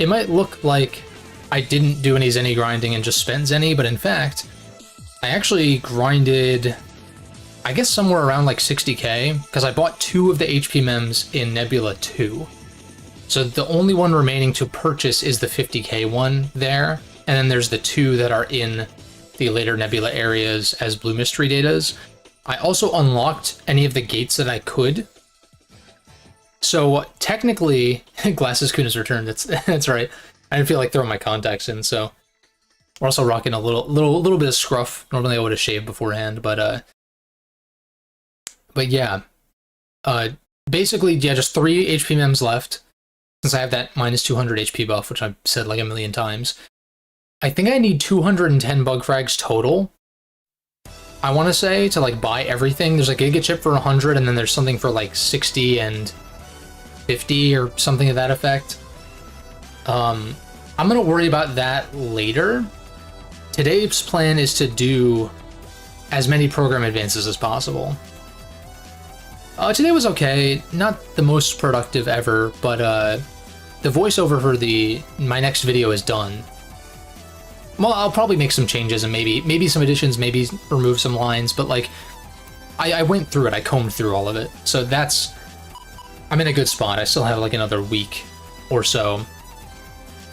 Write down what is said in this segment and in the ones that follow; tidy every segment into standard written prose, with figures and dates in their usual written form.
it might look like I didn't do any Zenny grinding and just spent Zenny, but in fact, I actually grinded, I guess somewhere around like 60k, because I bought 2 of the HP mems in Nebula 2. So the only one remaining to purchase is the 50k one there, and then there's the 2 that are in the later Nebula areas as Blue Mystery datas. I also unlocked any of the gates that I could. So technically, Glasses Kun has returned. That's right. I didn't feel like throwing my contacts in, so we're also rocking a little bit of scruff. Normally I would have shaved beforehand, but yeah. Basically, yeah, just 3 HP mems left. Since I have that minus 200 HP buff, which I've said like a million times. I think I need 210 bug frags total. I want to say, to like buy everything. There's a Giga Chip for 100, and then there's something for like 60 and 50 or something to that effect. I'm gonna worry about that later. Today's plan is to do as many program advances as possible. Today was okay, not the most productive ever, but the voiceover for my next video is done. Well, I'll probably make some changes and maybe some additions, maybe remove some lines, but like I went through it, I combed through all of it, so I'm in a good spot. I still have like another week or so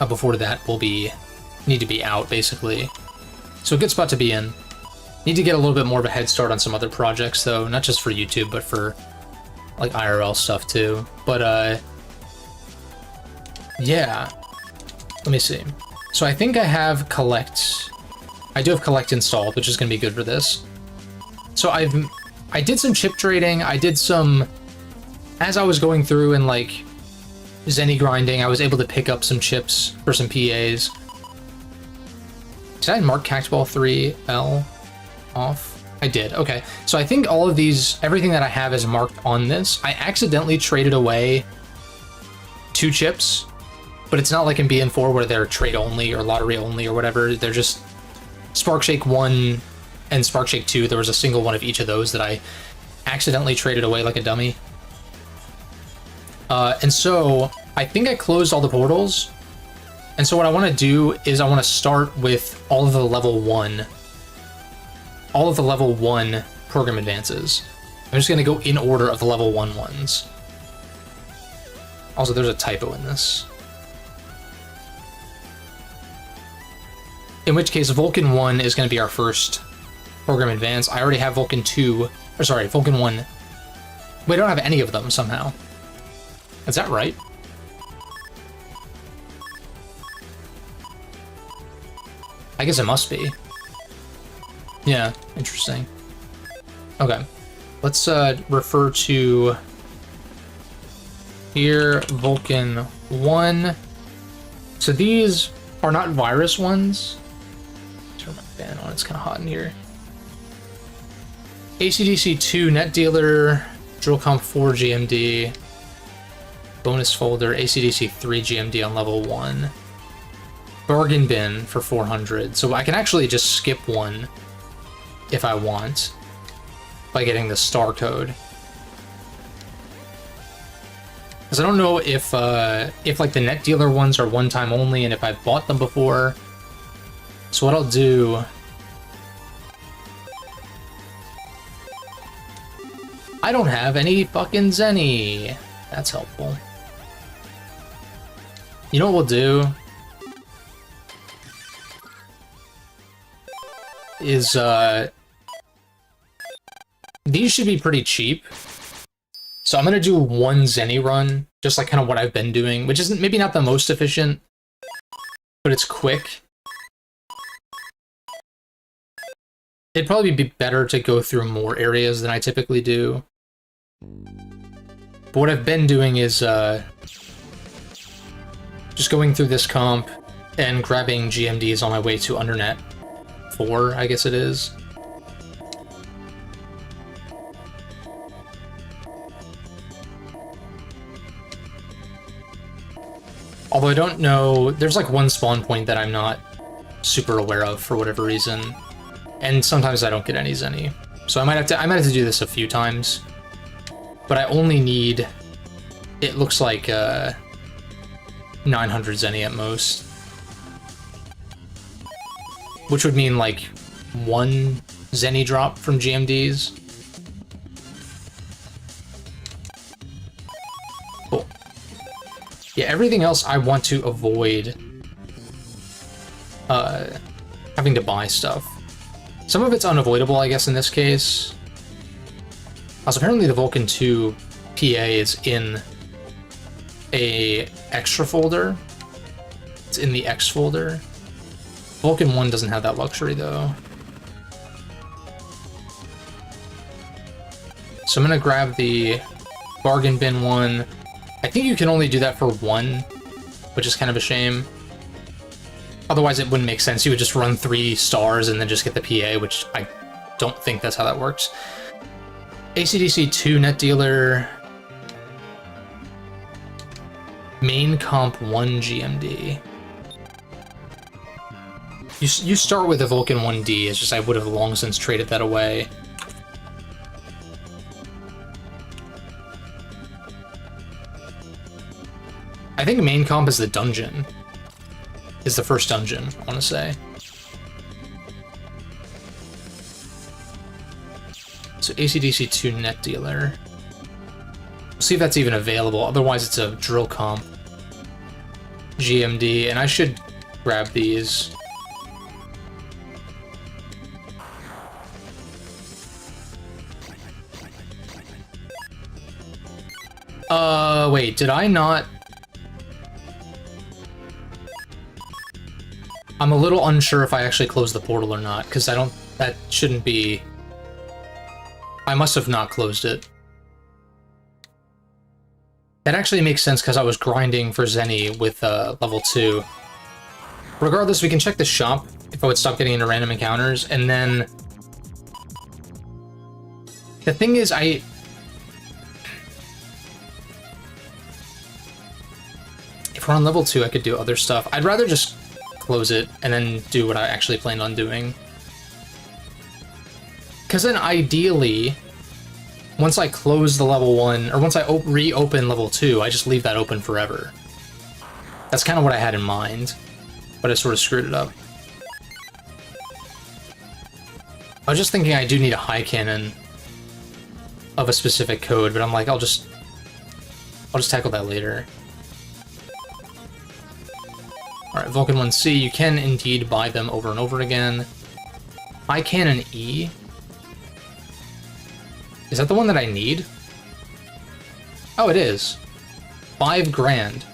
before that will need to be out, basically. So a good spot to be in. Need to get a little bit more of a head start on some other projects, though, not just for YouTube, but for like IRL stuff too. But yeah, let me see. So I think I have Collect. I do have Collect installed, which is going to be good for this. So I did some chip trading. I did some, as I was going through and like Zenny grinding, I was able to pick up some chips for some PAs. Did I mark Cactball 3L off? I did, okay. So I think all of these, everything that I have is marked on this. I accidentally traded away 2 chips, but it's not like in BN4 where they're trade only or lottery only or whatever. They're just Sparkshake 1 and Sparkshake 2. There was a single one of each of those that I accidentally traded away like a dummy. And so I think I closed all the portals. And so what I want to do is I want to start with all of the level 1 program advances. I'm just going to go in order of the level 1 ones. Also, there's a typo in this. In which case, Vulcan 1 is going to be our first program advance. I already have Vulcan 2, or sorry, Vulcan 1. We don't have any of them somehow. Is that right? I guess it must be. Yeah, interesting. Okay, let's refer to here, Vulcan 1. So these are not virus ones. Turn my fan on, it's kind of hot in here. ACDC 2 Net Dealer, DrillComp 4 GMD, bonus folder, ACDC 3 GMD on level 1. Bargain bin for 400, so I can actually just skip one if I want by getting the star code. Because I don't know if like the net dealer ones are one time only and if I've bought them before. So what I'll do, I don't have any fucking Zenny. That's helpful. You know what we'll do? Is these should be pretty cheap. So I'm gonna do one Zenny run, just like kind of what I've been doing, which isn't maybe not the most efficient, but it's quick. It'd probably be better to go through more areas than I typically do. But what I've been doing is just going through this comp and grabbing GMDs on my way to Undernet 4, I guess it is. Although I don't know, there's like one spawn point that I'm not super aware of for whatever reason, and sometimes I don't get any Zenny. So I might have to do this a few times. But I only need, it looks like 900 Zenny at most. Which would mean like 1 Zenny drop from GMDs. Cool. Yeah, everything else I want to avoid having to buy stuff. Some of it's unavoidable, I guess, in this case. Also, apparently the Vulcan 2 PA is in a extra folder. It's in the X folder. Vulcan 1 doesn't have that luxury, though. So I'm gonna grab the bargain bin one. I think you can only do that for 1, which is kind of a shame. Otherwise, it wouldn't make sense. You would just run 3 stars and then just get the PA, which I don't think that's how that works. ACDC 2 net dealer. Main comp 1 GMD. You start with a Vulcan 1D, it's just I would have long since traded that away. I think main comp is the dungeon. Is the first dungeon, I want to say. So ACDC 2 net dealer. We'll see if that's even available, otherwise it's a drill comp. GMD, and I should grab these. Wait, did I not? I'm a little unsure if I actually closed the portal or not, because that shouldn't be... I must have not closed it. That actually makes sense because I was grinding for Zenny with level 2. Regardless, we can check the shop if I would stop getting into random encounters, and then... The thing is, if we're on level 2, I could do other stuff. I'd rather just close it and then do what I actually planned on doing. Because then ideally, once I close the level 1, or once I reopen level 2, I just leave that open forever. That's kind of what I had in mind, but I sort of screwed it up. I was just thinking I do need a high cannon of a specific code, but I'm like, I'll just tackle that later. Alright, Vulcan 1C, you can indeed buy them over and over again. High Cannon E. Is that the one that I need? Oh, it is. 5 grand.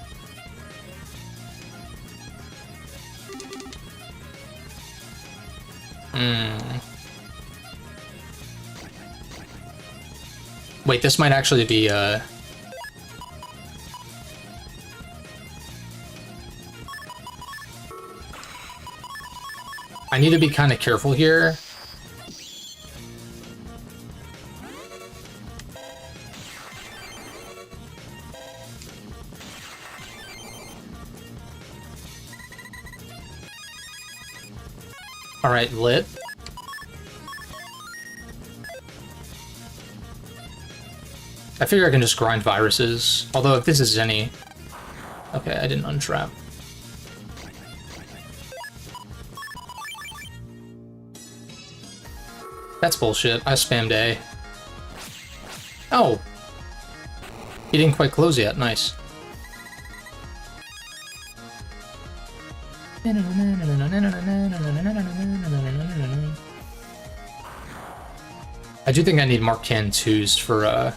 Wait, this might actually be, I need to be kind of careful here. Alright, lit. I figure I can just grind viruses. Although if this is Zenny... Okay, I didn't untrap. That's bullshit. I spammed A. Oh! He didn't quite close yet. Nice. I do think I need Mark Can 2s for a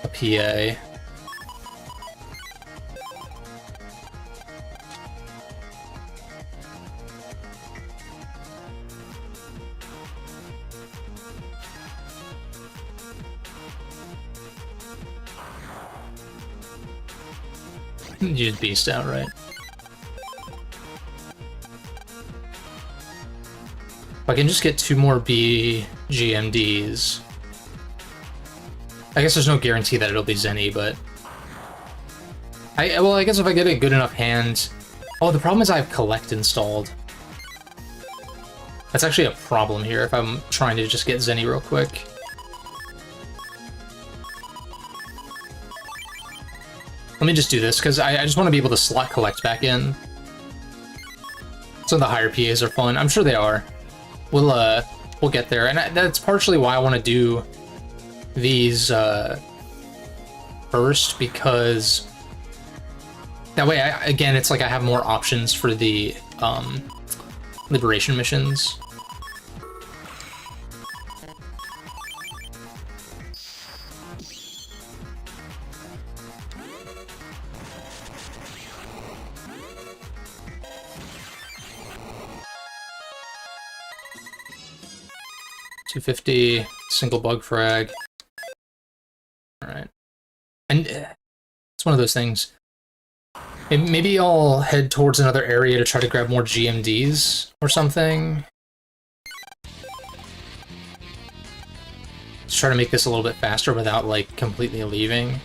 PA. You just beast out, right? If I can just get 2 more B GMDs. I guess there's no guarantee that it'll be Zenny, but... Well, I guess if I get a good enough hand... Oh, the problem is I have Collect installed. That's actually a problem here if I'm trying to just get Zenny real quick. Let me just do this, because I just want to be able to slot collect back in. So the higher PAs are fun. I'm sure they are. We'll get there. And that's partially why I want to do these first, because that way, again, it's like I have more options for the liberation missions. $250, single bug frag. Alright. And it's one of those things. Maybe I'll head towards another area to try to grab more GMDs or something. Just try to make this a little bit faster without, like, completely leaving.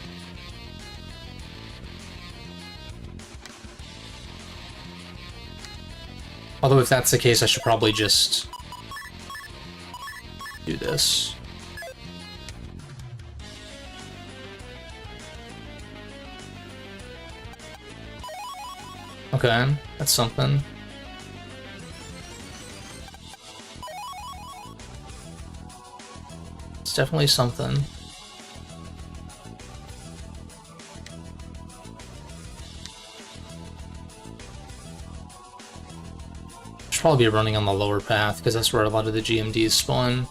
Although if that's the case, I should probably just do this. Okay, that's something. It's definitely something. Should probably be running on the lower path, because that's where a lot of the GMDs spawn.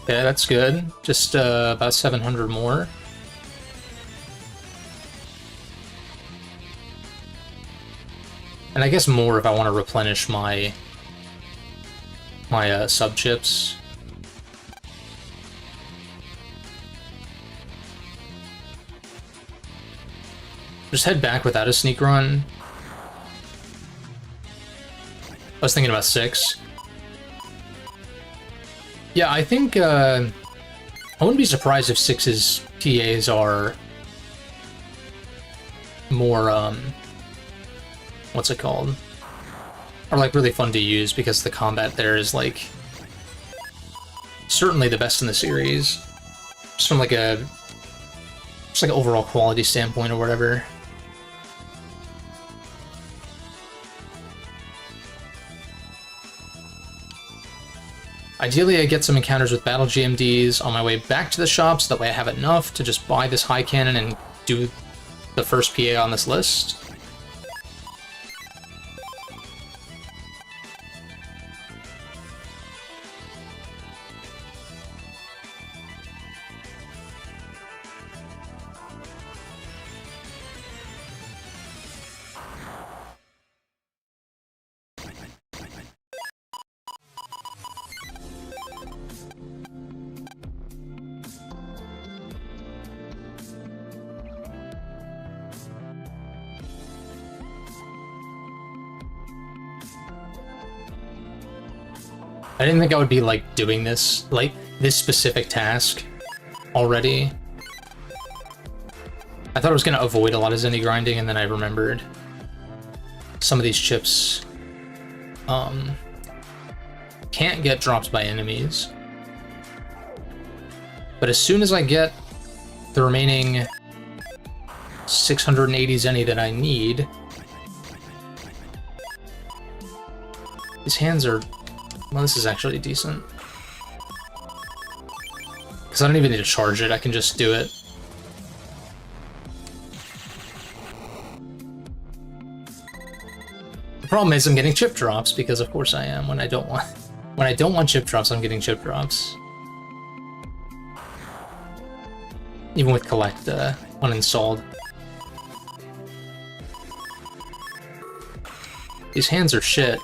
Okay, that's good. Just about 700 more. And I guess more if I want to replenish my sub chips. Just head back without a sneak run. I was thinking about 6. Yeah, I think, I wouldn't be surprised if 6's PAs are more, what's it called? Are, like, really fun to use, because the combat there is, like, certainly the best in the series. Just from, like, just, like, overall quality standpoint or whatever. Ideally, I get some encounters with battle GMDs on my way back to the shop, so that way I have enough to just buy this high cannon and do the first PA on this list. I didn't think I would be, like, doing this, like, this specific task already. I thought I was going to avoid a lot of Zenny grinding, and then I remembered some of these chips can't get dropped by enemies. But as soon as I get the remaining 680 Zenny that I need, these hands are... Well, this is actually decent. Because I don't even need to charge it, I can just do it. The problem is I'm getting chip drops, because of course I am. When I don't want chip drops, I'm getting chip drops. Even with collect uninstalled. These hands are shit.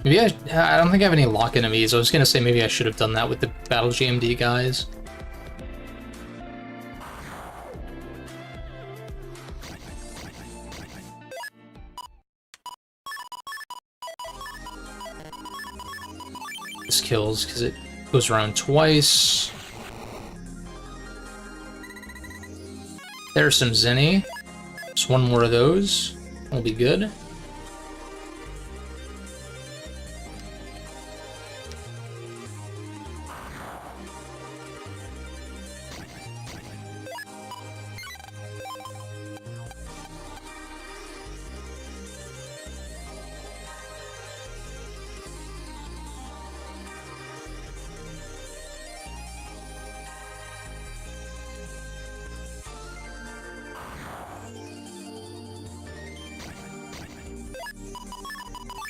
Maybe I don't think I have any lock enemies. I was gonna say maybe I should have done that with the battle GMD guys. This kills because it goes around twice. There's some Zenny. Just one more of those. Will be good.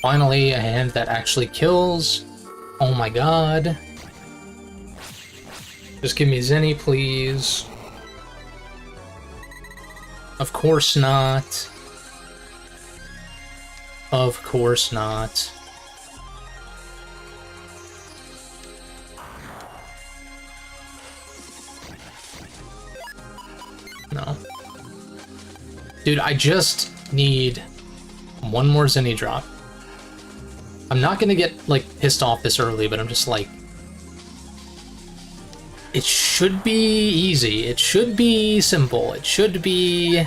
Finally, a hand that actually kills. Oh my god. Just give me Zenny, please. Of course not. Of course not. No. Dude, I just need one more Zenny drop. I'm not gonna get, like, pissed off this early, but I'm just like... It should be easy. It should be simple. It should be...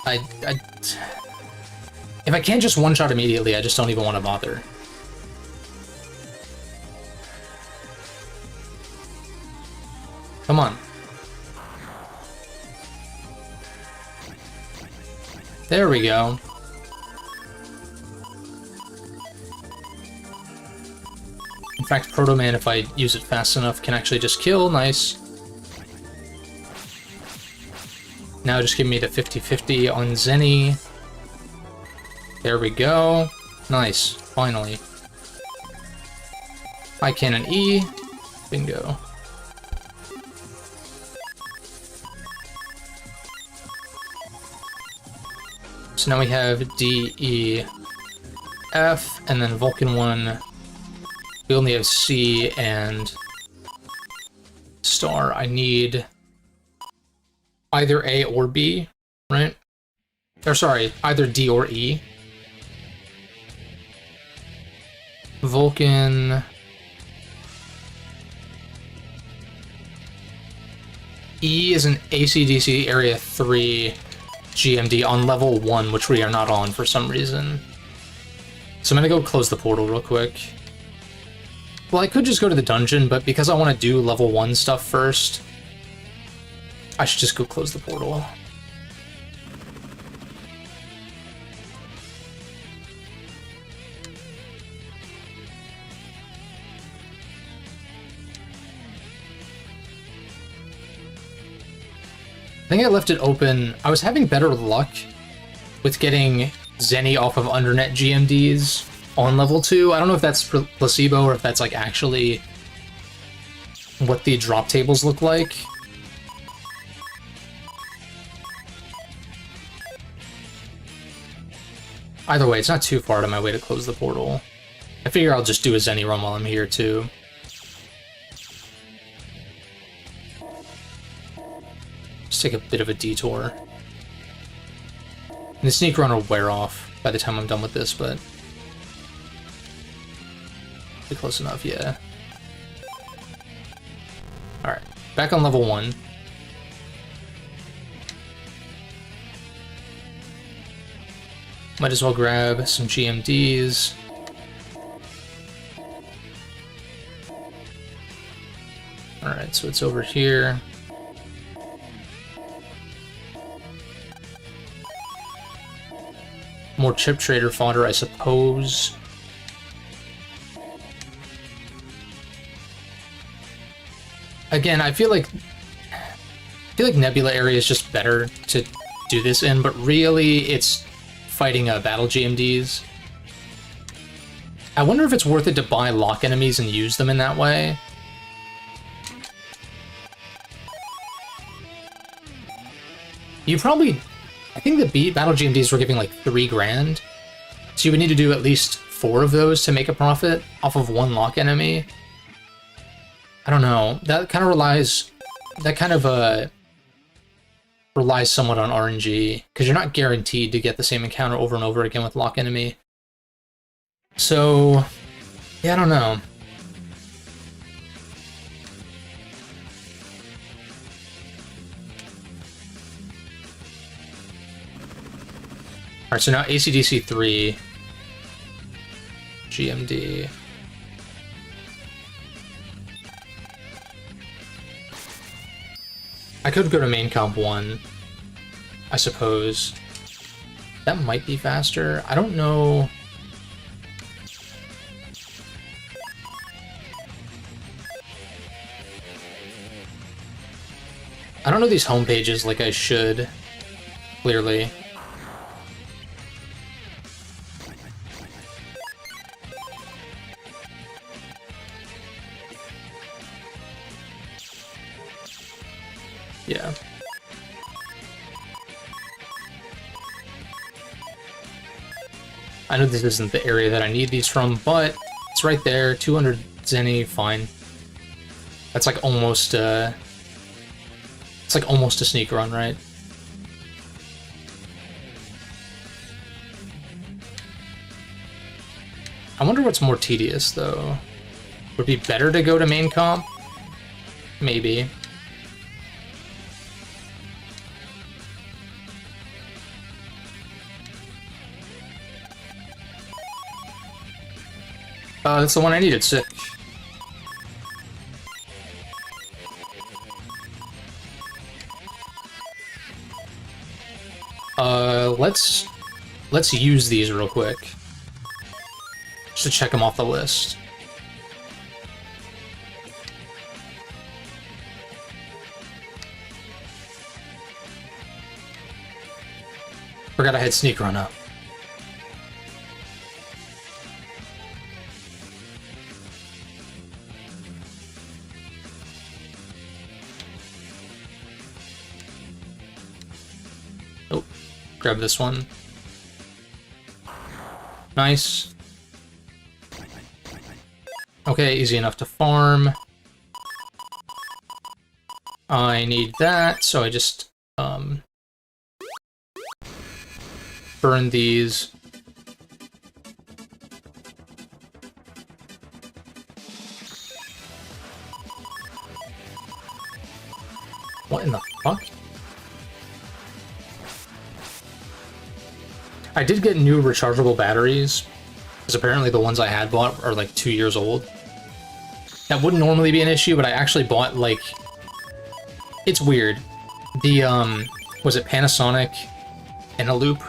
If I can't just one-shot immediately, I just don't even want to bother. Come on. There we go. In fact, Proto Man, if I use it fast enough, can actually just kill. Nice. Now just give me the 50-50 on Zenny. There we go. Nice. Finally. High Cannon E. Bingo. So now we have D, E, F, and then Vulcan 1. We only have C and Star. I need either A or B, right? Or sorry, either D or E. Vulcan... E is an AC/DC Area 3 GMD on level 1, which we are not on for some reason. So I'm gonna go close the portal real quick. Well, I could just go to the dungeon, but because I want to do level 1 stuff first, I should just go close the portal. I think I left it open. I was having better luck with getting Zenny off of Undernet GMDs on level 2. I don't know if that's placebo or if that's like actually what the drop tables look like. Either way, it's not too far to my way to close the portal. I figure I'll just do a Zenny run while I'm here too. Just take a bit of a detour. And the sneak run will wear off by the time I'm done with this, but... Be close enough, yeah. Alright, back on level 1. Might as well grab some GMDs. Alright, so it's over here. More chip trader fodder, I suppose. Again, I feel like Nebula area is just better to do this in, but really it's fighting battle GMDs. I wonder if it's worth it to buy lock enemies and use them in that way. You probably... I think the battle GMDs were giving like 3 grand, so you would need to do at least 4 of those to make a profit off of 1 lock enemy. I don't know. That kind of relies somewhat on RNG, because you're not guaranteed to get the same encounter over and over again with lock enemy. So, yeah, I don't know. Alright, so now AC/DC 3. GMD. I could go to main comp 1, I suppose. That might be faster. I don't know. I don't know these home pages like I should, clearly. Yeah. I know this isn't the area that I need these from, but it's right there. 200 Zenny, fine. That's like almost, it's like almost a sneak run, right? I wonder what's more tedious, though. Would it be better to go to main comp? Maybe. That's the one I needed, sick. Let's use these real quick. Just to check them off the list. Forgot I had sneak run up. Oh, grab this one. Nice. Okay, easy enough to farm. I need that, so I just, burn these. What in the fuck? I did get new rechargeable batteries, because apparently the ones I had bought are like 2 years old. That wouldn't normally be an issue, but I actually bought, like... It's weird. The, was it Panasonic Eneloop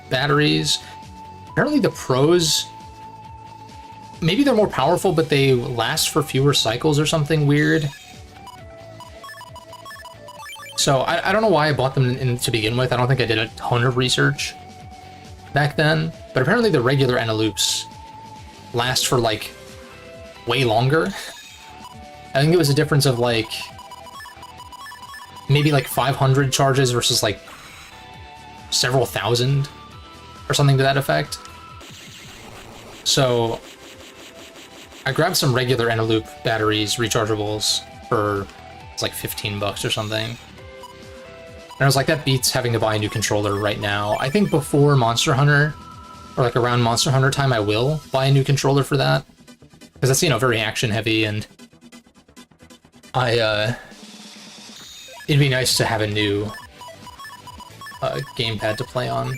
batteries? Apparently the Pros... Maybe they're more powerful, but they last for fewer cycles or something weird. So, I don't know why I bought them to begin with. I don't think I did a ton of research back then. But apparently the regular Eneloops last for, like, way longer. I think it was a difference of, like, maybe, like, 500 charges versus, like, several thousand, or something to that effect. So, I grabbed some regular Eneloop batteries, rechargeables, for, it's like 15 bucks or something. And I was like, that beats having to buy a new controller right now. I think before Monster Hunter, or like around Monster Hunter time, I will buy a new controller for that. Because that's, you know, very action-heavy, and it'd be nice to have a new gamepad to play on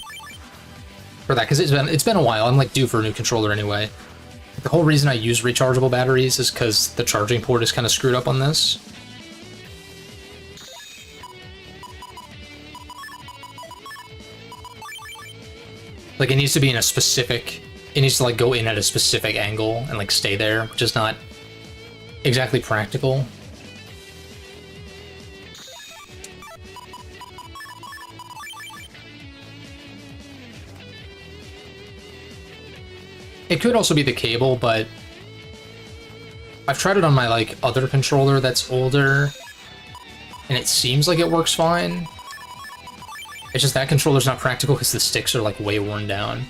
for that, because it's been a while. I'm like due for a new controller anyway. The whole reason I use rechargeable batteries is because the charging port is kind of screwed up on this. Like, it needs to be in a specific... It needs to, like, go in at a specific angle and, like, stay there, which is not exactly practical. It could also be the cable, but I've tried it on my, like, other controller that's older, and it seems like it works fine. It's just that controller's not practical because the sticks are, like, way worn down.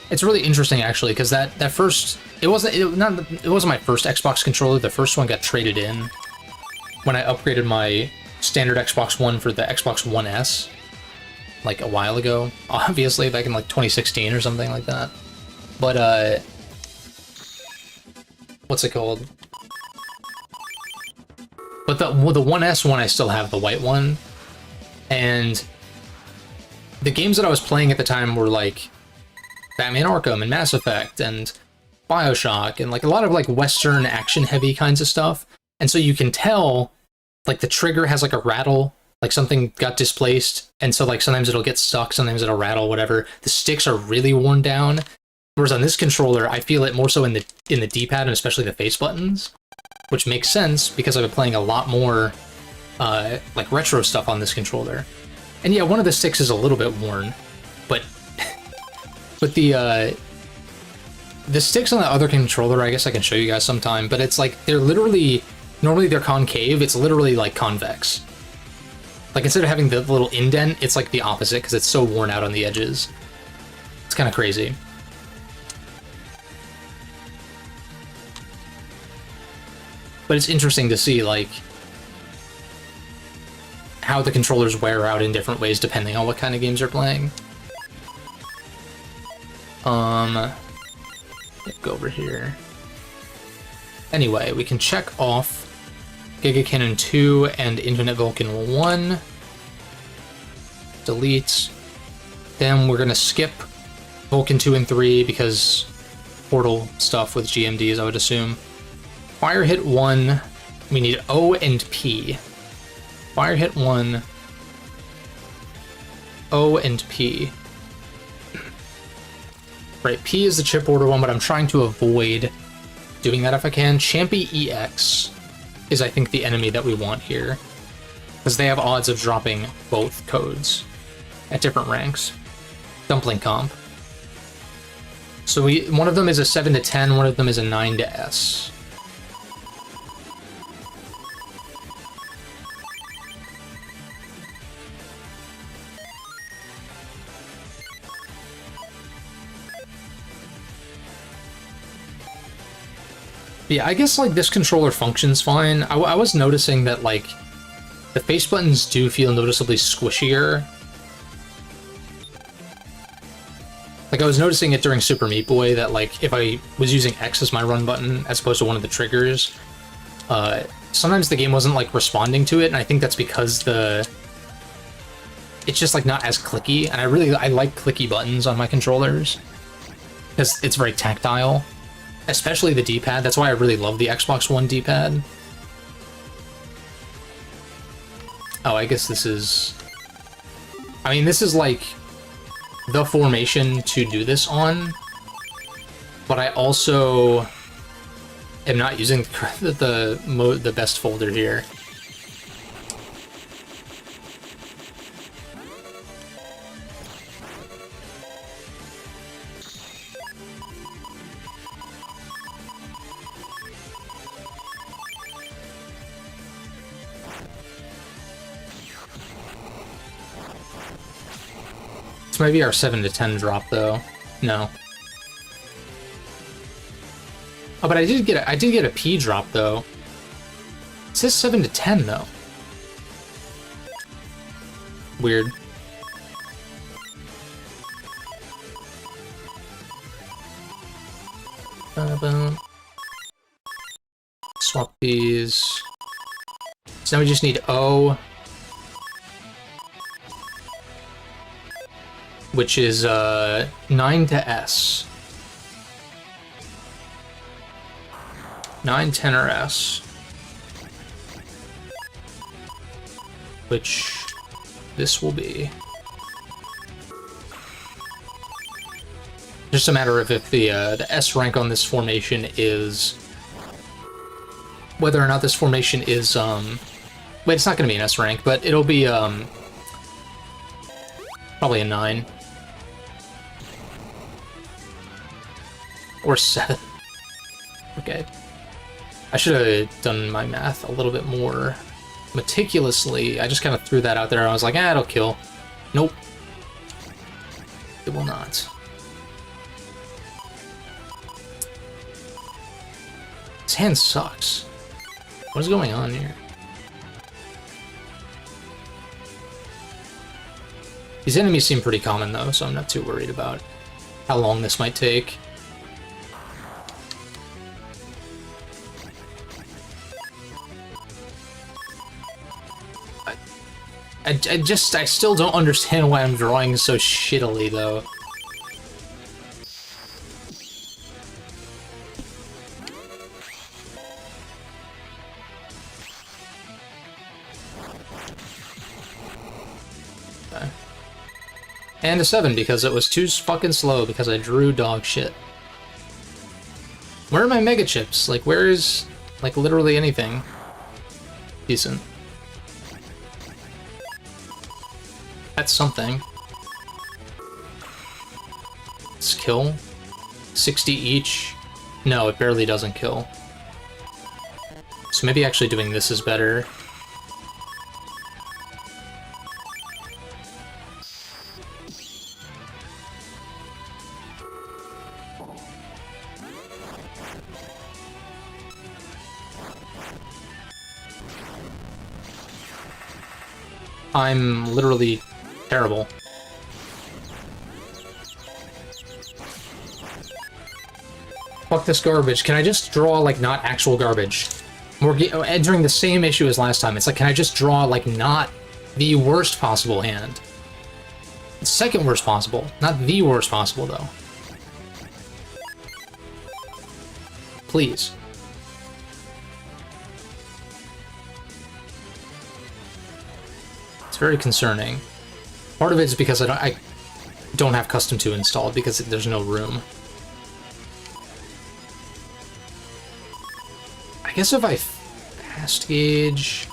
It's really interesting, actually, because that first... It wasn't my first Xbox controller. The first one got traded in when I upgraded my standard Xbox One for the Xbox One S, like, a while ago. Obviously, back in, like, 2016 or something like that. But, what's it called? But the 1S one, I still have the white one, and the games that I was playing at the time were like Batman Arkham and Mass Effect and BioShock and like a lot of like Western action heavy kinds of stuff. And so you can tell like the trigger has like a rattle, like something got displaced. And so like sometimes it'll get stuck, sometimes it'll rattle, whatever. The sticks are really worn down. Whereas on this controller, I feel it more so in the D-pad and especially the face buttons, which makes sense because I've been playing a lot more like retro stuff on this controller. And yeah, one of the sticks is a little bit worn, but the sticks on the other controller, I guess I can show you guys sometime, but it's like they're literally, normally they're concave, it's literally like convex. Like instead of having the little indent, it's like the opposite because it's so worn out on the edges. It's kind of crazy. But it's interesting to see like how the controllers wear out in different ways depending on what kind of games you're playing. Go over here. Anyway, we can check off Giga Cannon 2 and Infinite Vulcan 1. Delete. Then we're gonna skip Vulcan 2 and 3 because Portal stuff with GMDs, I would assume. Fire Hit 1, we need O and P. Fire Hit 1, O and P. Right, P is the chip order one, but I'm trying to avoid doing that if I can. Champy EX is, I think, the enemy that we want here, because they have odds of dropping both codes at different ranks. Dumpling Comp. So one of them is a 7 to 10, one of them is a 9 to S. Yeah, I guess like this controller functions fine. I was noticing that like the face buttons do feel noticeably squishier. Like I was noticing it during Super Meat Boy that like if I was using X as my run button as opposed to one of the triggers, sometimes the game wasn't like responding to it, and I think that's because it's just like not as clicky, and I like clicky buttons on my controllers because it's very tactile. Especially the D-pad. That's why I really love the Xbox One D-pad. Oh, I guess this is... I mean, this is like the formation to do this on, but I also am not using the best folder here. Maybe our 7 to 10 drop though. No. Oh, but I did get a P drop though. It says 7 to 10 though. Weird. Swap these. So now we just need O. Which is 9 to S. 9, 10, or S. Which this will be. Just a matter of if the S rank on this formation is... Whether or not this formation is... Wait, it's not going to be an S rank, but it'll be probably a 9. Or 7. Okay. I should have done my math a little bit more meticulously. I just kind of threw that out there. I was like, it'll kill. Nope. It will not. This hand sucks. What is going on here? These enemies seem pretty common though, so I'm not too worried about how long this might take. I still don't understand why I'm drawing so shittily, though. Okay. And a 7, because it was too fucking slow, because I drew dog shit. Where are my mega chips? Like, where is, like, literally anything decent? That's something. Let's kill. 60 each. No, it barely doesn't kill. So maybe actually doing this is better. I'm literally terrible. Fuck this garbage. Can I just draw, like, not actual garbage? We're entering the same issue as last time. It's like, can I just draw, like, not the worst possible hand? The second worst possible. Not the worst possible, though. Please. It's very concerning. Part of it is because I don't have Custom 2 installed because there's no room. I guess if I fast gauge...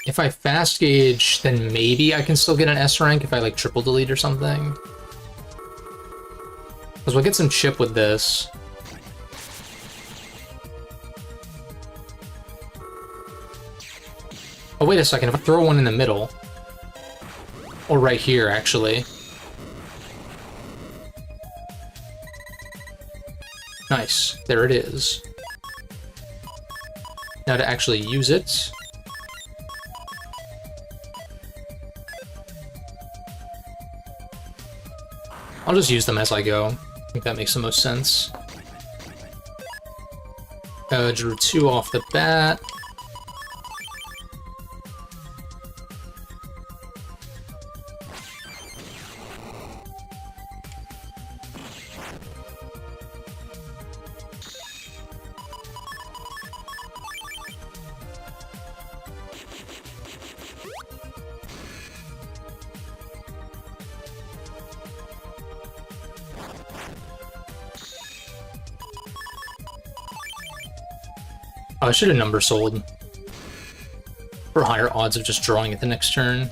If I fast gauge, then maybe I can still get an S rank if I, like, triple delete or something. Because we'll get some chip with this. Oh, wait a second. If I throw one in the middle... Or right here, actually... Nice. There it is. Now to actually use it... I'll just use them as I go. I think that makes the most sense. Drew 2 off the bat. Oh, I should have number sold. For higher odds of just drawing it the next turn.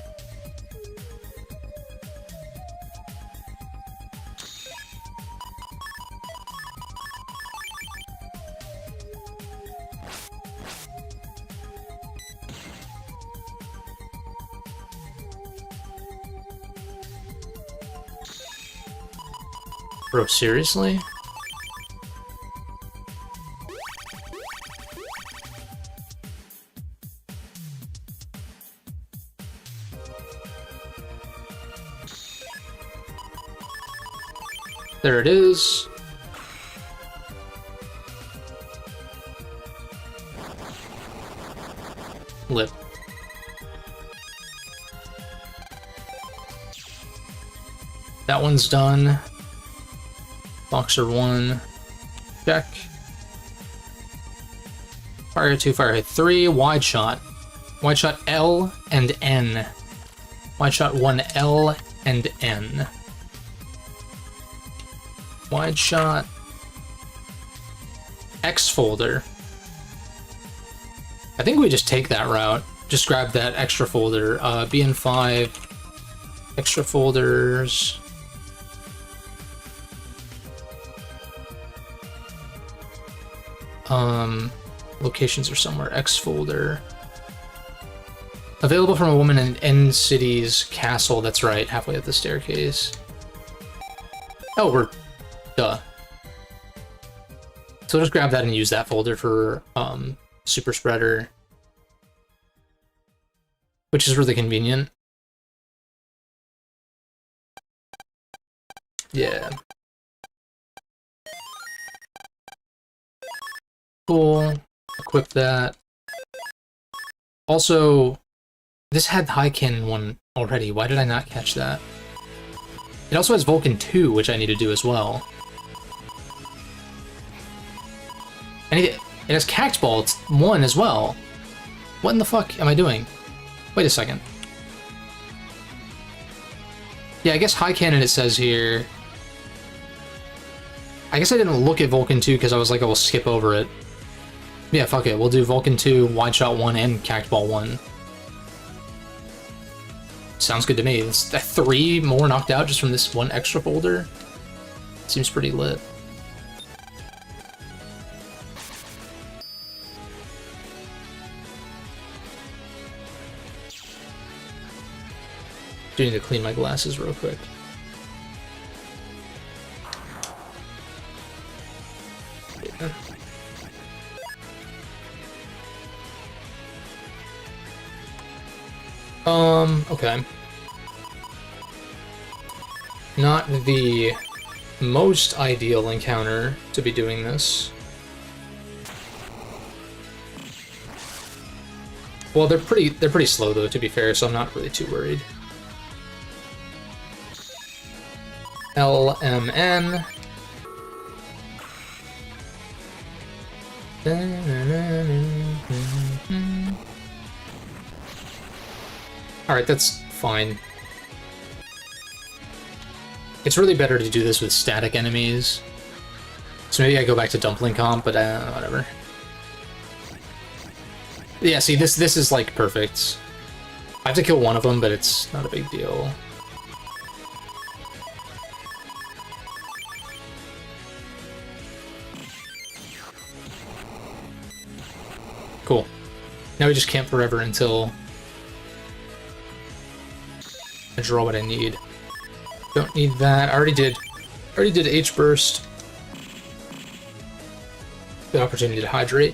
Bro, seriously? There it is. Lip. That one's done. Boxer 1. Check. Fire 2, Fire 3. Wide shot. Wide shot L and N. Wide shot 1 L and N. Wide shot. X folder. I think we just take that route. Just grab that extra folder. BN5. Extra folders. Locations are somewhere. X folder. Available from a woman in N City's castle. That's right, halfway up the staircase. Oh, we're... Duh. So just grab that and use that folder for Super Spreader. Which is really convenient. Yeah. Cool. Equip that. Also, this had the high cannon one already. Why did I not catch that? It also has Vulcan 2, which I need to do as well. It has Cactball 1 as well. What in the fuck am I doing? Wait a second. Yeah, I guess high cannon it says here. I guess I didn't look at Vulcan 2 because I was like, I will skip over it. Yeah, fuck it. We'll do Vulcan 2, Wide Shot 1, and Cactball 1. Sounds good to me. It's 3 more knocked out just from this one extra folder. Seems pretty lit. Do need to clean my glasses real quick. Yeah. Okay. Not the most ideal encounter to be doing this. Well, they're pretty slow though, to be fair, so I'm not really too worried. LMN. Alright, that's fine. It's really better to do this with static enemies. So maybe I go back to Dumpling Comp, but whatever. Yeah, see, this is like perfect. I have to kill one of them, but it's not a big deal. Cool. Now we just camp forever until I draw what I need. Don't need that. I already did H-Burst. The opportunity to hydrate.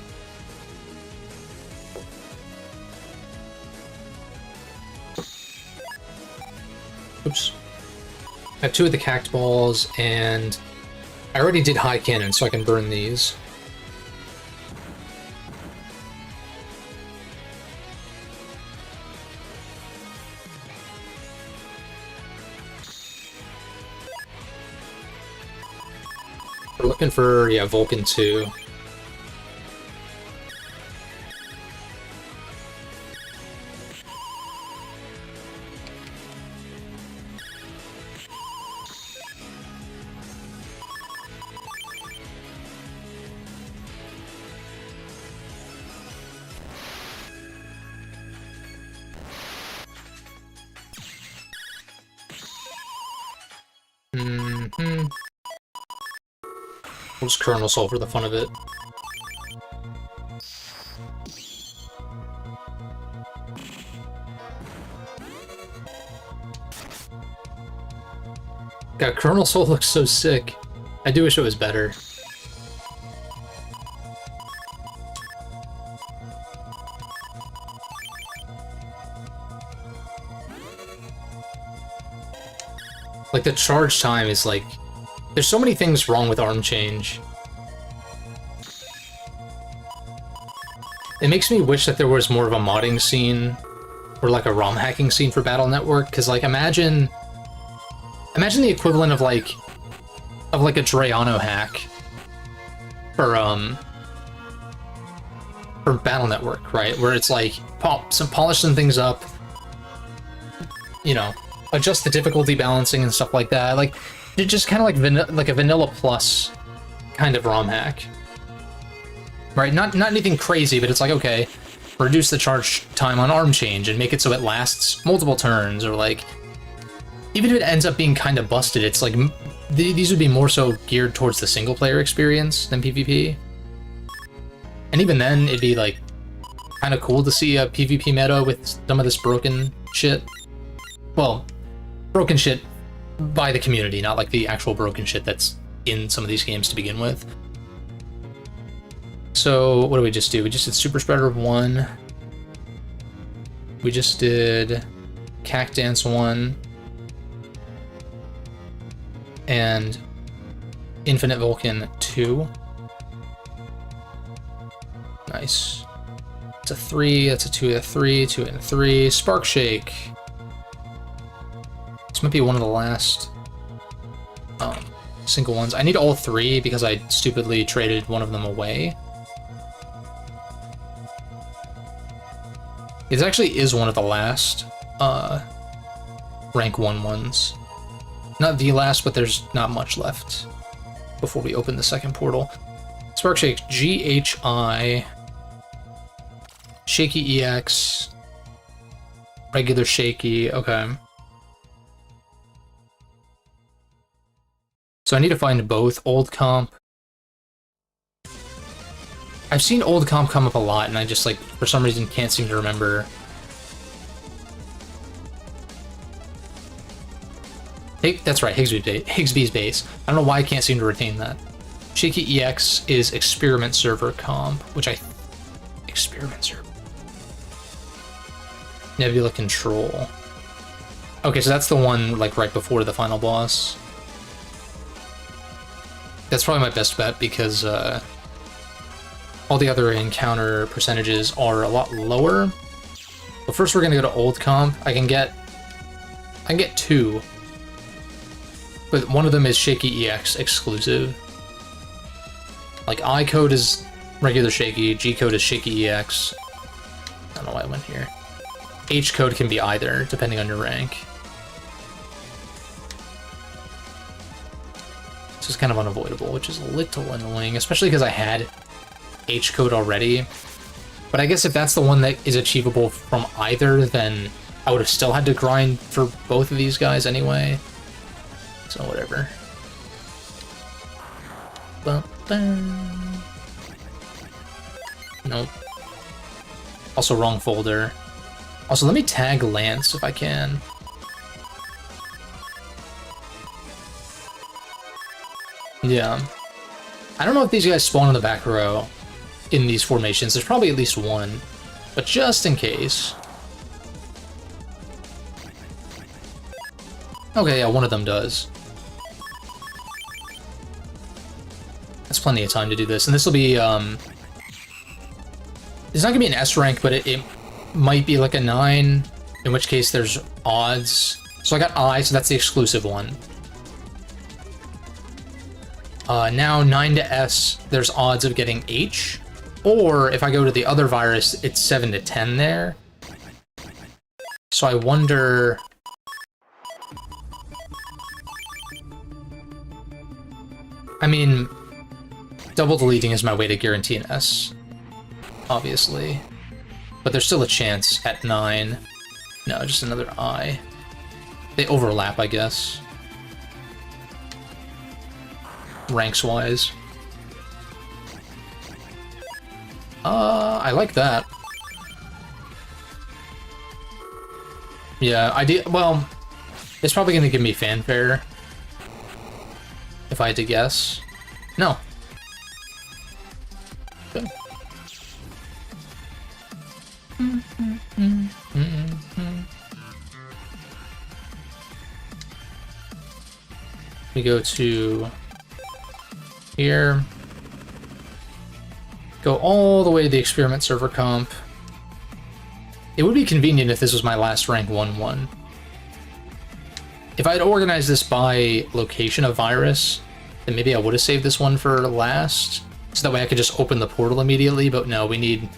Oops. I have 2 of the Cact Balls, and I already did High Cannon, so I can burn these. We're looking for, yeah, Vulcan 2. We'll just Kernel Soul for the fun of it. God, Kernel Soul looks so sick. I do wish it was better. Like, the charge time is like... There's so many things wrong with Arm Change. It makes me wish that there was more of a modding scene, or like a ROM hacking scene for Battle Network, because like imagine the equivalent of like a Drayano hack for Battle Network, right? Where it's like polish some things up, you know, adjust the difficulty balancing and stuff like that. Like, just kind of like a Vanilla Plus kind of ROM hack, right? Not anything crazy, but it's like, okay, reduce the charge time on Arm Change and make it so it lasts multiple turns, or like, even if it ends up being kind of busted, it's like these would be more so geared towards the single player experience than PvP. And even then, it'd be like kind of cool to see a PvP meta with some of this broken shit. Well, broken shit by the community, not like the actual broken shit that's in some of these games to begin with. So what did we just do? We just did Super Spreader 1. We just did Cactdance 1. And Infinite Vulcan 2. Nice. It's a 3, that's a 2, a 3, 2 and a 3. Spark Shake. This might be one of the last single ones. I need all 3 because I stupidly traded one of them away. It actually is one of the last rank 1 ones. Not the last, but there's not much left before we open the second portal. Spark Shake, GHI, Shaky EX, regular Shaky, okay. So I need to find both old comp. I've seen old comp come up a lot, and I just, like, for some reason can't seem to remember. Hey, that's right, Higsby's base. I don't know why I can't seem to retain that. Shaky EX is Experiment Server comp, which Experiment Server. Nebula Control. Okay, so that's the one, like, right before the final boss. That's probably my best bet because all the other encounter percentages are a lot lower. But first we're gonna go to old comp. I can get 2. But one of them is Shaky EX exclusive. Like I code is regular Shaky, G code is Shaky EX. I don't know why I went here. H code can be either, depending on your rank. This is kind of unavoidable, which is a little annoying, especially because I had H code already. But I guess if that's the one that is achievable from either, then I would have still had to grind for both of these guys anyway. So whatever. Nope. Also wrong folder. Also, let me tag Lance if I can. Yeah. I don't know if these guys spawn in the back row in these formations. There's probably at least one. But just in case. Okay, yeah, one of them does. That's plenty of time to do this. And this will be, it's not gonna be an S rank, but it might be like a 9, in which case there's odds. So I got I, so that's the exclusive one. Now 9 to S, there's odds of getting H. Or if I go to the other virus, it's 7 to 10 there. So I wonder... I mean, double deleting is my way to guarantee an S, obviously. But there's still a chance at 9. No, just another I. They overlap, I guess. Ranks-wise. I like that. Yeah, well, it's probably gonna give me fanfare. If I had to guess. No. Good. We go to here. Go all the way to the Experiment Server comp. It would be convenient if this was my last rank 1-1. If I had organized this by location of virus, then maybe I would have saved this one for last, so that way I could just open the portal immediately, but no, we need...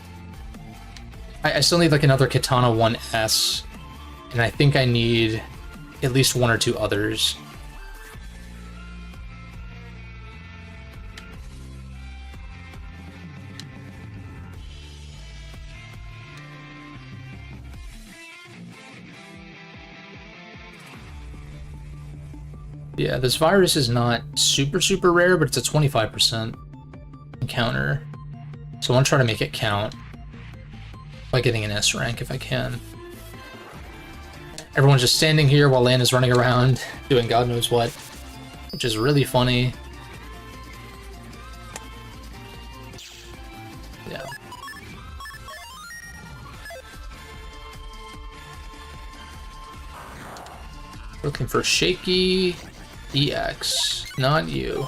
I still need like another Katana 1S, and I think I need at least 1 or 2 others. Yeah, this virus is not super rare, but it's a 25% encounter. So I want to try to make it count by getting an S rank if I can. Everyone's just standing here while Lan is running around doing God knows what, which is really funny. Yeah. Looking for Shaky EX, not you.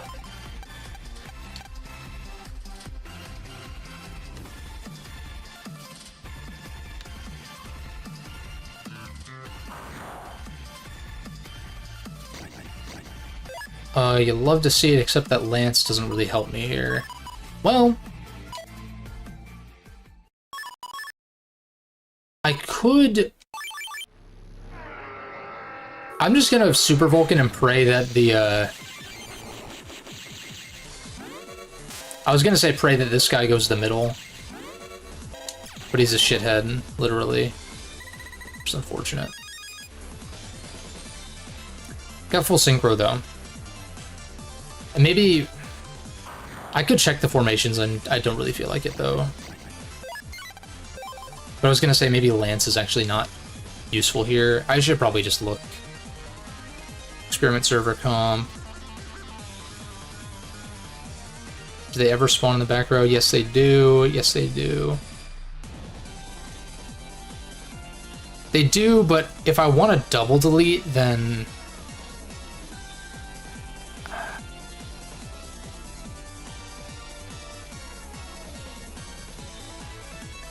You love to see it, except that Lance doesn't really help me here. Well, I could... I'm just gonna Super Vulcan and pray that the, I was gonna say pray that this guy goes to the middle. But he's a shithead, literally. It's unfortunate. Got full synchro, though. And maybe... I could check the formations, and I don't really feel like it, though. But I was gonna say maybe Lance is actually not useful here. I should probably just look. Experiment server comp. Do they ever spawn in the back row? Yes, they do. Yes, they do. They do, but if I want to double delete, then...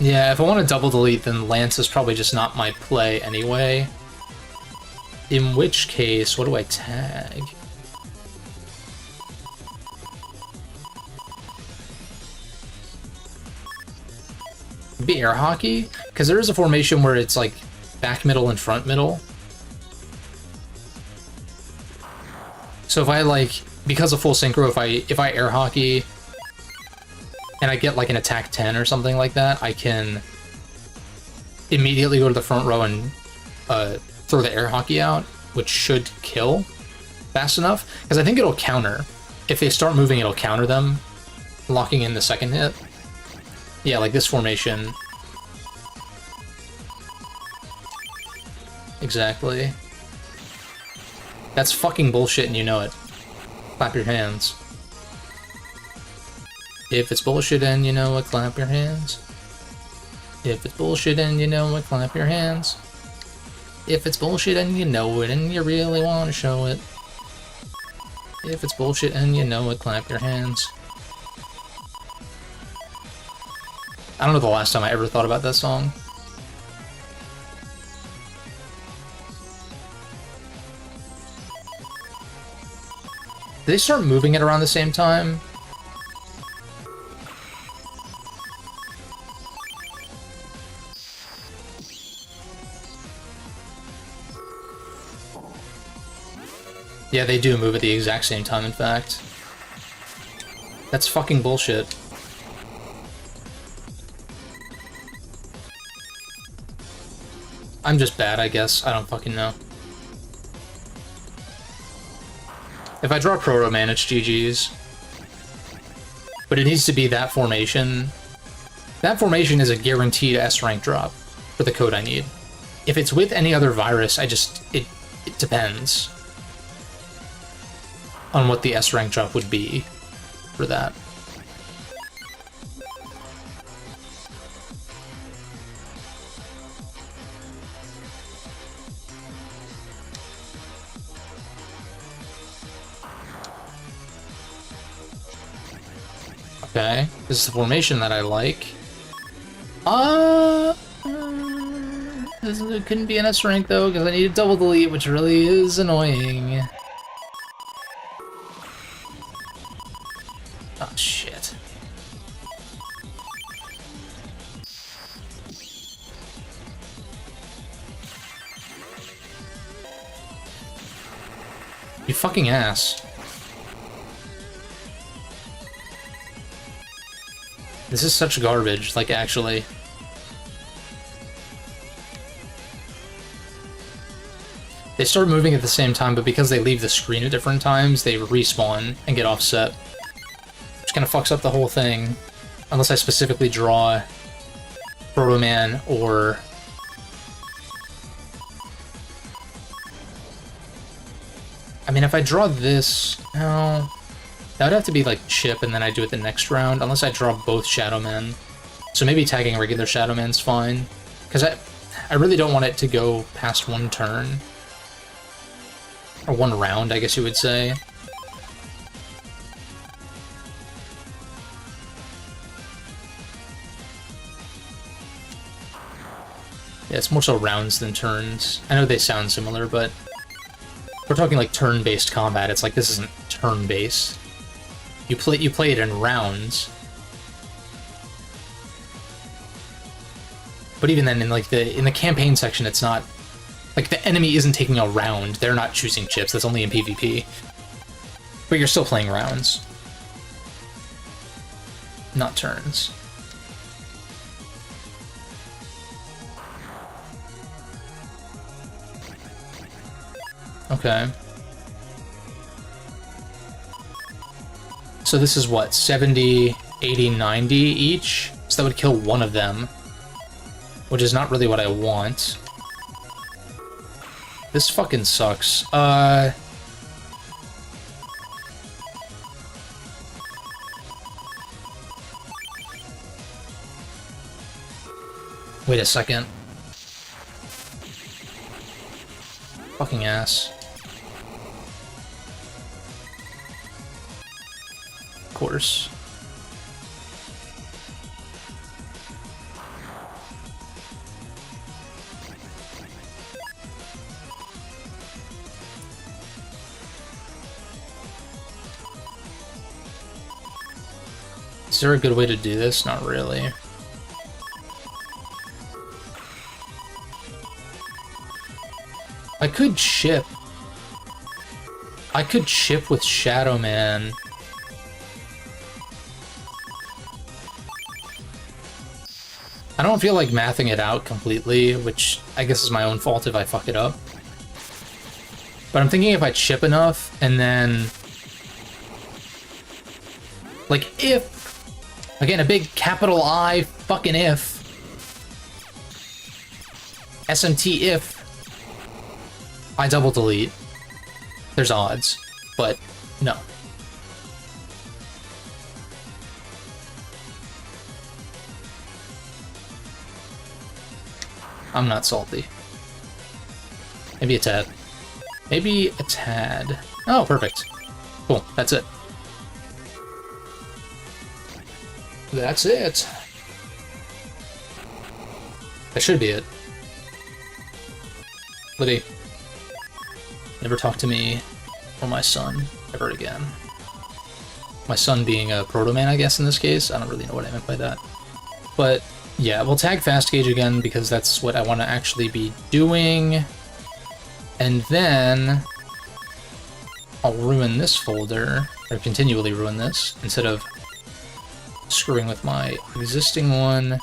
Yeah, if I want to double delete, then Lance is probably just not my play anyway. In which case, what do I tag? Maybe air hockey? Because there is a formation where it's like back middle and front middle. So if I like, because of full synchro, if I air hockey and I get like an attack 10 or something like that, I can immediately go to the front row and throw the air hockey out, which should kill fast enough. Because I think it'll counter. If they start moving, it'll counter them, locking in the second hit. Yeah, like this formation. Exactly. That's fucking bullshit and you know it. Clap your hands. If it's bullshit and you know it, clap your hands. If it's bullshit and you know it, clap your hands. If it's bullshit and you know it and you really want to show it. If it's bullshit and you know it, clap your hands. I don't know the last time I ever thought about that song. Did they start moving it around the same time? Yeah, they do move at the exact same time, in fact. That's fucking bullshit. I'm just bad, I guess. I don't fucking know. If I draw Proto Man, it's GG's. But it needs to be that formation. That formation is a guaranteed S rank drop for the code I need. If it's with any other virus, it depends on what the S rank drop would be for that. Okay, this is the formation that I like. It couldn't be an S rank though, because I need a double delete, which really is annoying. Oh shit. You fucking ass. This is such garbage, like, actually. They start moving at the same time, but because they leave the screen at different times, they respawn and get offset. Which kind of fucks up the whole thing. Unless I specifically draw Proto Man or... I mean, if I draw this... No... That would have to be like Chip, and then I do it the next round, unless I draw both Shadow Men. So maybe tagging regular Shadow Men's fine. Because I really don't want it to go past one turn. Or one round, I guess you would say. Yeah, it's more so rounds than turns. I know they sound similar, but we're talking like turn-based combat. It's like this isn't turn-based. You play it in rounds. But even then, in the campaign section, it's not like the enemy isn't taking a round. They're not choosing chips. That's only in PvP. But you're still playing rounds, not turns. Okay. So this is what, 70, 80, 90 each? So that would kill one of them, which is not really what I want. This fucking sucks. Wait a second. Fucking ass. Of course. Is there a good way to do this? Not really. I could chip. I could chip with Shadow Man. I don't feel like mathing it out completely, which I guess is my own fault if I fuck it up. But I'm thinking if I chip enough, and then... like, if... again, a big capital I fucking if. SMT if. I double delete. There's odds, but no. I'm not salty. Maybe a tad. Maybe a tad. Oh, perfect. Cool, that's it. That's it. That should be it. Libby. Never talk to me or my son ever again. My son being a proto-man, I guess, in this case. I don't really know what I meant by that. But, yeah, we'll tag Fast Gauge again because that's what I want to actually be doing. And then I'll ruin this folder, or continually ruin this, instead of screwing with my existing one.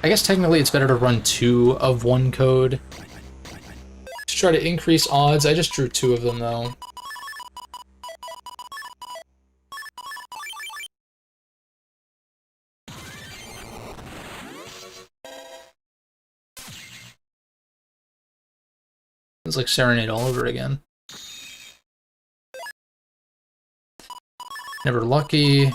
I guess technically it's better to run 2 of one code to try to increase odds. I just drew 2 of them, though. It's like Serenade all over again. Never lucky.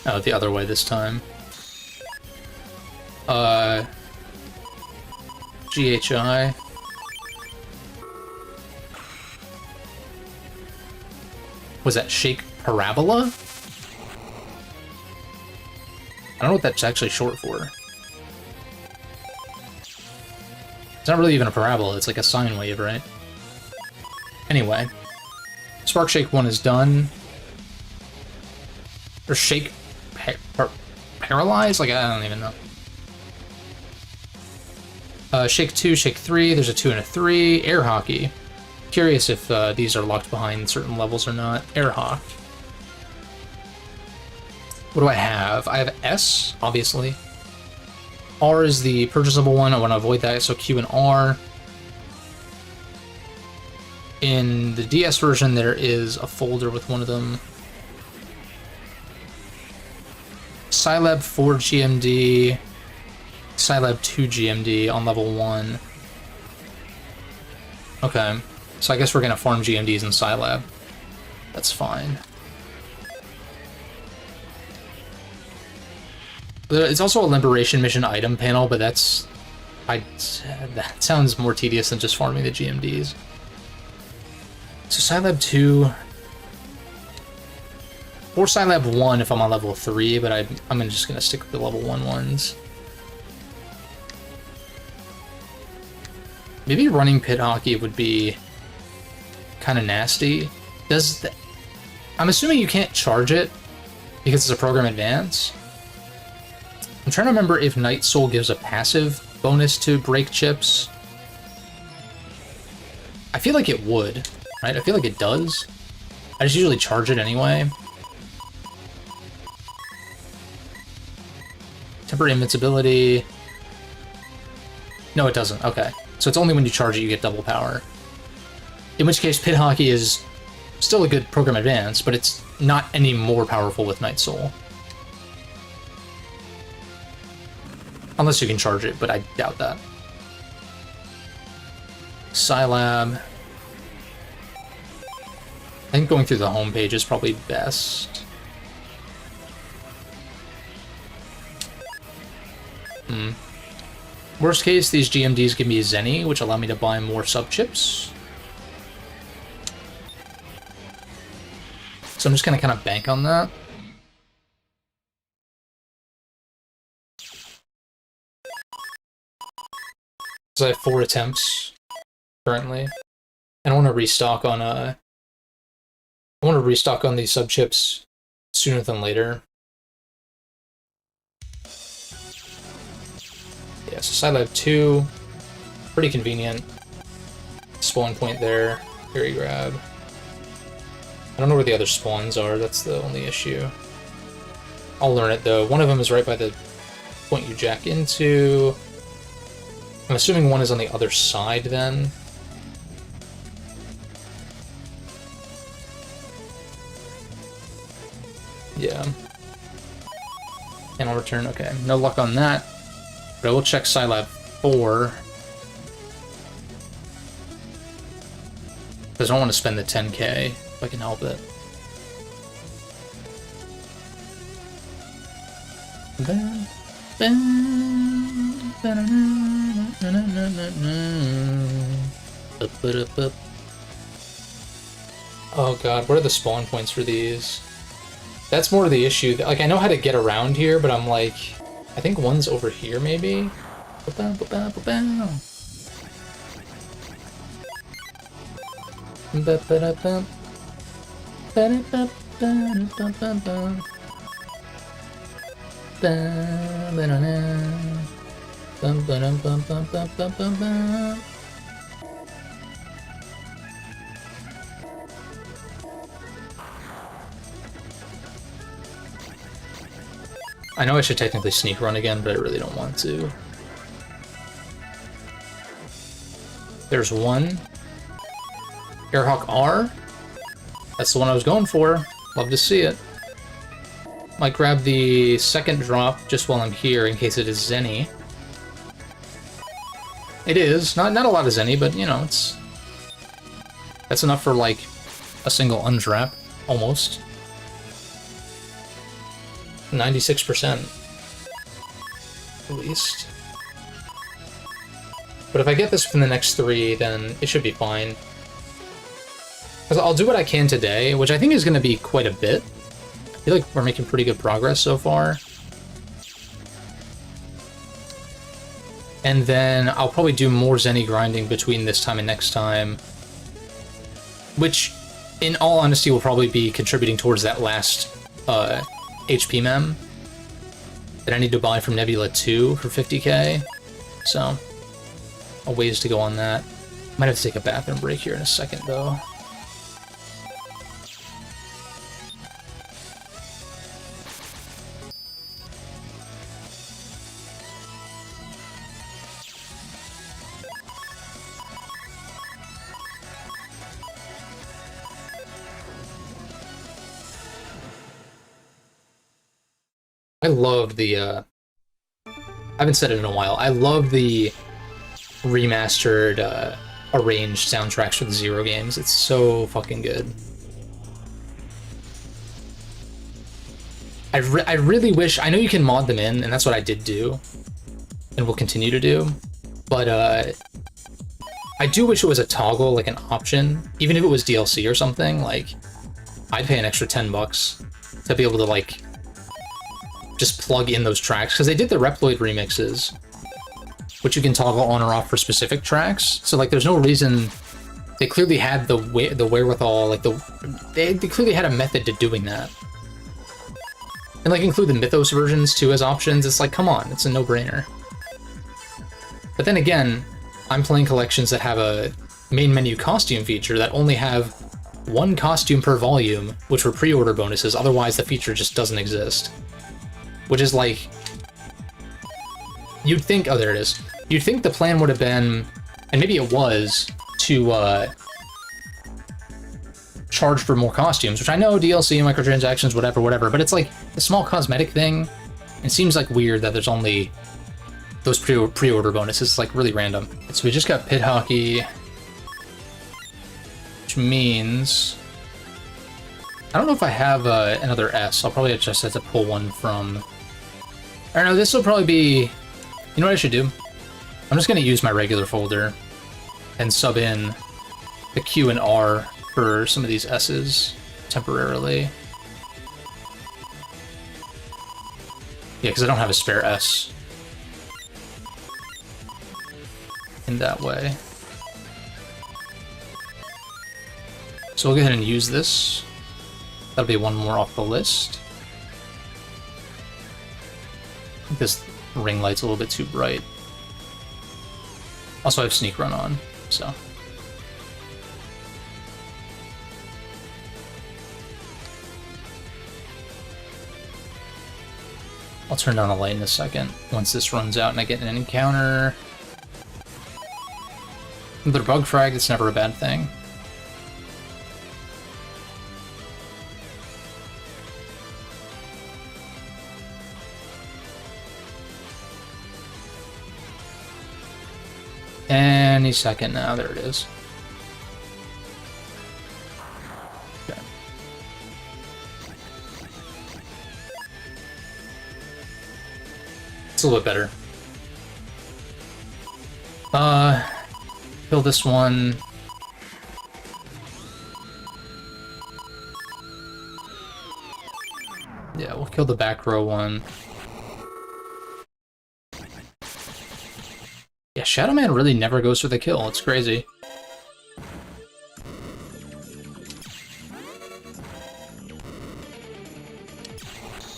Oh, the other way this time. GHI. Was that Shake Parabola? I don't know what that's actually short for. It's not really even a parabola, it's like a sine wave, right? Anyway. Spark Shake 1 is done. Or Shake... Paralyze? Like, I don't even know. Shake 2, Shake 3, there's a 2 and a 3. Air Hockey. Curious if these are locked behind certain levels or not. Air Hawk. What do I have? I have S, obviously. R is the purchasable one. I want to avoid that, so Q and R. In the DS version, there is a folder with one of them. Scilab 4 GMD, Scilab 2 GMD on level 1. Okay, so I guess we're gonna farm GMDs in Scilab. That's fine. It's also a Liberation Mission item panel, but that sounds more tedious than just farming the GMDs. So Scilab 2... Or Scilab 1 if I'm on level 3, but I'm just gonna stick with the level 1 ones. Maybe running Pit Hockey would be kind of nasty. I'm assuming you can't charge it because it's a program advance. I'm trying to remember if Night Soul gives a passive bonus to break chips. I feel like it would, right? I feel like it does. I just usually charge it anyway. Temporary invincibility. No, it doesn't. Okay. So it's only when you charge it you get double power. In which case, Pit Hockey is still a good program advance, but it's not any more powerful with Night Soul. Unless you can charge it, but I doubt that. Scilab. I think going through the homepage is probably best. Worst case, these GMDs give me Zenny, which allow me to buy more sub-chips. So I'm just gonna kind of bank on that. So I have 4 attempts currently. And I want to restock on these sub-chips sooner than later. Yeah, so Scilab 2, pretty convenient. Spawn point there, Fairy Grab. I don't know where the other spawns are, that's the only issue. I'll learn it though. One of them is right by the point you jack into. I'm assuming one is on the other side then. Yeah. And I'll return, okay. No luck on that. But I will check Scilab 4. Because I don't want to spend the 10k if I can help it. Oh god, what are the spawn points for these? That's more the issue. Like, I know how to get around here, but I'm like... I think one's over here, maybe? I know I should technically sneak run again, but I really don't want to. There's one. Airhawk R. That's the one I was going for. Love to see it. Might grab the second drop just while I'm here in case it is Zenny. It is. Not a lot of Zenny, but you know, it's... That's enough for like a single untrap, almost. 96%, at least. But if I get this within the next 3, then it should be fine. Because I'll do what I can today, which I think is going to be quite a bit. I feel like we're making pretty good progress so far. And then I'll probably do more Zenny grinding between this time and next time. Which, in all honesty, will probably be contributing towards that last HP mem that I need to buy from Nebula 2 for 50k. So, a ways to go on that. Might have to take a bathroom break here in a second, though. I love the, I haven't said it in a while, I love the remastered, arranged soundtracks for the Zero games. It's so fucking good. I really wish, I know you can mod them in, and that's what I did do, and will continue to do, but, I do wish it was a toggle, like an option. Even if it was DLC or something, like, I'd pay an extra $10 to be able to, like, just plug in those tracks. Because they did the Reploid remixes, which you can toggle on or off for specific tracks. So, like, there's no reason... They clearly had the wherewithal, like, they clearly had a method to doing that. And, like, include the Mythos versions, too, as options. It's like, come on, it's a no-brainer. But then again, I'm playing collections that have a main menu costume feature that only have one costume per volume, which were pre-order bonuses, otherwise the feature just doesn't exist. Which is like... You'd think... Oh, there it is. You'd think the plan would have been, and maybe it was, to charge for more costumes, which I know, DLC, microtransactions, whatever, but it's like a small cosmetic thing. It seems like weird that there's only those pre-order bonuses. It's like really random. So we just got Pit Hockey, which means... I don't know if I have another S. I'll probably just have to pull one from... I don't know, this will probably be... You know what I should do? I'm just going to use my regular folder and sub in the Q and R for some of these S's temporarily. Yeah, because I don't have a spare S in that way. So we'll go ahead and use this. That'll be one more off the list. I think this ring light's a little bit too bright. Also, I have Sneak Run on, so. I'll turn down the light in a second once this runs out and I get an encounter. Another bug frag, that's never a bad thing. Any second now, there it is. Okay. It's a little bit better. Kill this one. Yeah, we'll kill the back row one. Yeah, Shadow Man really never goes for the kill. It's crazy.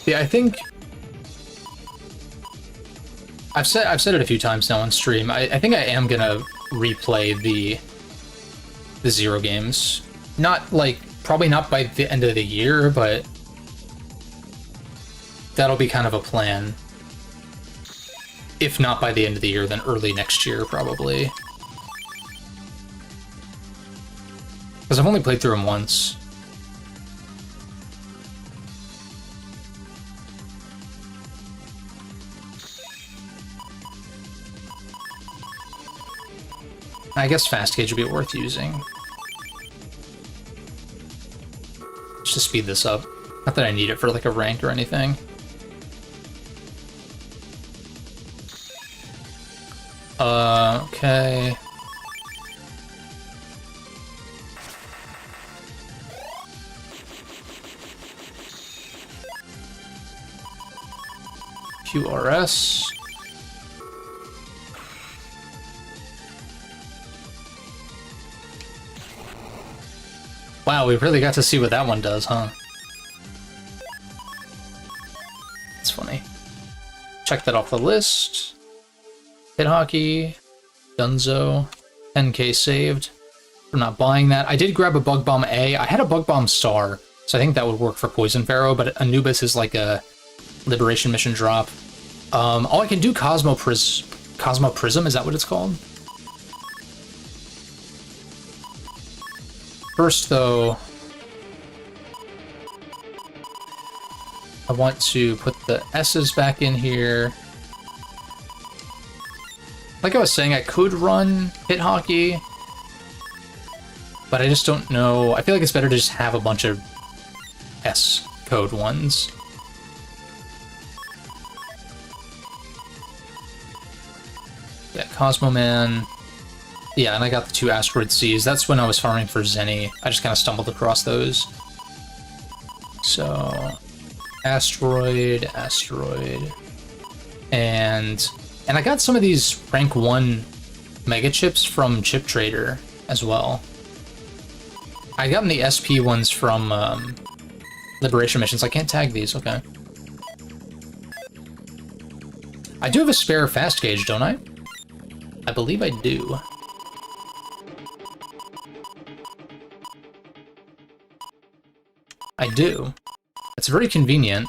Yeah, I think I've said it a few times now on stream. I think I am gonna replay the Zero games. Not like probably not by the end of the year, but that'll be kind of a plan. If not by the end of the year, then early next year, probably. Because I've only played through them once. I guess Fast Gauge would be worth using. Just to speed this up. Not that I need it for like a rank or anything. Okay. QRS. Wow, we really got to see what that one does, huh? It's funny. Check that off the list. Pit Hockey, Dunzo, 10k saved for not buying that. I did grab a Bug Bomb A. I had a Bug Bomb Star, so I think that would work for Poison Pharaoh, but Anubis is like a Liberation Mission drop. Oh, I can do Cosmo Prism, is that what it's called? First, though, I want to put the S's back in here. Like I was saying, I could run Pit Hockey, but I just don't know. I feel like it's better to just have a bunch of S code ones. Yeah, Cosmo Man. Yeah, and I got the 2 Asteroid Seas. That's when I was farming for Zenny. I just kind of stumbled across those. So, Asteroid, and I got some of these rank 1 Mega Chips from Chip Trader as well. I got the SP ones from Liberation Missions. I can't tag these, okay. I do have a spare fast gauge, don't I? I believe I do. I do. It's very convenient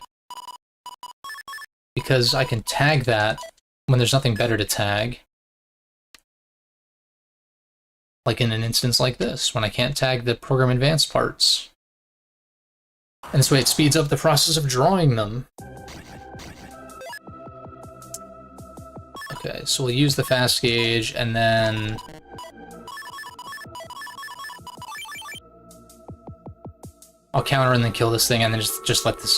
because I can tag that when there's nothing better to tag. Like in an instance like this, when I can't tag the Program Advanced parts. And this way it speeds up the process of drawing them. Okay, so we'll use the fast gauge, and then... I'll counter and then kill this thing, and then just let this,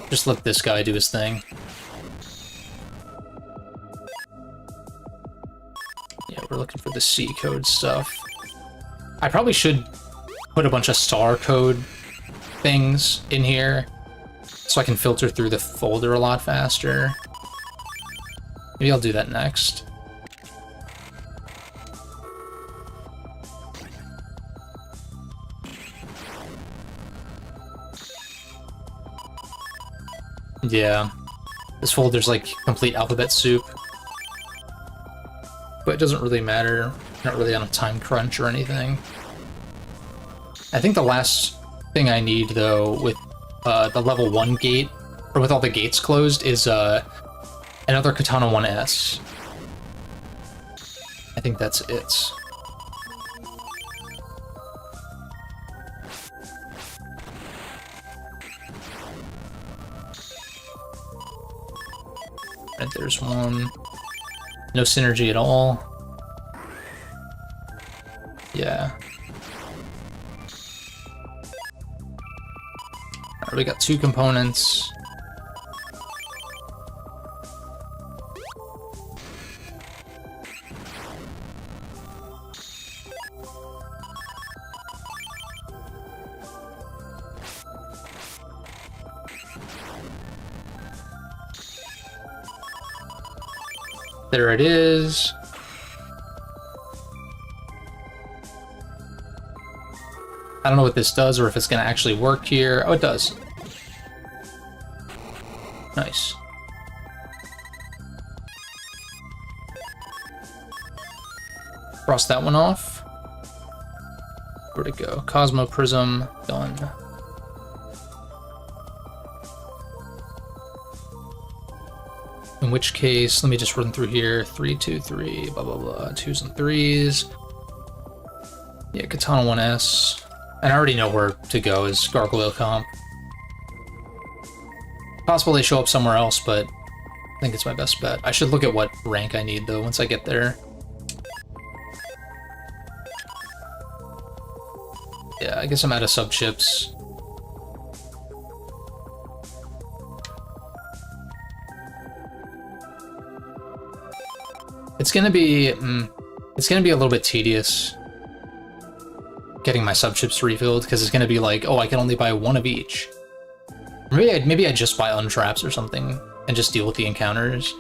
just let this guy do his thing. Yeah, we're looking for the C code stuff. I probably should put a bunch of star code things in here, so I can filter through the folder a lot faster. Maybe I'll do that next. Yeah, this folder's like complete alphabet soup. But it doesn't really matter. Not really on a time crunch or anything. I think the last thing I need, though, with the level 1 gate, or with all the gates closed, is another Katana 1S. I think that's it. Right, there's one. No synergy at all. Yeah. Alright, we got 2 components. There it is. I don't know what this does or if it's going to actually work here. Oh, it does. Nice. Cross that one off. Where'd it go? Cosmo Prism, done. In which case, let me just run through here. 3, 2, 3, blah, blah, blah. 2s and 3s. Yeah, Katana 1S. And I already know where to go is Gargoyle Comp. Possible they show up somewhere else, but I think it's my best bet. I should look at what rank I need, though, once I get there. Yeah, I guess I'm out of sub-chips. It's gonna be a little bit tedious getting my sub-chips refilled, because it's gonna be like, oh, I can only buy 1 of each. Maybe I just buy untraps or something and just deal with the encounters.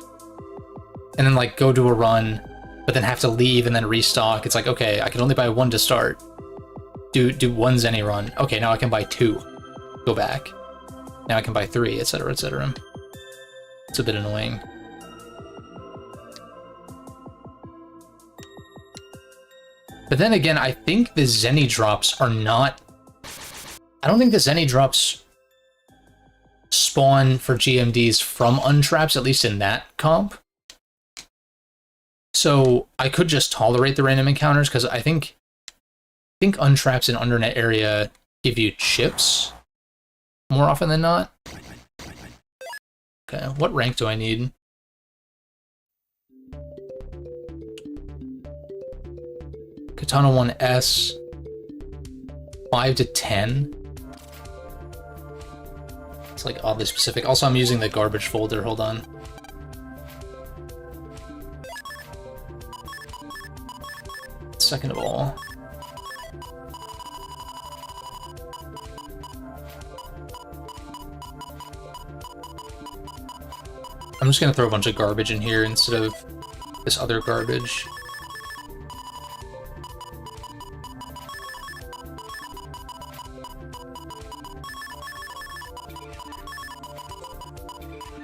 And then like go do a run, but then have to leave and then restock. It's like, okay, I can only buy 1 to start. Do 1 Zenny run. Okay, now I can buy 2. Go back. Now I can buy 3, etc., etc. It's a bit annoying. But then again, I think the Zenny drops are not... I don't think the Zenny drops spawn for GMDs from untraps, at least in that comp. So I could just tolerate the random encounters, because I think untraps in Undernet area give you chips more often than not. Okay, what rank do I need? Katana 1S, 5 to 10. It's like oddly specific. Also, I'm using the garbage folder. Hold on. second of all. I'm just gonna throw a bunch of garbage in here instead of this other garbage.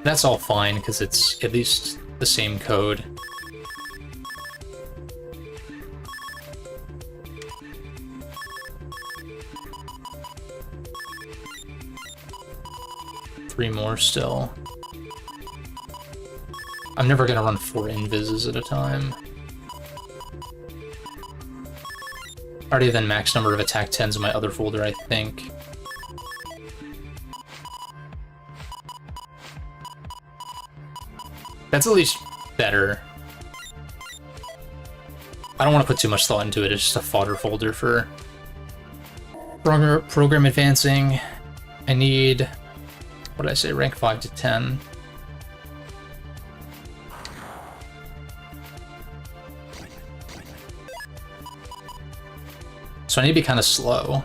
That's all fine, because it's at least the same code. Three more still. I'm never gonna run 4 invises at a time. Already then max number of attack 10s in my other folder, I think. That's at least better. I don't want to put too much thought into it, it's just a fodder folder for program advancing. I need, what did I say, rank 5 to 10. So I need to be kind of slow,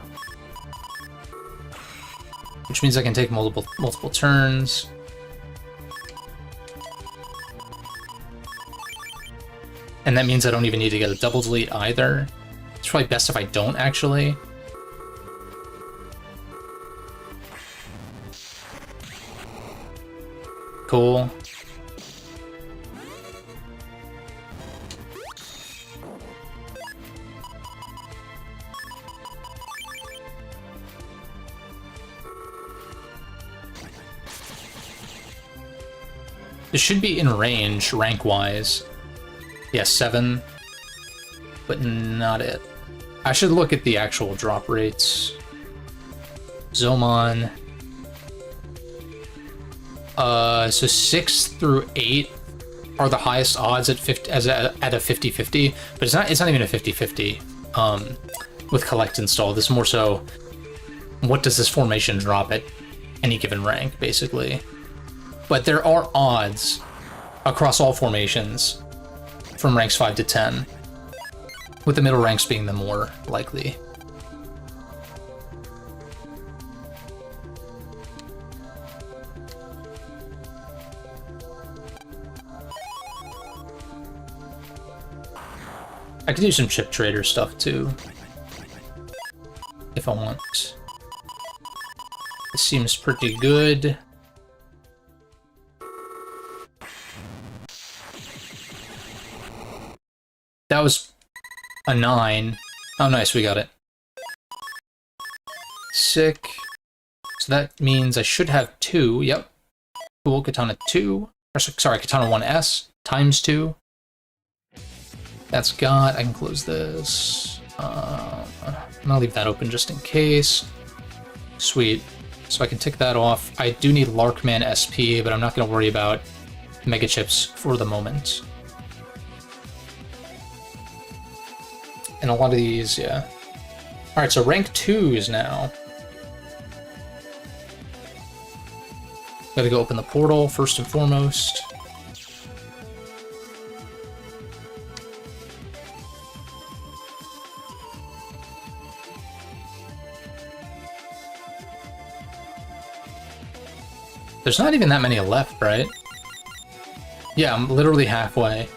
which means I can take multiple turns. And that means I don't even need to get a double delete either. It's probably best if I don't, actually. Cool. It should be in range, rank-wise. Yeah, 7, but not it. I should look at the actual drop rates. Zomon. So 6 through 8 are the highest odds at at a 50-50, but it's not even a 50-50 with collect install. This is more so, what does this formation drop at any given rank, basically. But there are odds across all formations from ranks 5 to 10, with the middle ranks being the more likely. I could do some chip trader stuff too, if I want. This seems pretty good. That was a 9. Oh, nice, we got it. Sick. So that means I should have 2. Yep. Cool, Katana 2. Or, sorry, Katana 1S times 2. That's got. I can close this. I'm gonna leave that open just in case. Sweet. So I can tick that off. I do need Larkman SP, but I'm not gonna worry about Mega Chips for the moment. And a lot of these, yeah. Alright, so rank 2s now. Gotta go open the portal first and foremost. There's not even that many left, right? Yeah, I'm literally halfway.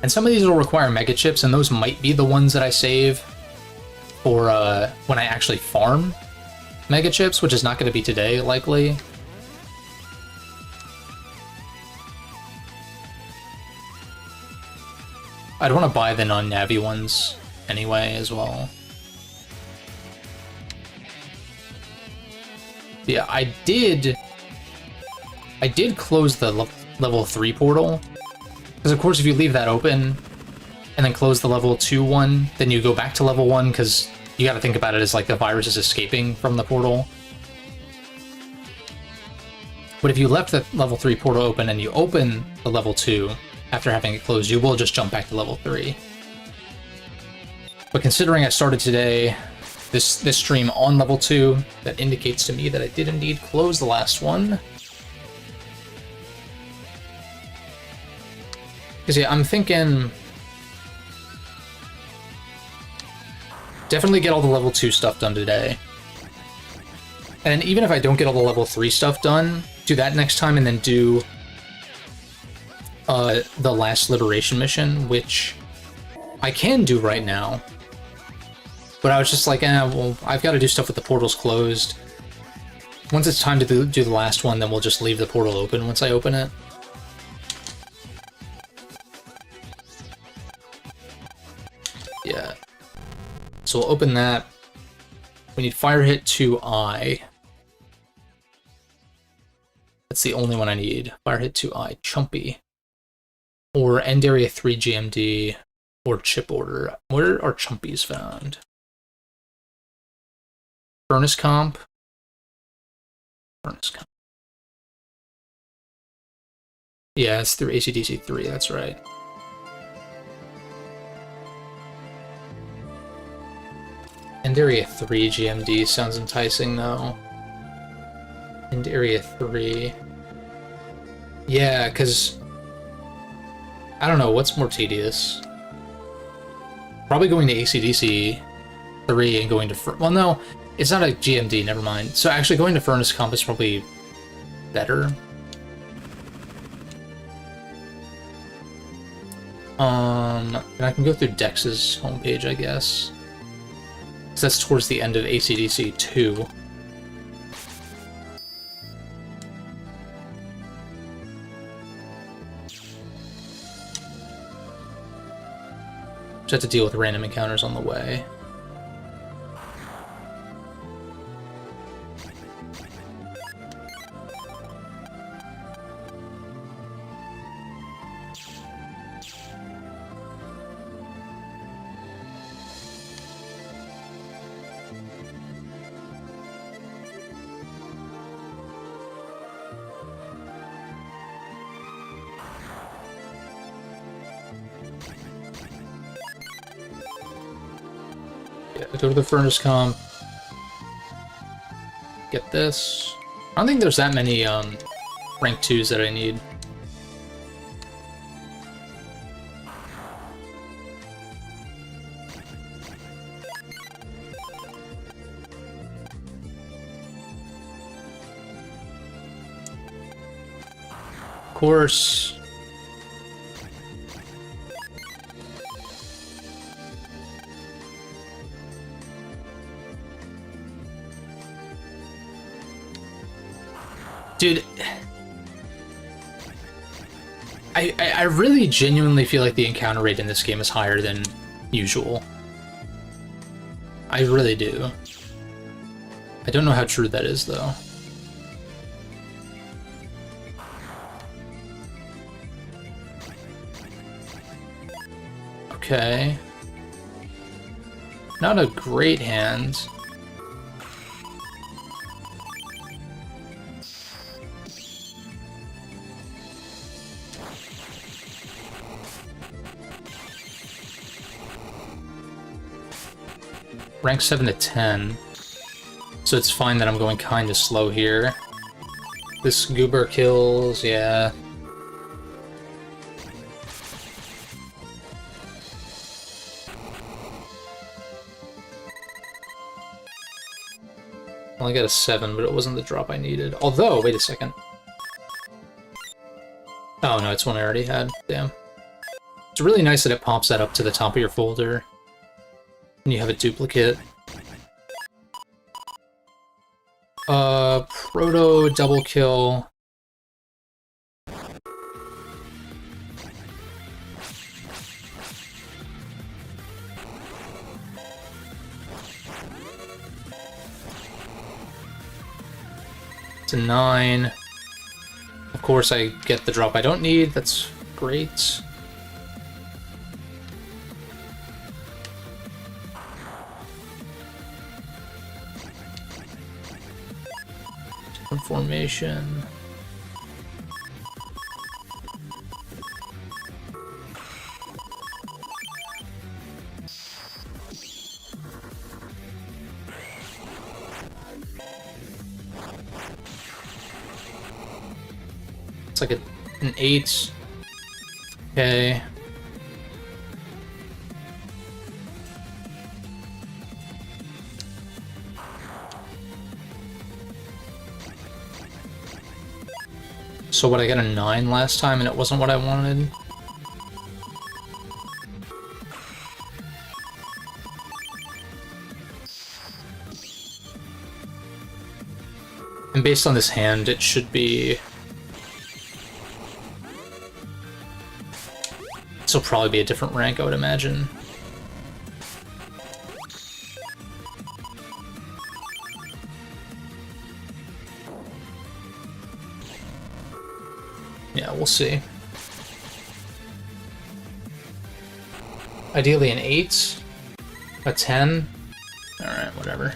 And some of these will require Mega Chips, and those might be the ones that I save for when I actually farm Mega Chips, which is not going to be today, likely. I'd want to buy the non-Navi ones anyway, as well. Yeah, I did close the level 3 portal. Because of course if you leave that open and then close the level 2 one, then you go back to level 1 because you gotta think about it as like the virus is escaping from the portal. But if you left the level 3 portal open and you open the level 2 after having it closed, you will just jump back to level 3. But considering I started today, this stream on level 2, that indicates to me that I did indeed close the last one. Because yeah, I'm thinking definitely get all the level 2 stuff done today. And even if I don't get all the level 3 stuff done, do that next time and then do the last liberation mission, which I can do right now. But I was just like, well, I've got to do stuff with the portals closed. Once it's time to do the last one, then we'll just leave the portal open once I open it. Yeah. So we'll open that. We need Fire Hit 2I. That's the only one I need. Fire Hit 2I. Chumpy. Or End Area 3 GMD. Or Chip Order. Where are Chumpies found? Furnace Comp. Furnace Comp. Yeah, it's through AC/DC 3, that's right. End Area 3 GMD sounds enticing, though. End Area 3. Yeah, because... I don't know, what's more tedious? Probably going to AC/DC 3 and going to... Well, no, it's not a GMD, never mind. So actually going to Furnace Comp is probably better. And I can go through Dex's homepage, I guess. Because that's towards the end of AC/DC 2. Just have to deal with random encounters on the way. Go to the Furnace Comp. Get this. I don't think there's that many rank 2s that I need. Of course. Dude, I really genuinely feel like the encounter rate in this game is higher than usual. I really do. I don't know how true that is, though. Okay. Not a great hand. Rank 7 to 10. So it's fine that I'm going kinda slow here. This Goober kills, yeah. Well, I got a 7, but it wasn't the drop I needed. Although, wait a second. Oh no, it's one I already had. Damn. It's really nice that it pops that up to the top of your folder. And you have a duplicate. Proto double kill. It's a 9. Of course I get the drop I don't need, that's great. Formation. It's like an 8. Okay. So what, I got a 9 last time and it wasn't what I wanted? And based on this hand, it should be... This will probably be a different rank, I would imagine. Yeah, we'll see. Ideally an 8, a 10. Alright, whatever.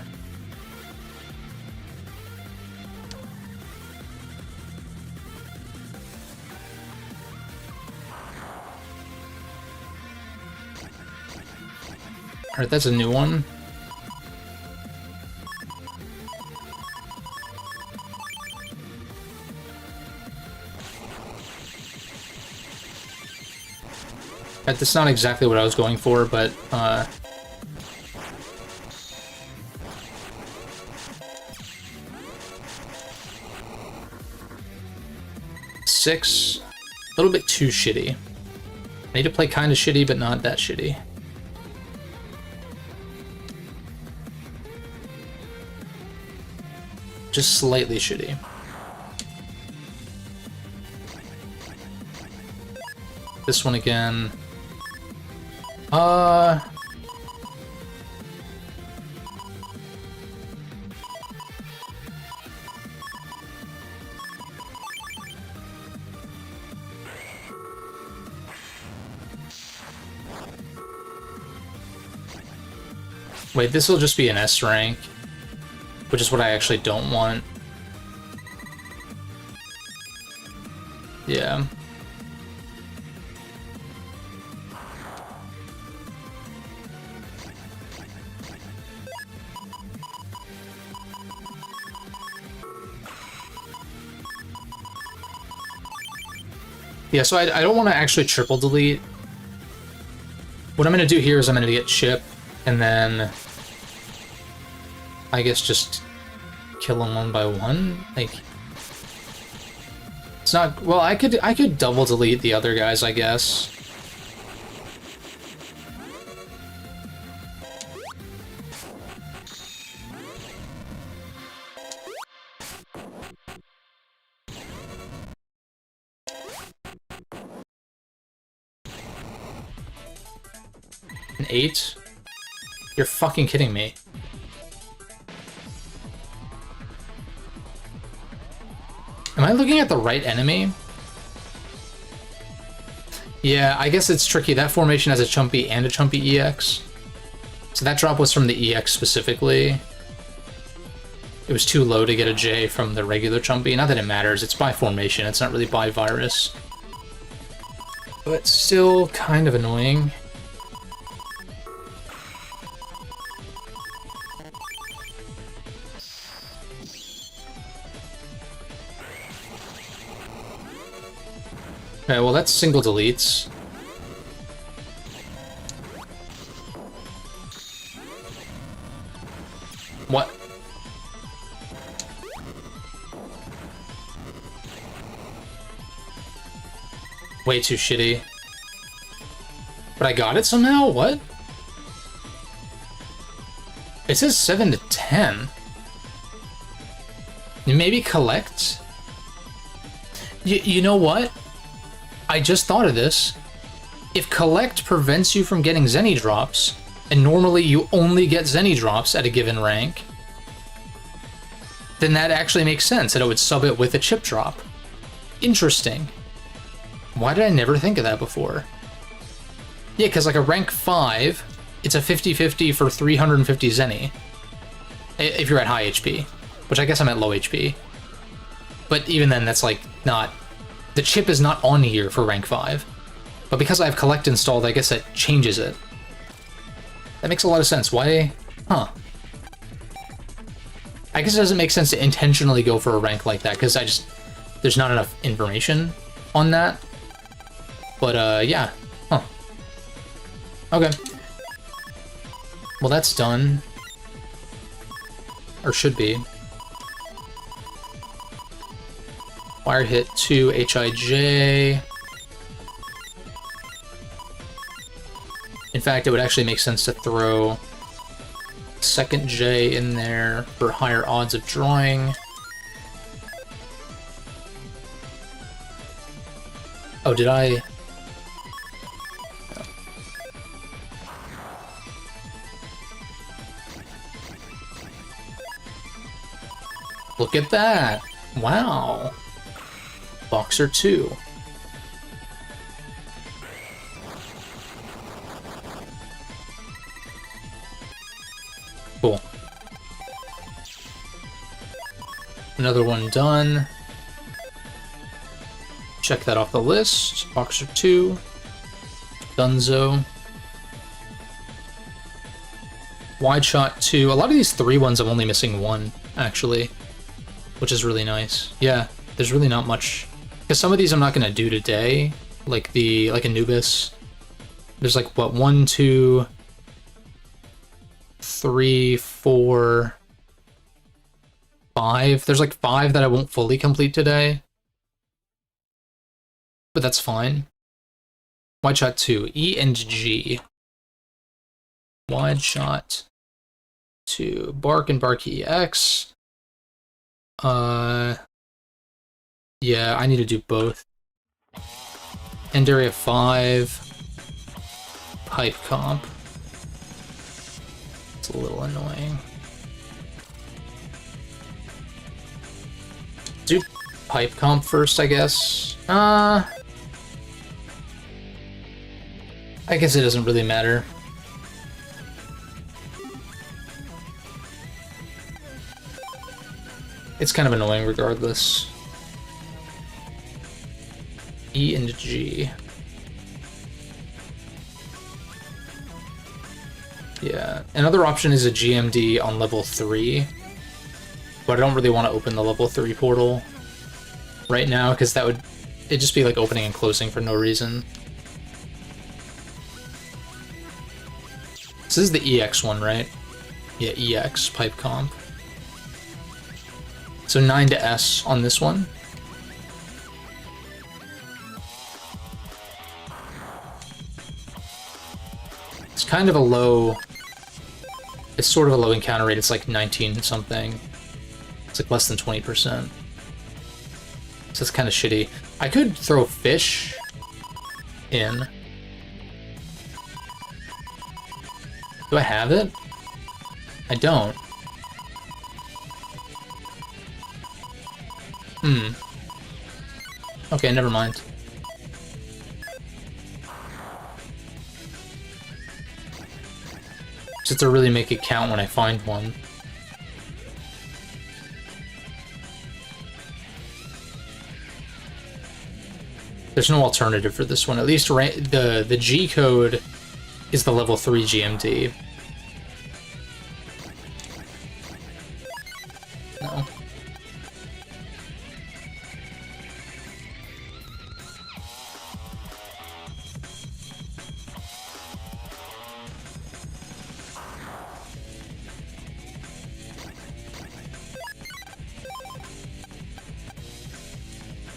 Alright, that's a new one. That's not exactly what I was going for, but, 6, a little bit too shitty. I need to play kind of shitty, but not that shitty. Just slightly shitty. This one again. Wait, this will just be an S rank, which is what I actually don't want. Yeah. Yeah, so I don't want to actually triple delete. What I'm going to do here is I'm going to get Chip, and then I guess just kill them one by one. Like, it's not, well, I could double delete the other guys, I guess. An 8? You're fucking kidding me. Am I looking at the right enemy? Yeah, I guess it's tricky. That formation has a Chumpy and a Chumpy EX. So that drop was from the EX specifically. It was too low to get a J from the regular Chumpy. Not that it matters, it's by formation, it's not really by virus. But still kind of annoying. Okay, well that's single deletes. What? Way too shitty. But I got it somehow? What? It says 7 to 10. Maybe collect? You know what? I just thought of this. If collect prevents you from getting Zenny drops, and normally you only get Zenny drops at a given rank, then that actually makes sense, that it would sub it with a chip drop. Interesting. Why did I never think of that before? Yeah, because like a rank 5, it's a 50-50 for 350 Zenny. If you're at high HP. Which I guess I'm at low HP. But even then, that's like not... The chip is not on here for rank 5. But because I have collect installed, I guess that changes it. That makes a lot of sense. Why? Huh. I guess it doesn't make sense to intentionally go for a rank like that, because there's not enough information on that. But, yeah. Huh. Okay. Well, that's done. Or should be. Wire hit 2 HIJ. In fact, it would actually make sense to throw second J in there for higher odds of drawing. Oh, did I? Look at that! Wow! Boxer 2. Cool. Another one done. Check that off the list. Boxer 2. Dunzo. Wide shot 2. A lot of these 3 ones I'm only missing 1, actually. Which is really nice. Yeah, there's really not much. Because some of these I'm not going to do today. Like Anubis. There's like, what, 1, 2, 3, 4, 5. There's like 5 that I won't fully complete today. But that's fine. Wide shot 2. E and G. Wide shot 2. Bark and Bark EX. Yeah, I need to do both. End area 5. Pipe comp. It's a little annoying. Do pipe comp first, I guess. I guess it doesn't really matter. It's kind of annoying regardless. E and G. Yeah, another option is a GMD on level 3. But I don't really want to open the level 3 portal right now, because that would... it'd just be like opening and closing for no reason. So this is the EX one, right? Yeah, EX, pipe comp. So 9 to S on this one. It's kind of a low... it's sort of a low encounter rate. It's like 19 something. It's like less than 20%. So it's kind of shitty. I could throw fish in. Do I have it? I don't. Okay, never mind. Just to really make it count when I find one. There's no alternative for this one. At least the G code is the level 3 GMD. No.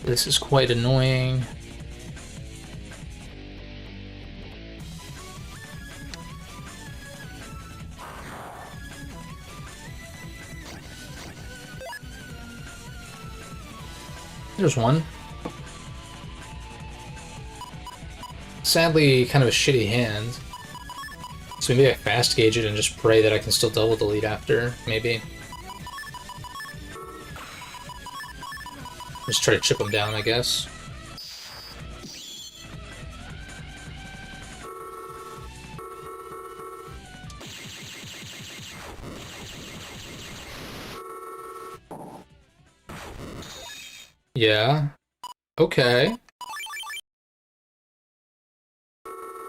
This is quite annoying. There's one. Sadly, kind of a shitty hand. So maybe I fast gauge it and just pray that I can still double delete after, maybe. Just try to chip them down, I guess. Yeah. Okay.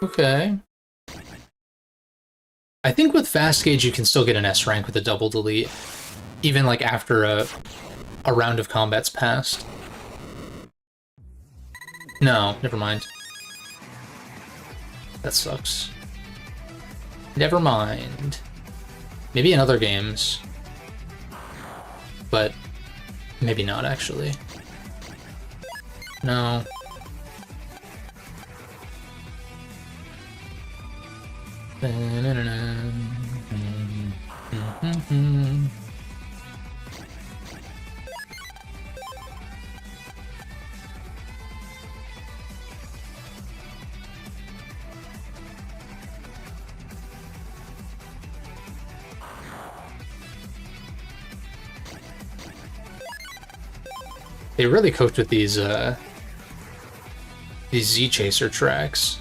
Okay. I think with fast gauge you can still get an S rank with a double delete, even like after a round of combat's passed. No, never mind. That sucks. Never mind. Maybe in other games. But maybe not, actually. No. They really cooked with these Z Chaser tracks.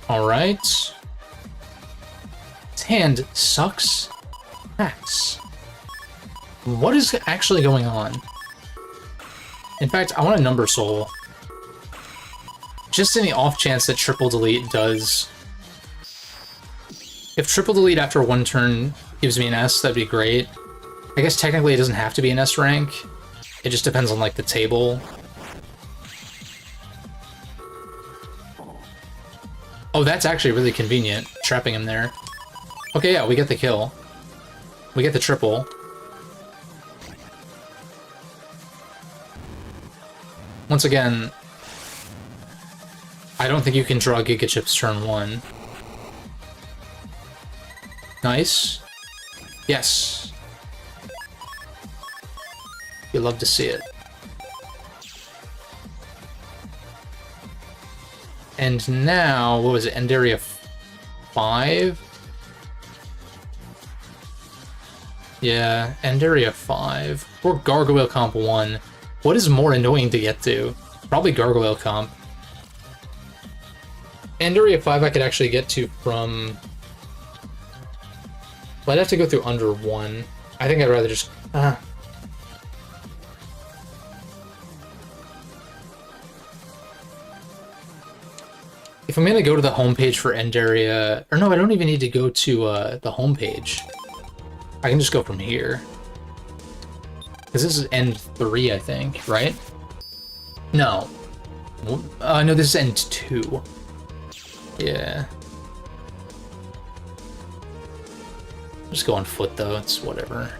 All right. His hand sucks ass. What is actually going on? In fact, I want a Number Soul. Just in the off chance that Triple Delete does. If Triple Delete after one turn gives me an S, that'd be great. I guess technically it doesn't have to be an S rank. It just depends on, like, the table. Oh, that's actually really convenient, trapping him there. Okay, yeah, we get the kill. We get the triple. Once again, I don't think you can draw Giga Chips turn 1. Nice. Yes. You love to see it. And now, what was it, Enderia 5? Yeah, Enderia 5. Or Gargoyle Comp 1. What is more annoying to get to? Probably Gargoyle Comp. Enderia 5 I could actually get to from... Well, I'd have to go through under 1. I think I'd rather just... If I'm gonna go to the homepage for Enderia... Or no, I don't even need to go to the homepage. I can just go from here. Because this is End 3, I think, right? No. No, this is End 2. Yeah. Just go on foot, though. It's whatever.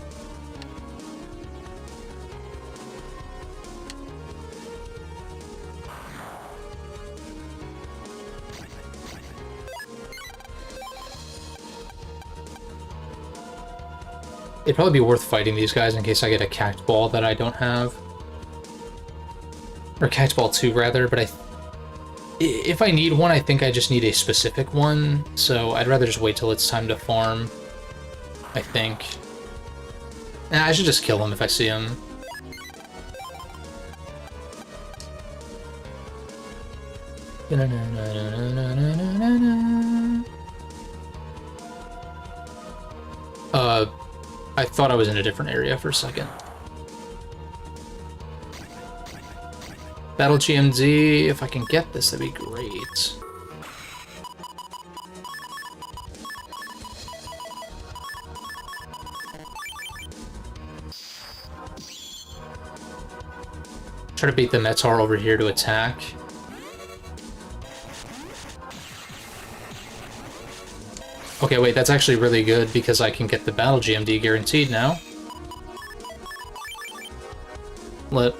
It'd probably be worth fighting these guys in case I get a Cacti Ball that I don't have. Or Cacti Ball 2, rather, but if I need one, I think I just need a specific one, so I'd rather just wait till it's time to farm, I think. Nah, I should just kill him if I see him. I thought I was in a different area for a second. Battle GMZ, if I can get this, that'd be great. Try to beat the Metar over here to attack. Okay, wait, that's actually really good because I can get the Battle GMD guaranteed now. Lit.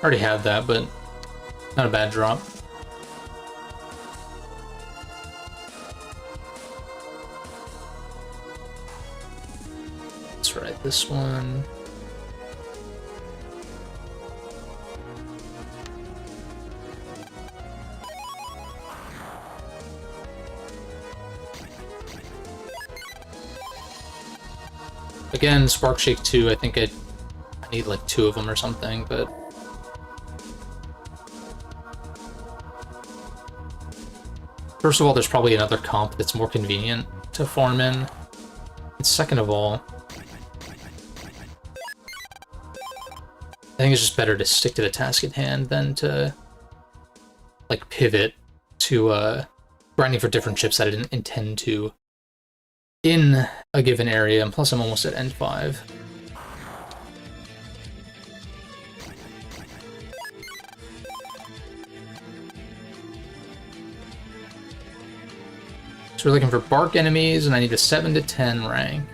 Already had that, but not a bad drop. Let's write this one. Again, Spark Shake 2, I think I need like 2 of them or something, but... First of all, there's probably another comp that's more convenient to farm in. And second of all... I think it's just better to stick to the task at hand than to like pivot to grinding for different chips that I didn't intend to in a given area, and plus I'm almost at end 5. So we're looking for bark enemies, and I need a 7 to 10 rank.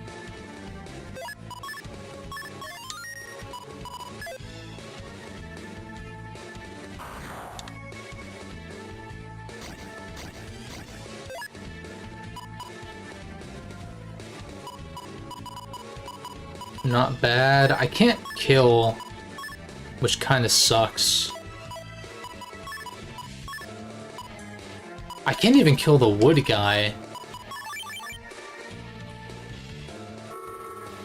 Not bad. I can't kill, which kind of sucks. I can't even kill the wood guy.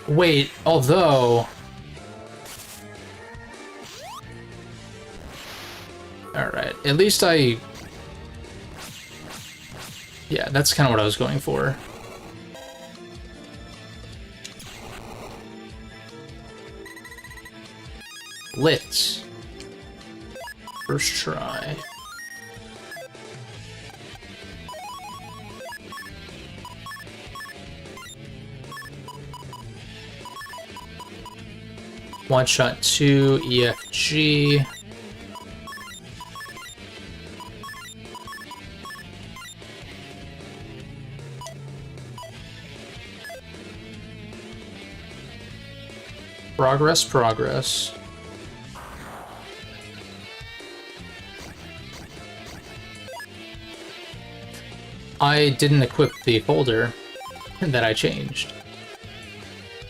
Wait, although... Alright, at least I... Yeah, that's kind of what I was going for. Blitz. First try. One shot 2, EFG. Progress. I didn't equip the folder that I changed.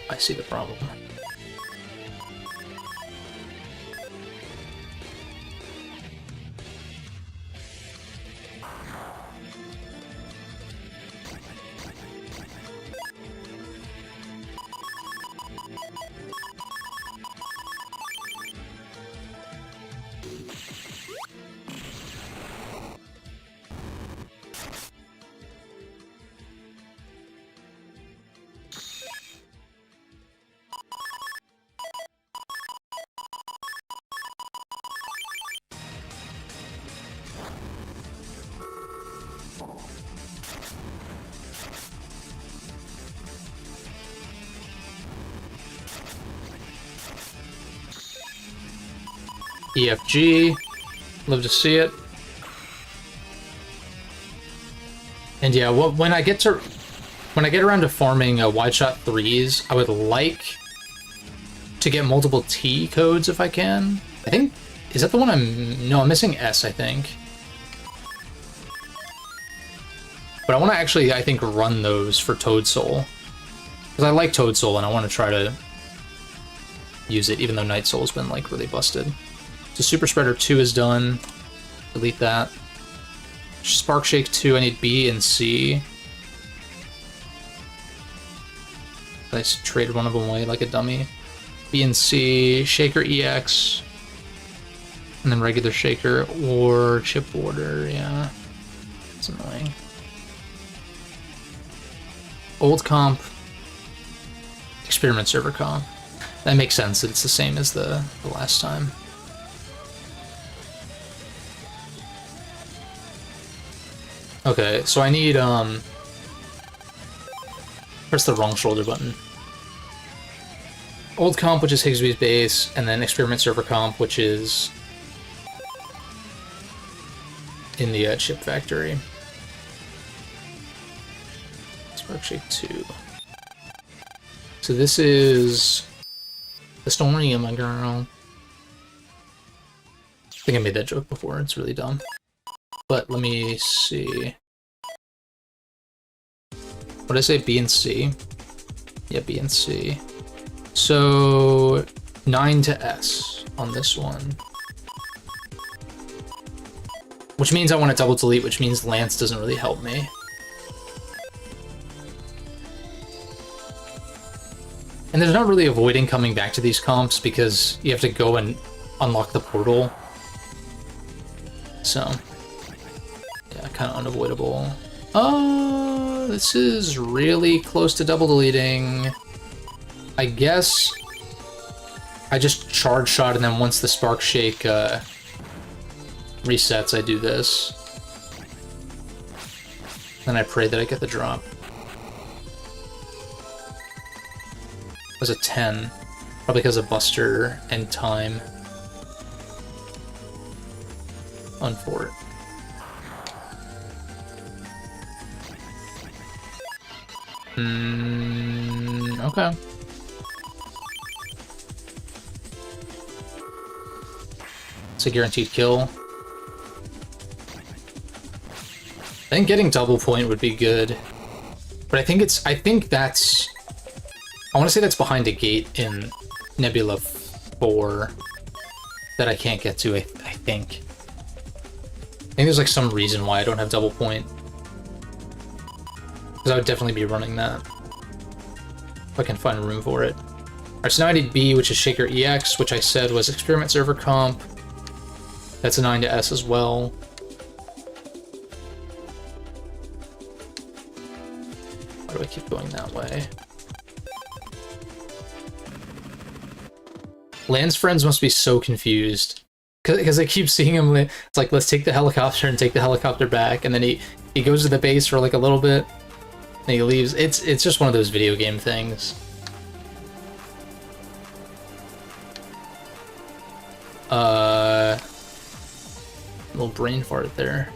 I see the problem. EFG, love to see it. And yeah, when I get around to farming wide shot 3s, I would like to get multiple T codes if I can. I think, is that the one I'm missing S, I think. But I want to actually, I think, run those for Toad Soul. Because I like Toad Soul and I want to try to use it, even though Night Soul's been like really busted. So Super Spreader 2 is done. Delete that. Spark Shake 2, I need B and C. I traded one of them away like a dummy. B and C, Shaker EX, and then regular Shaker or Chip Order, yeah. It's annoying. Old comp, Experiment Server comp. That makes sense, it's the same as the last time. Okay, so I need, press the wrong shoulder button. Old comp, which is Higsby's base, and then Experiment Server comp, which is in the chip factory. Spark Shake 2. So this is Historia, my girl. I think I made that joke before, it's really dumb. But let me see. What did I say? B and C? Yeah, B and C. So 9 to S on this one. Which means I want to double delete, which means Lance doesn't really help me. And there's not really avoiding coming back to these comps because you have to go and unlock the portal. So, yeah, kind of unavoidable. Oh, this is really close to double deleting. I guess I just charge shot, and then once the Spark Shake resets, I do this. Then I pray that I get the drop. It was a 10. Probably because of Buster and time. Unfort. Okay. It's a guaranteed kill. I think getting double point would be good. But I think that's... I want to say that's behind a gate in Nebula 4 that I can't get to, I think. I think there's like some reason why I don't have double point. Because I would definitely be running that. If I can find room for it. Alright, so now I need B, which is Shaker EX, which I said was Experiment Server Comp. That's a 9 to S as well. Why do I keep going that way? Lan's friends must be so confused. Because I keep seeing him, it's like, let's take the helicopter and take the helicopter back, and then he goes to the base for like a little bit, and he leaves. It's just one of those video game things. Little brain fart there.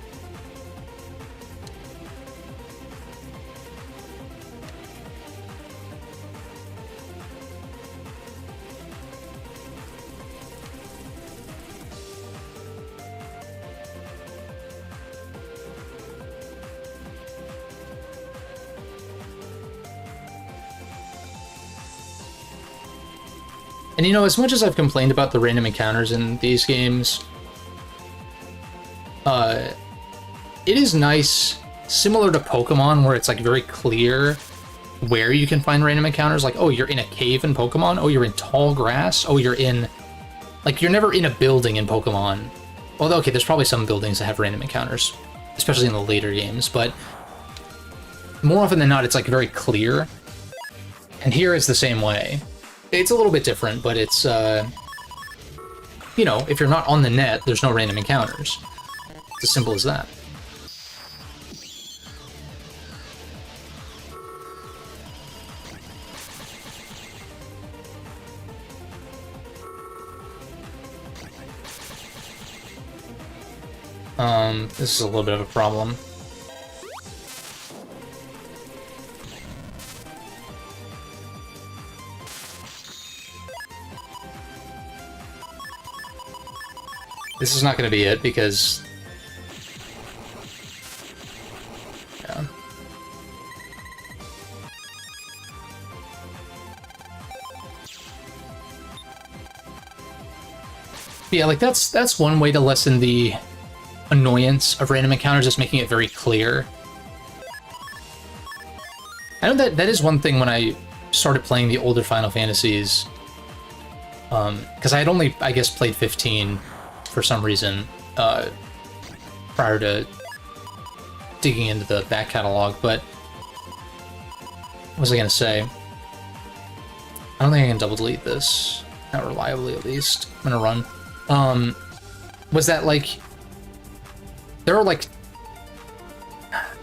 And you know, as much as I've complained about the random encounters in these games, it is nice, similar to Pokemon, where it's like very clear where you can find random encounters. Like, oh, you're in a cave in Pokemon. Oh, you're in tall grass. Oh, you're in... Like, you're never in a building in Pokemon. Although, okay, there's probably some buildings that have random encounters, especially in the later games, but more often than not, it's like very clear. And here it's the same way. It's a little bit different, but it's, you know, if you're not on the net, there's no random encounters. It's as simple as that. This is a little bit of a problem. This is not going to be it, because... Yeah. Yeah, like, that's one way to lessen the annoyance of random encounters, just making it very clear. I know that is one thing when I started playing the older Final Fantasies, because I had only, I guess, played 15 for some reason, prior to digging into the back catalog, but what was I gonna say? I don't think I can double delete this. Not reliably, at least. I'm gonna run. Was that, like, there are, like,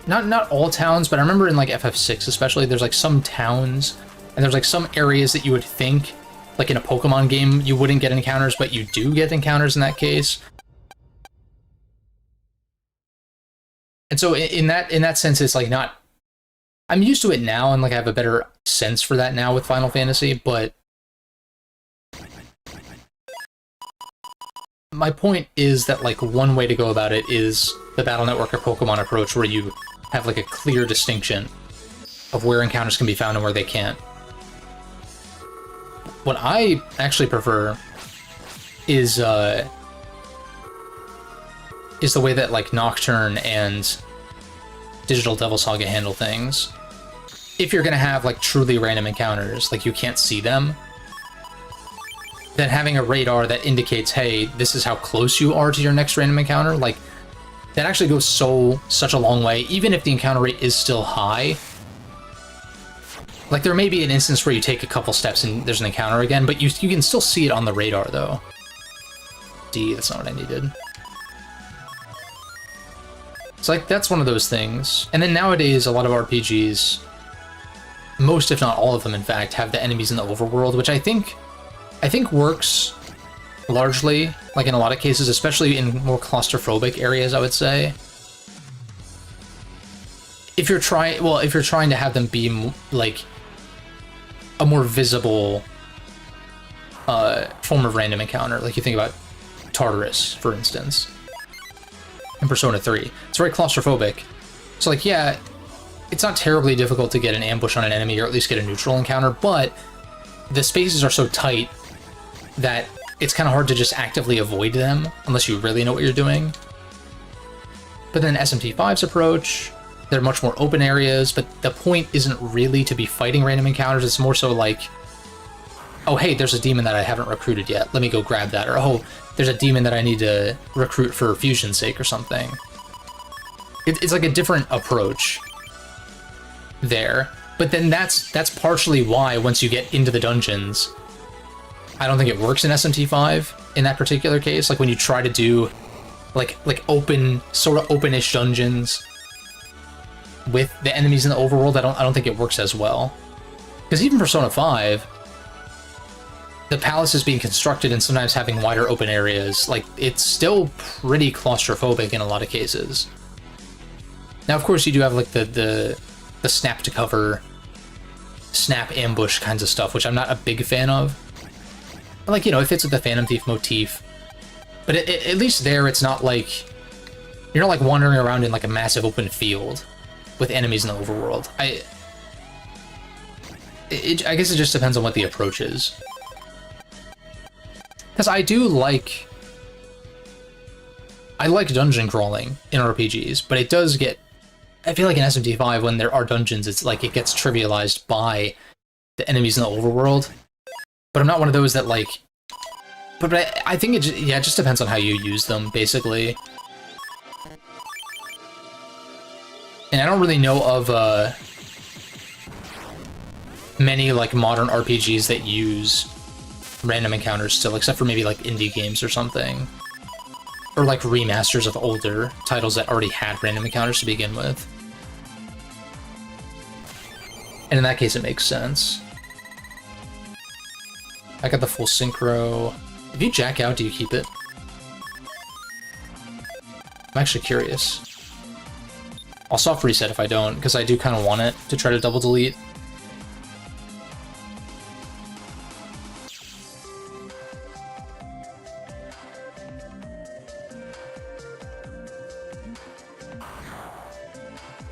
not all towns, but I remember in, like, FF6 especially, there's, like, some towns, and there's, like, some areas that you would think, like in a Pokemon game, you wouldn't get encounters, but you do get encounters in that case. And so in that sense, it's like not... I'm used to it now, and like I have a better sense for that now with Final Fantasy, but... My point is that, like, one way to go about it is the Battle Network or Pokemon approach, where you have, like, a clear distinction of where encounters can be found and where they can't. What I actually prefer is the way that, like, Nocturne and Digital Devil Saga handle things. If you're gonna have, like, truly random encounters, like, you can't see them, then having a radar that indicates, hey, this is how close you are to your next random encounter, like, that actually goes such a long way. Even if the encounter rate is still high, Like, there may be an instance where you take a couple steps and there's an encounter again, but you can still see it on the radar, though. D, that's not what I needed. So, like, that's one of those things. And then nowadays, a lot of RPGs, most if not all of them, in fact, have the enemies in the overworld, which I think works largely, like in a lot of cases, especially in more claustrophobic areas, I would say. If you're trying to have them be like a more visible form of random encounter, like you think about Tartarus, for instance, in Persona 3. It's very claustrophobic. So, like, yeah, it's not terribly difficult to get an ambush on an enemy, or at least get a neutral encounter, but the spaces are so tight that it's kind of hard to just actively avoid them, unless you really know what you're doing. But then SMT5's approach, they're much more open areas, but the point isn't really to be fighting random encounters, it's more so like, oh hey, there's a demon that I haven't recruited yet, let me go grab that, or oh, there's a demon that I need to recruit for fusion's sake or something. It's like a different approach there, but then that's partially why once you get into the dungeons, I don't think it works in SMT5 in that particular case. Like when you try to do like open, sort of open-ish dungeons with the enemies in the overworld, I don't think it works as well. Because even Persona 5, the palace is being constructed and sometimes having wider open areas, like it's still pretty claustrophobic in a lot of cases. Now, of course, you do have like the snap to cover, snap ambush kinds of stuff, which I'm not a big fan of. But, like, you know, it fits with the Phantom Thief motif. But at least there, it's not like you're not like wandering around in like a massive open field with enemies in the overworld. I guess it just depends on what the approach is. Because I like dungeon crawling in RPGs, but it does get, I feel like in SMT5 when there are dungeons, it's like it gets trivialized by the enemies in the overworld. But I'm not one of those that like, but I think it just depends on how you use them, basically. And I don't really know of many like modern RPGs that use random encounters still, except for maybe like indie games or something. Or like remasters of older titles that already had random encounters to begin with. And in that case, it makes sense. I got the full synchro. If you jack out, do you keep it? I'm actually curious. I'll soft reset if I don't, because I do kind of want it to try to double delete.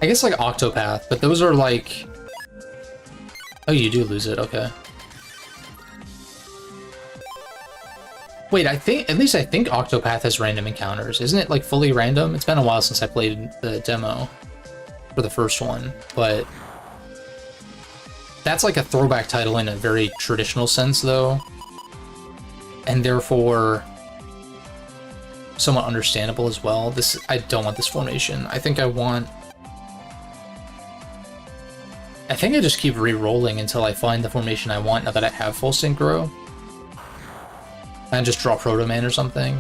I guess like Octopath, but those are like... Oh, you do lose it, okay. Wait, at least I think Octopath has random encounters. Isn't it like fully random? It's been a while since I played the demo for the first one, but that's like a throwback title in a very traditional sense though. And therefore somewhat understandable as well. I don't want this formation. I think I just keep re-rolling until I find the formation I want now that I have full synchro. And just draw Proto Man or something.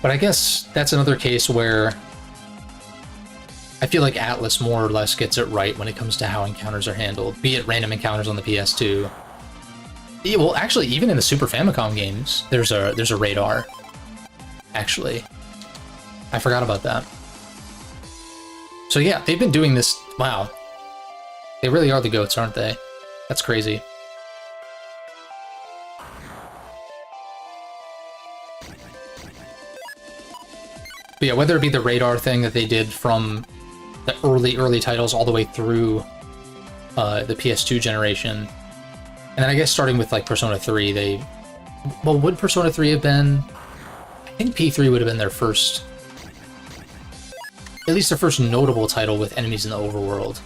But I guess that's another case where I feel like Atlus more or less gets it right when it comes to how encounters are handled, be it random encounters on the PS2. Yeah, well, actually, even in the Super Famicom games, there's a radar. Actually, I forgot about that. So yeah, they've been doing this. Wow, they really are the goats, aren't they? That's crazy. But yeah, whether it be the radar thing that they did from the early titles all the way through the PS2 generation, and then I guess starting with like Persona 3, well, would Persona 3 have been? I think P3 would have been their first at least the first notable title with enemies in the overworld.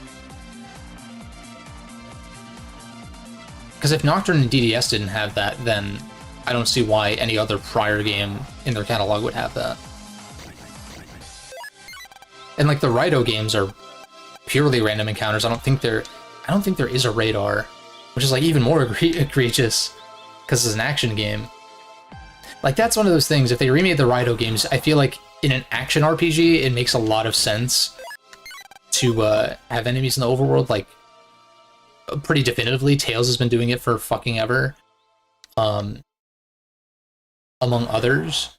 Because if Nocturne and DDS didn't have that, then I don't see why any other prior game in their catalog would have that. And like the Raito games are purely random encounters. I don't think there is a radar, which is like even more egregious because it's an action game. Like that's one of those things. If they remade the Raito games, I feel like in an action RPG, it makes a lot of sense to have enemies in the overworld. Like pretty definitively, Tails has been doing it for fucking ever. Among others,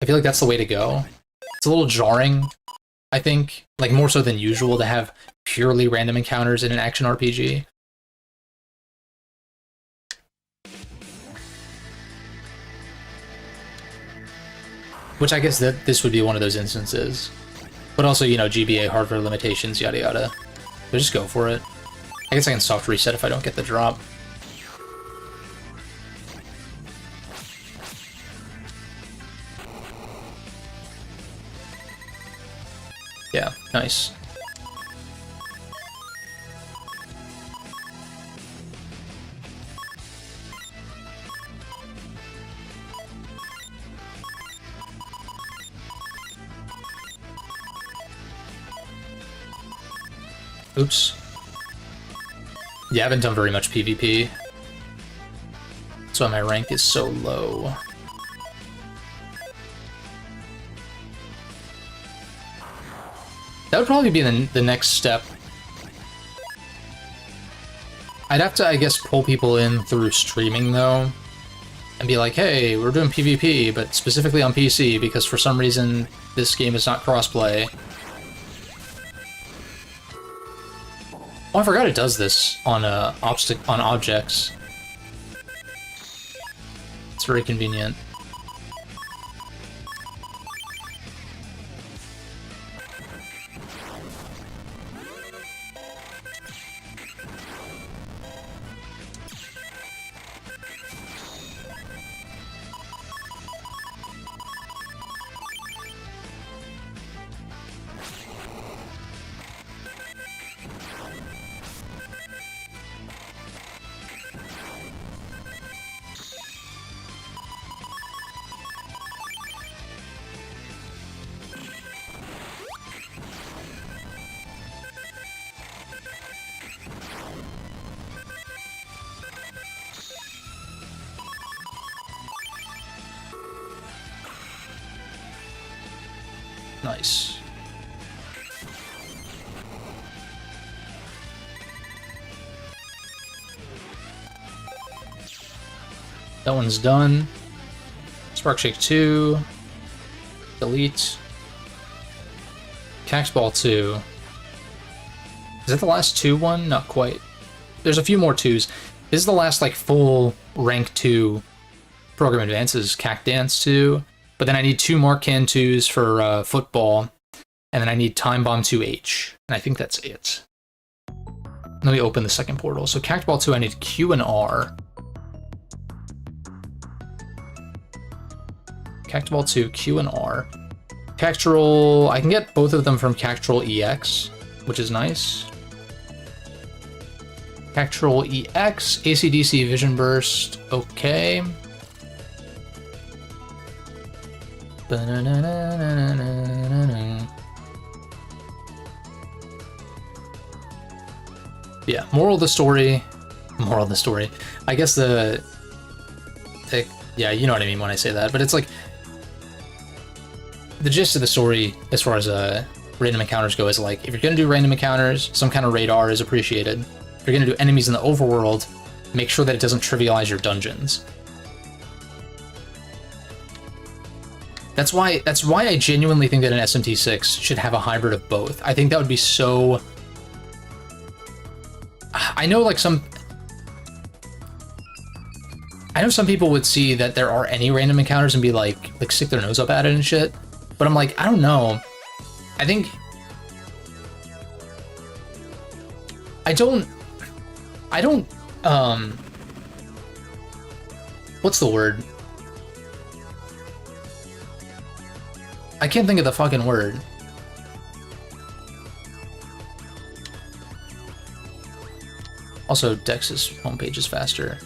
I feel like that's the way to go. It's a little jarring, I think, like more so than usual to have purely random encounters in an action RPG. Which I guess that this would be one of those instances. But also, you know, GBA hardware limitations, yada yada. So just go for it. I guess I can soft reset if I don't get the drop. Yeah, nice. Oops. Yeah, I haven't done very much PvP. That's why my rank is so low. That would probably be the next step. I'd have to, I guess, pull people in through streaming, though, and be like, hey, we're doing PvP, but specifically on PC, because for some reason this game is not crossplay. Oh, I forgot it does this on objects. It's very convenient. Nice. That one's done. Spark Shake 2. Delete. Cax Ball 2. Is that the last 2 one? Not quite. There's a few more 2s. This is the last, like, full rank 2 Program Advances Cac Dance 2. But then I need 2 more Can 2s for football. And then I need Time Bomb 2H. And I think that's it. Let me open the second portal. So Cac Ball 2, I need Q and R. Cactball 2, Q and R. Cactural, I can get both of them from Cactural EX, which is nice. Cactural EX, ACDC Vision Burst, okay. Yeah, moral of the story. I guess yeah, you know what I mean when I say that, but it's like the gist of the story as far as random encounters go is like, if you're gonna do random encounters, some kind of radar is appreciated. If you're gonna do enemies in the overworld, make sure that it doesn't trivialize your dungeons. That's why I genuinely think that an SMT6 should have a hybrid of both. I think that would be so... I know some people would see that there are any random encounters and be like stick their nose up at it and shit. But I'm like, I don't know. I don't, what's the word? I can't think of the fucking word. Also, Dex's homepage is faster.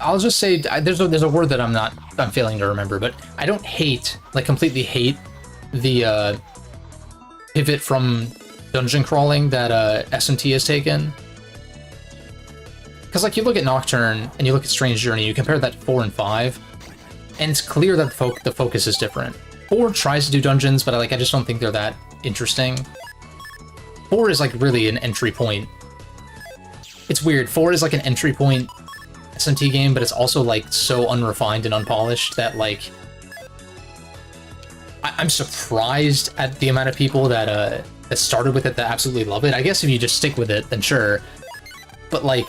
I'll just say there's a word that I'm failing to remember, but I don't hate, like completely hate the pivot from dungeon crawling that SMT has taken. Because like you look at Nocturne and you look at Strange Journey, you compare that to 4 and 5, and it's clear that the focus is different. 4 tries to do dungeons, but like I just don't think they're that interesting. 4 is like really an entry point. It's weird. 4 is like an entry point SMT game, but it's also like so unrefined and unpolished that like I'm surprised at the amount of people that that started with it that absolutely love it. I guess if you just stick with it, then sure. But like,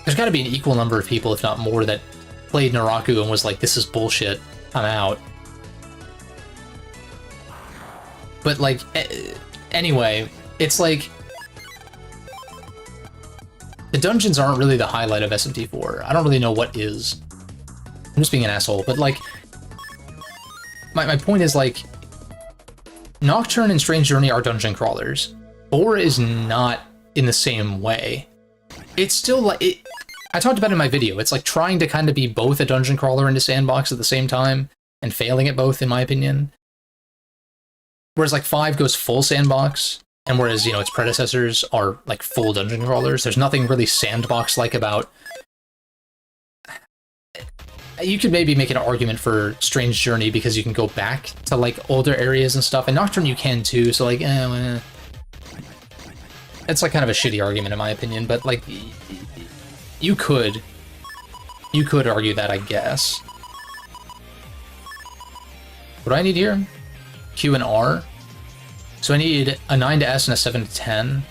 there's got to be an equal number of people, if not more, that played Naraku and was like, "This is bullshit. I'm out." But like, anyway, it's like the dungeons aren't really the highlight of SMT4. I don't really know what is. I'm just being an asshole, but like, my point is like, Nocturne and Strange Journey are dungeon crawlers. 4 is not in the same way. It's still like, I talked about it in my video, it's like trying to kind of be both a dungeon crawler and a sandbox at the same time, and failing at both, in my opinion. Whereas like 5 goes full sandbox, and whereas, you know, its predecessors are like full dungeon crawlers, there's nothing really sandbox-like about. You could maybe make an argument for Strange Journey because you can go back to like older areas and stuff, and Nocturne you can too, so like, it's like kind of a shitty argument in my opinion, but like, you could argue that, I guess. What do I need here? Q and R. So I need a 9 to S and a 7 to 10.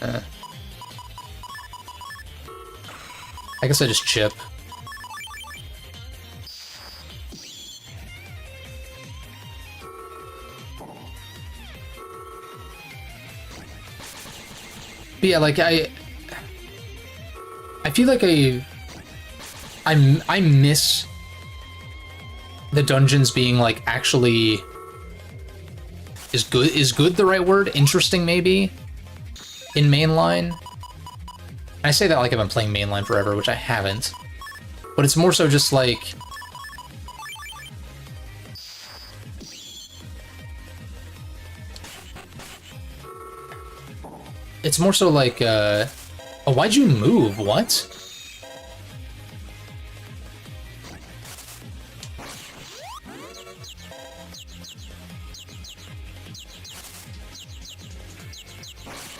I guess I just chip. But yeah, like I feel like I miss the dungeons being like actually is good the right word? Interesting maybe in mainline. I say that like I've been playing mainline forever, which I haven't. But it's more so just like, it's more so like, oh, why'd you move? What?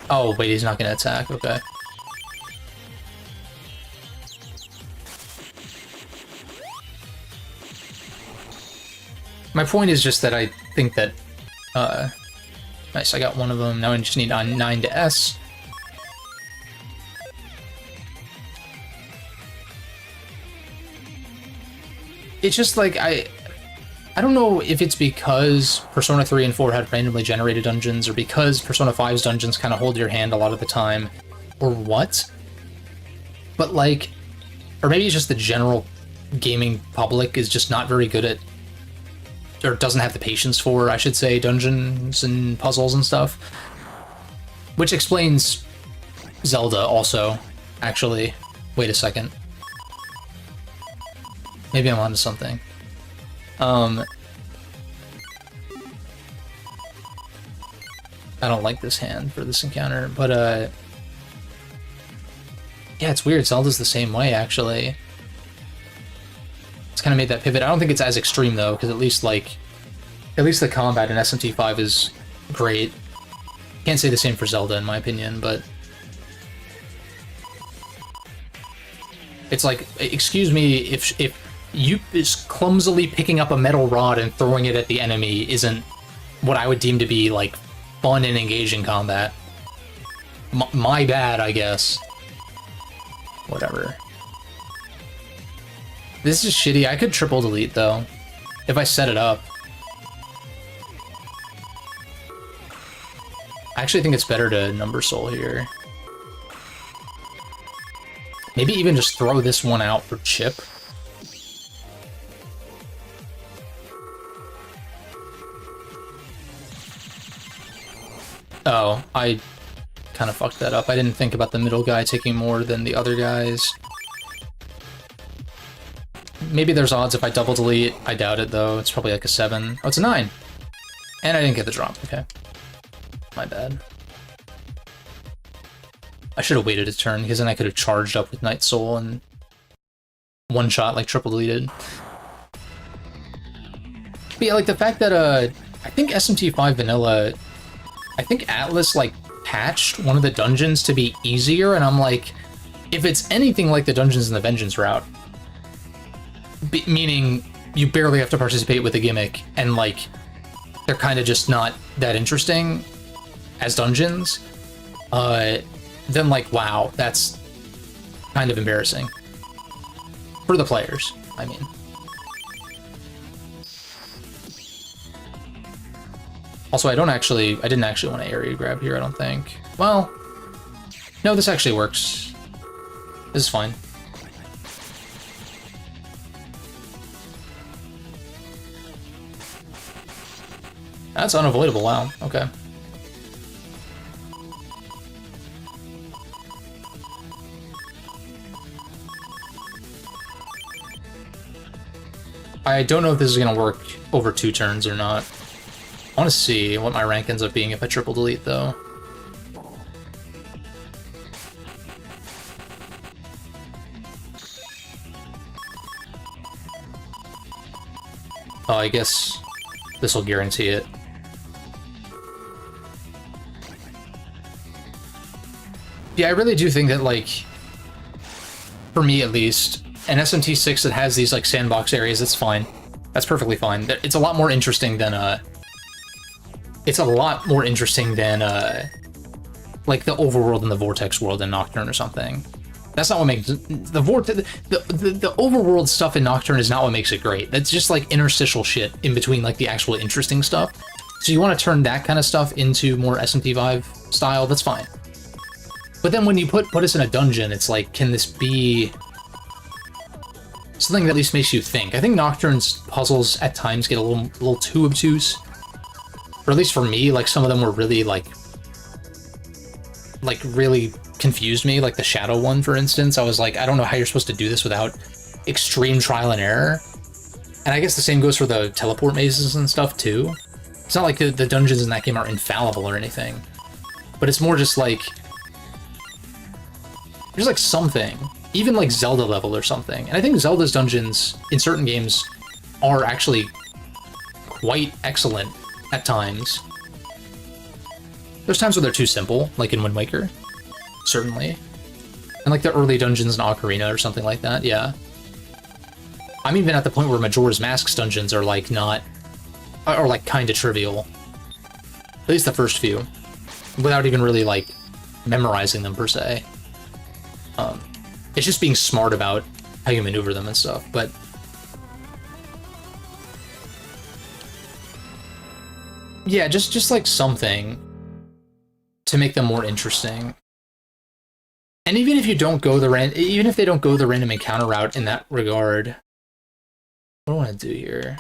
Oh, wait, he's not gonna attack, okay. My point is just that I think that, nice, I got one of them. Now I just need a 9 to S. It's just like, I don't know if it's because Persona 3 and 4 had randomly generated dungeons, or because Persona 5's dungeons kind of hold your hand a lot of the time, or what. But like, or maybe it's just the general gaming public is just not very good at, or doesn't have the patience for, I should say, dungeons and puzzles and stuff. Which explains Zelda also, actually. Wait a second. Maybe I'm onto something. I don't like this hand for this encounter, but yeah, it's weird. Zelda's the same way, actually. It's kind of made that pivot. I don't think it's as extreme though, because at least the combat in SMT5 is great. Can't say the same for Zelda in my opinion, but it's like, excuse me, if you just clumsily picking up a metal rod and throwing it at the enemy isn't what I would deem to be like fun and engaging combat. My bad, I guess. Whatever. This is shitty. I could triple delete though, if I set it up. I actually think it's better to number soul here. Maybe even just throw this one out for chip. Oh, I kind of fucked that up. I didn't think about the middle guy taking more than the other guys. Maybe there's odds if I double delete. I doubt it, though. It's probably like a 7. Oh, it's a 9. And I didn't get the drop. Okay. My bad. I should have waited a turn, because then I could have charged up with Night Soul and one shot, like, triple deleted. But yeah, like, the fact that, I think SMT5 Vanilla, I think Atlas, like, patched one of the dungeons to be easier, and I'm like, if it's anything like the dungeons in the Vengeance route, meaning you barely have to participate with a gimmick, and, like, they're kind of just not that interesting as dungeons, then, like, wow, that's kind of embarrassing. For the players, I mean. Also, I didn't actually want to area grab here, I don't think. Well, no, this actually works. This is fine. That's unavoidable, wow, okay. I don't know if this is going to work over 2 turns or not. I want to see what my rank ends up being if I triple delete, though. Oh, I guess this will guarantee it. Yeah, I really do think that, like, for me at least, an SMT6 that has these, like, sandbox areas, that's fine. That's perfectly fine. It's a lot more interesting than, like, the overworld and the Vortex world in Nocturne or something. That's not what makes... The overworld stuff in Nocturne is not what makes it great. That's just, like, interstitial shit in between, like, the actual interesting stuff. So you want to turn that kind of stuff into more SMT5 style, that's fine. But then when you put us in a dungeon, it's like, can this be something that at least makes you think? I think Nocturne's puzzles at times get a little too obtuse. Or at least for me, like, some of them were really, like, really confused me. Like, the Shadow one, for instance. I was like, I don't know how you're supposed to do this without extreme trial and error. And I guess the same goes for the teleport mazes and stuff, too. It's not like the dungeons in that game are infallible or anything. But it's more just, like... There's, like, something. Even, like, Zelda level or something. And I think Zelda's dungeons, in certain games, are actually quite excellent at times. There's times where they're too simple, like in Wind Waker. Certainly. And, like, the early dungeons in Ocarina or something like that, yeah. I'm even at the point where Majora's Mask's dungeons are, like, not... Are, like, kinda trivial. At least the first few. Without even really, like, memorizing them, per se. It's just being smart about how you maneuver them and stuff, but... Yeah, just like something to make them more interesting. And even if you don't go even if they don't go the random encounter route in that regard... What do I want to do here?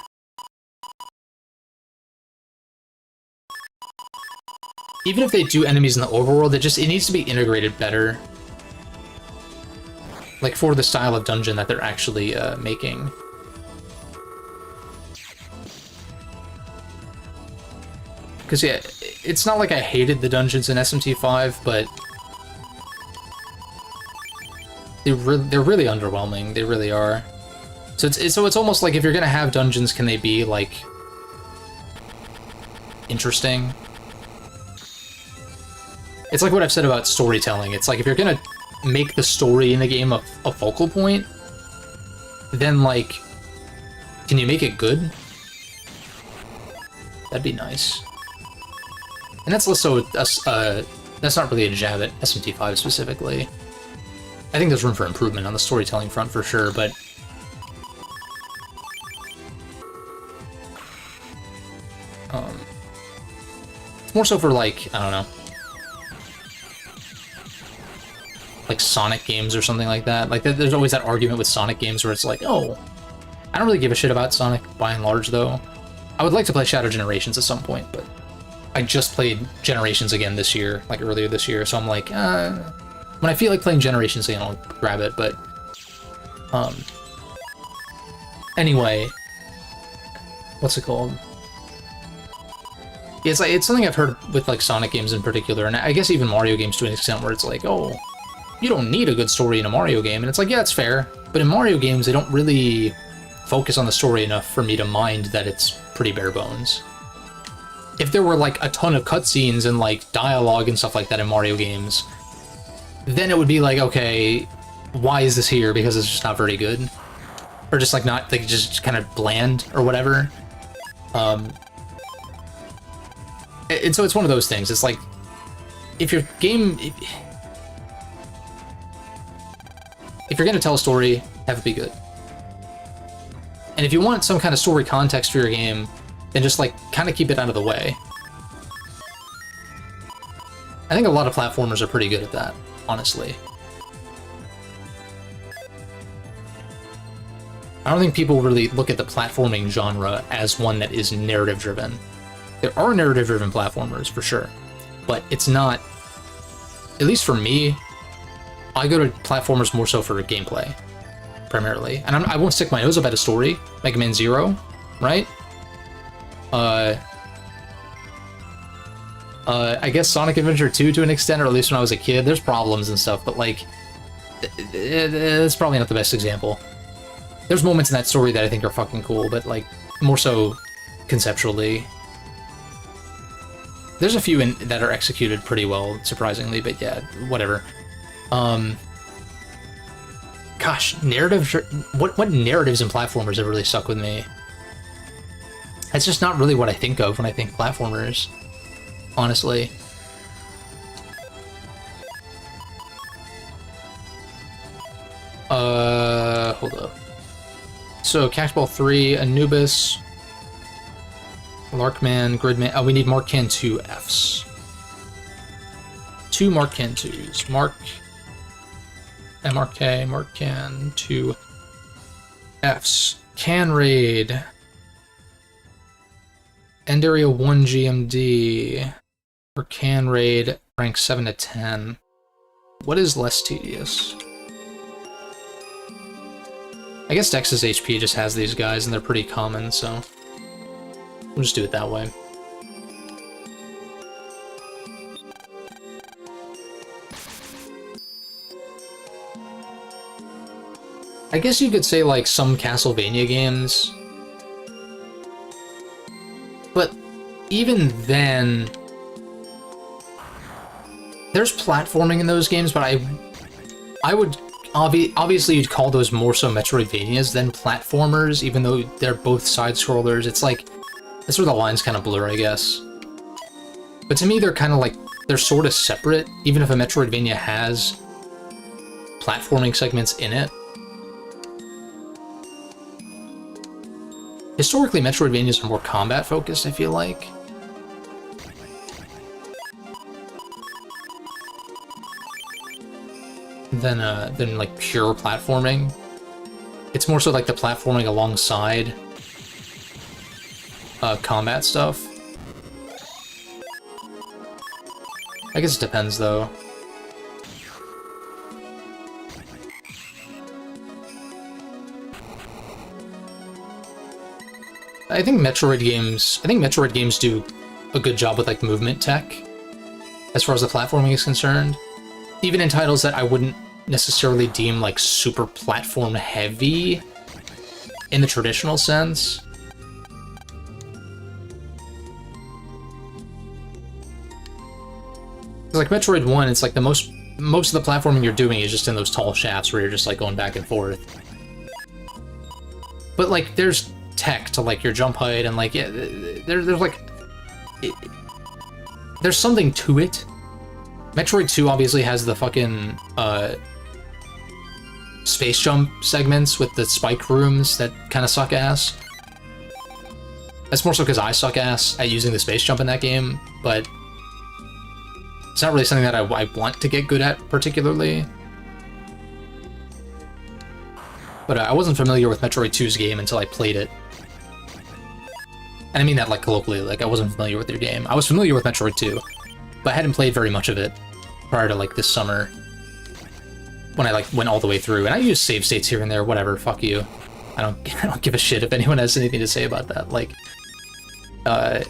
Even if they do enemies in the overworld, it needs to be integrated better. Like, for the style of dungeon that they're actually making. Because, yeah, it's not like I hated the dungeons in SMT5, but... They're really underwhelming. They really are. So it's almost like if you're gonna have dungeons, can they be, like... interesting? It's like what I've said about storytelling. It's like, if you're gonna make the story in the game a focal point, then, like, can you make it good? That'd be nice. And that's also that's not really a jab at SMT5 specifically. I think there's room for improvement on the storytelling front for sure, but it's more so for, like, I don't know, like Sonic games or something like that. Like, there's always that argument with Sonic games where it's like, oh, I don't really give a shit about Sonic by and large, though. I would like to play Shadow Generations at some point, but I just played Generations again this year, like earlier this year, so I'm like, when I feel like playing Generations again, I'll grab it, but, anyway, what's it called? It's like, it's something I've heard with, like, Sonic games in particular, and I guess even Mario games to an extent, where it's like, oh, you don't need a good story in a Mario game, and it's like, yeah, it's fair, but in Mario games, they don't really focus on the story enough for me to mind that it's pretty bare bones. If there were, like, a ton of cutscenes and, like, dialogue and stuff like that in Mario games, then it would be like, okay, why is this here? Because it's just not very good. Or just, like, not, like, just kind of bland or whatever. And so it's one of those things. It's like, if your game... If you're going to tell a story, have it be good. And if you want some kind of story context for your game, then just, like, kind of keep it out of the way. I think a lot of platformers are pretty good at that, honestly. I don't think people really look at the platforming genre as one that is narrative-driven. There are narrative-driven platformers, for sure, but it's not... At least for me, I go to platformers more so for gameplay, primarily. And I won't stick my nose up at a story. Mega Man Zero, right? I guess Sonic Adventure 2 to an extent, or at least when I was a kid. There's problems and stuff, but, like, it's probably not the best example. There's moments in that story that I think are fucking cool, but, like, more so conceptually. There's a few that are executed pretty well, surprisingly, but yeah, whatever. Gosh, narrative... What narratives in platformers have really stuck with me? It's just not really what I think of when I think platformers, honestly. Hold up. So, Cactball 3, Anubis, Larkman, Gridman... Oh, we need Markcan 2 Fs. 2 Markcan 2s. Mark... MRK, Markcan 2 Fs. Can Raid... End Area 1 GMD, or Can Raid, rank 7 to 10. What is less tedious? I guess Dex's HP just has these guys, and they're pretty common, so we'll just do it that way. I guess you could say, like, some Castlevania games, but even then, there's platforming in those games, but I would obviously you'd call those more so Metroidvanias than platformers, even though they're both side-scrollers. It's like, that's where the lines kind of blur, I guess. But to me, they're kind of like, they're sort of separate, even if a Metroidvania has platforming segments in it. Historically, Metroidvanias are more combat-focused, I feel like. Than like pure platforming. It's more so like the platforming alongside combat stuff. I guess it depends, though. I think Metroid games do a good job with, like, movement tech, as far as the platforming is concerned. Even in titles that I wouldn't necessarily deem, like, super platform heavy in the traditional sense. Like Metroid 1, it's like most of the platforming you're doing is just in those tall shafts where you're just, like, going back and forth. But, like, there's tech to, like, your jump height, and, like, yeah, there's like... there's something to it. Metroid 2 obviously has the fucking, space jump segments with the spike rooms that kind of suck ass. That's more so because I suck ass at using the space jump in that game, but it's not really something that I want to get good at particularly. But I wasn't familiar with Metroid 2's game until I played it. And I mean that like colloquially, like I wasn't familiar with your game. I was familiar with Metroid 2, but I hadn't played very much of it prior to like this summer when I like went all the way through. And I use save states here and there, whatever, fuck you. I don't give a shit if anyone has anything to say about that. Like, I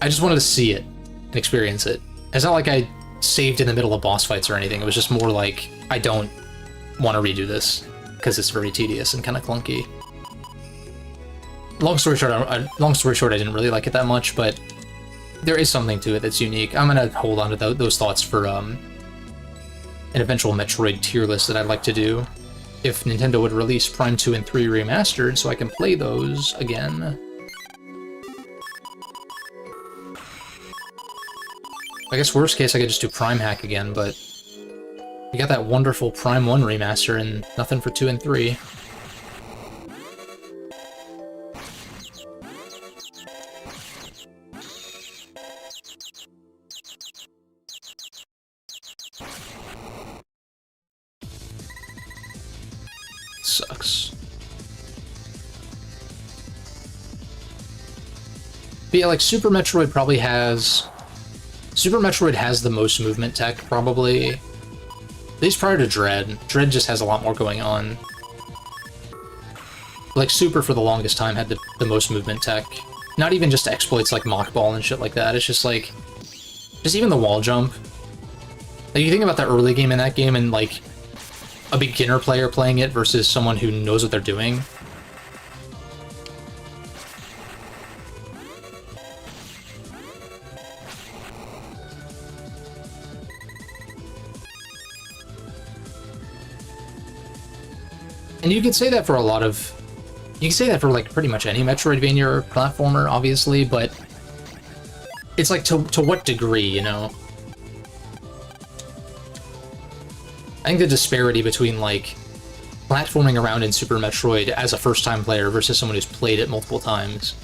just wanted to see it and experience it. It's not like I saved in the middle of boss fights or anything. It was just more like, I don't want to redo this because it's very tedious and kind of clunky. Long story short, I didn't really like it that much, but there is something to it that's unique. I'm gonna hold on to those thoughts for an eventual Metroid tier list that I'd like to do. If Nintendo would release Prime 2 and 3 remastered, so I can play those again. I guess worst case I could just do Prime Hack again, but we got that wonderful Prime 1 remaster and nothing for 2 and 3. Sucks. But yeah, like Super Metroid probably has... Super Metroid has the most movement tech, probably. At least prior to Dread. Dread just has a lot more going on. Like, Super for the longest time had the most movement tech. Not even just exploits like Mach Ball and shit like that, it's just like... Just even the wall jump. Like, you think about the early game in that game and, like, a beginner player playing it versus someone who knows what they're doing. And you could say that for a lot of... You can say that for, like, pretty much any Metroidvania or platformer, obviously, but... It's like, to what degree, you know? I think the disparity between, like, platforming around in Super Metroid as a first-time player versus someone who's played it multiple times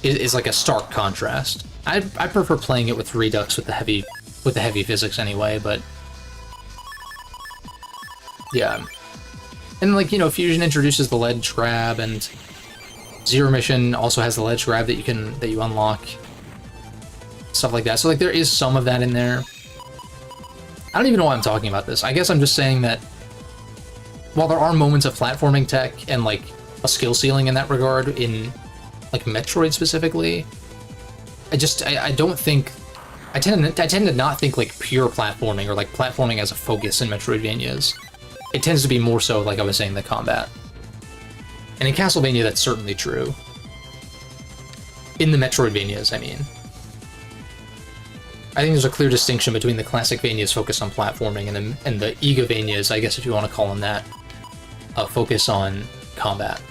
is like a stark contrast. I prefer playing it with Redux with the heavy physics anyway, but yeah. And like, you know, Fusion introduces the ledge grab, and Zero Mission also has the ledge grab that you unlock. Stuff like that. So like there is some of that in there. I don't even know why I'm talking about this. I guess I'm just saying that while there are moments of platforming tech and like a skill ceiling in that regard in like Metroid specifically, I don't think I tend to not think like pure platforming or like platforming as a focus in Metroidvanias. It tends to be more so, like I was saying, the combat. And in Castlevania, that's certainly true. In the Metroidvanias, I mean. I think there's a clear distinction between the classic Vanias focused on platforming and the Ega-Vanias, I guess if you want to call them that, focus on combat.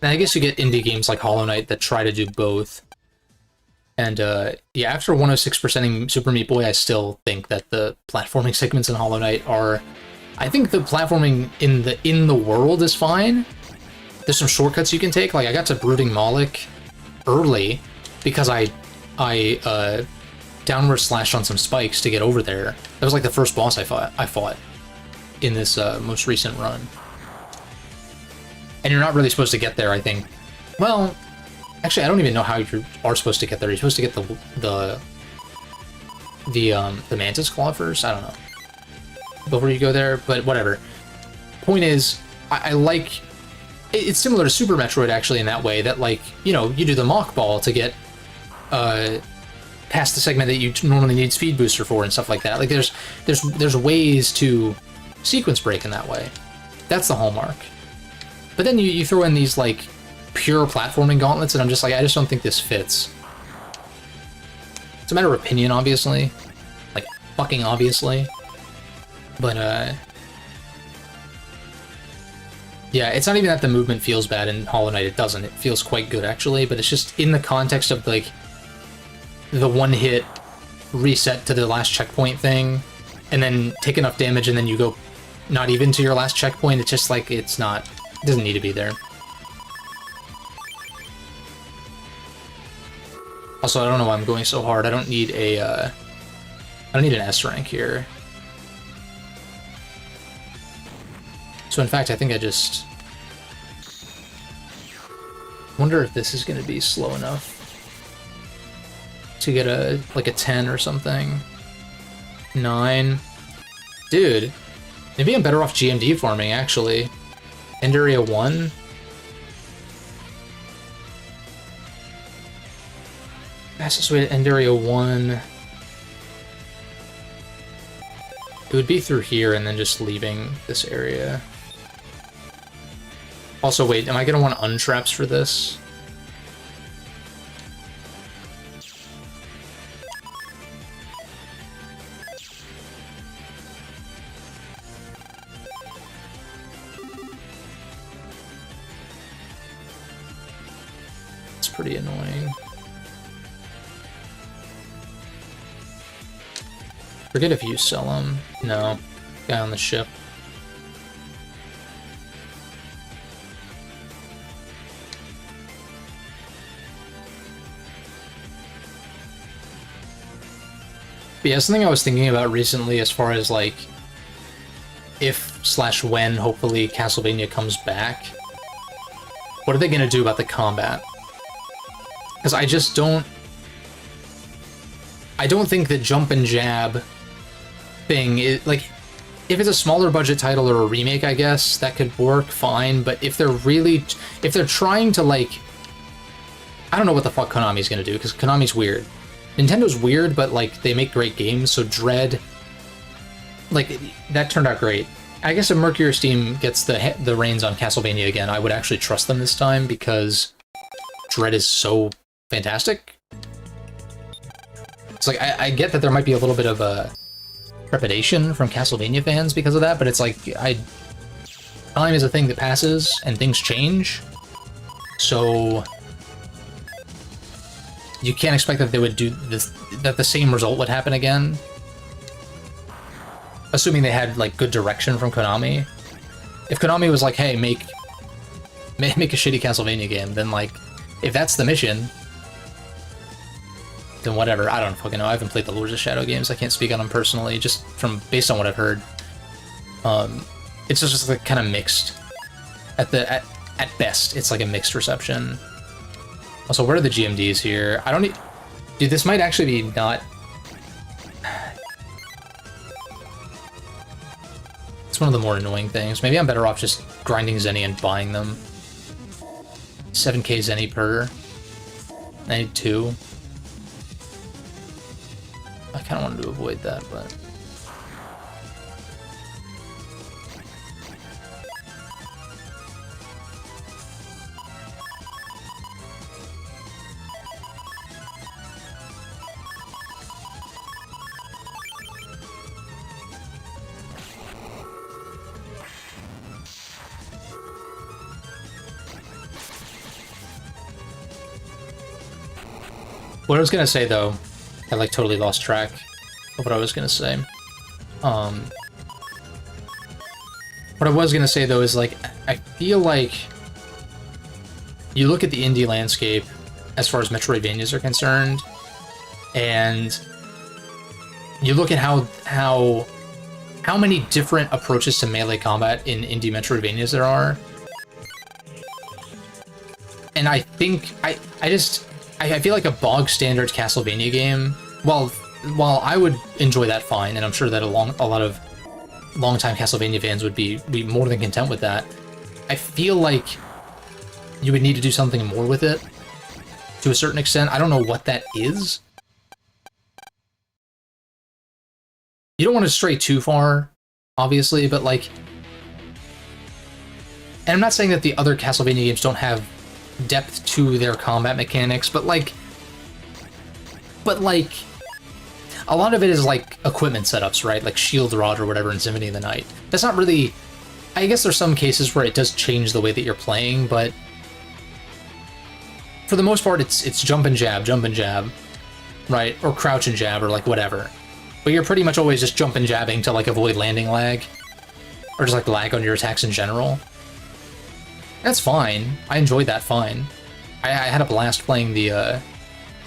And I guess you get indie games like Hollow Knight that try to do both. And yeah, after 106%ing Super Meat Boy, I still think that the platforming segments in Hollow Knight are... I think the platforming in the world is fine. There's some shortcuts you can take. Like, I got to Brooding Moloch early because I downward slashed on some spikes to get over there. That was like the first boss I fought in this most recent run. And you're not really supposed to get there, I think. Well... Actually, I don't even know how you are supposed to get there. You're supposed to get the Mantis Claw first? I don't know. Before you go there, but whatever. Point is, I like... It's similar to Super Metroid, actually, in that way, that, like, you know, you do the Mach Ball to get past the segment that you normally need Speed Booster for and stuff like that. Like, there's ways to sequence break in that way. That's the hallmark. But then you throw in these, like, pure platforming gauntlets, and I'm just like, I just don't think this fits. It's a matter of opinion, obviously. Like, fucking obviously. But, yeah, it's not even that the movement feels bad in Hollow Knight, it doesn't. It feels quite good, actually, but it's just in the context of, like, the one-hit reset to the last checkpoint thing, and then take enough damage, and then you go not even to your last checkpoint. It's just, like, it's not It doesn't need to be there. Also, I don't know why I'm going so hard. I don't need a, I don't need an S rank here. So in fact, I think I just... wonder if this is going to be slow enough to get a, like a 10 or something. 9. Dude, maybe I'm better off GMD farming, actually. End area 1? Fastest way to end area 1... it would be through here and then just leaving this area. Also, wait, am I going to want untraps for this? It's pretty annoying. Forget if you sell them. No. Guy on the ship. But yeah, something I was thinking about recently as far as, like, if/when, hopefully, Castlevania comes back. What are they going to do about the combat? Because I just don't... I don't think the jump and jab thing is, like, if it's a smaller budget title or a remake, I guess, that could work fine, but if they're trying to, like... I don't know what the fuck Konami's going to do, because Konami's weird. Nintendo's weird, but, like, they make great games, so Dread... like, that turned out great. I guess if Mercury Steam gets the reins on Castlevania again, I would actually trust them this time, because Dread is so fantastic. It's like, I get that there might be a little bit of a trepidation from Castlevania fans because of that, but it's like, time is a thing that passes, and things change, so... you can't expect that they would do this, that the same result would happen again. Assuming they had, like, good direction from Konami. If Konami was like, hey, make a shitty Castlevania game, then, like, if that's the mission, then whatever. I don't fucking know. I haven't played the Lords of Shadow games. I can't speak on them personally, just based on what I've heard. It's just like kind of mixed. At best, it's like a mixed reception. Also, where are the GMDs here? I don't need... dude, this might actually be not... it's one of the more annoying things. Maybe I'm better off just grinding Zenny and buying them. 7k Zenny per. I need 2. I kind of wanted to avoid that, but... what I was gonna say, though, I, like, totally lost track of what I was gonna say. What I was gonna say, though, is, like, I feel like you look at the indie landscape as far as Metroidvanias are concerned, and you look at how many different approaches to melee combat in indie Metroidvanias there are, and I think I feel like a bog standard Castlevania game, while I would enjoy that fine, and I'm sure that a lot of longtime Castlevania fans would be more than content with that, I feel like you would need to do something more with it, to a certain extent. I don't know what that is. You don't want to stray too far, obviously, but, like... and I'm not saying that the other Castlevania games don't have depth to their combat mechanics, but like a lot of it is like equipment setups, right? Like Shield Rod or whatever in Symphony of the Night. That's not really... I guess there's some cases where it does change the way that you're playing, but for the most part it's jump and jab, right? Or crouch and jab, or like whatever. But you're pretty much always just jump and jabbing to like avoid landing lag, or just like lag on your attacks in general. That's fine. I enjoyed that fine. I had a blast playing the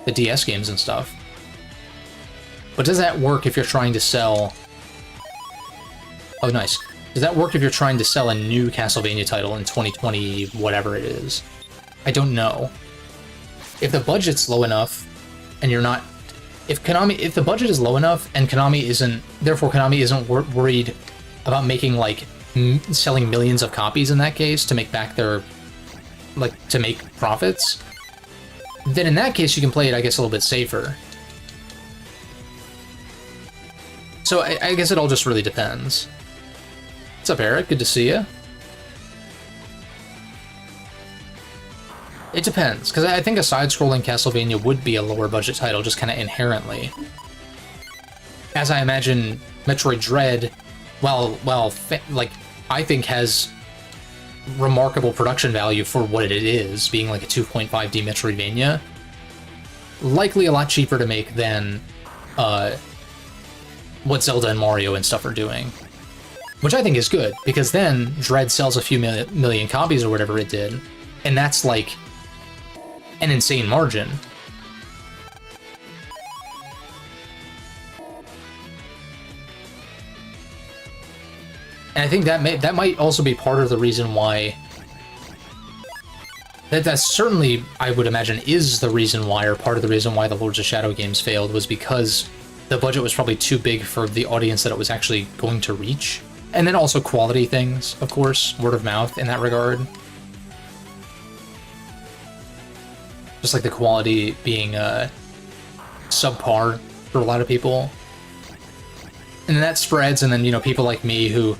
DS games and stuff. But does that work if you're trying to sell... Oh, nice. Does that work if you're trying to sell a new Castlevania title in 2020, whatever it is? I don't know. If the budget's low enough, and you're not... If the budget is low enough, and Konami isn't worried about making, like, selling millions of copies in that case to make back their... like, to make profits, then in that case you can play it, I guess, a little bit safer. So I guess it all just really depends. What's up, Eric? Good to see you. It depends, because I think a side-scrolling Castlevania would be a lower budget title, just kind of inherently. As I imagine, Metroid Dread, like, I think has remarkable production value for what it is, being like a 2.5D Metroidvania. Likely a lot cheaper to make than what Zelda and Mario and stuff are doing. Which I think is good, because then Dread sells a few million copies or whatever it did, and that's like an insane margin. And I think that might also be part of the reason why... That certainly, I would imagine, is the reason why, or part of the reason why the Lords of Shadow games failed, was because the budget was probably too big for the audience that it was actually going to reach. And then also quality things, of course, word of mouth in that regard. Just like the quality being subpar for a lot of people. And then that spreads, and then, you know, people like me who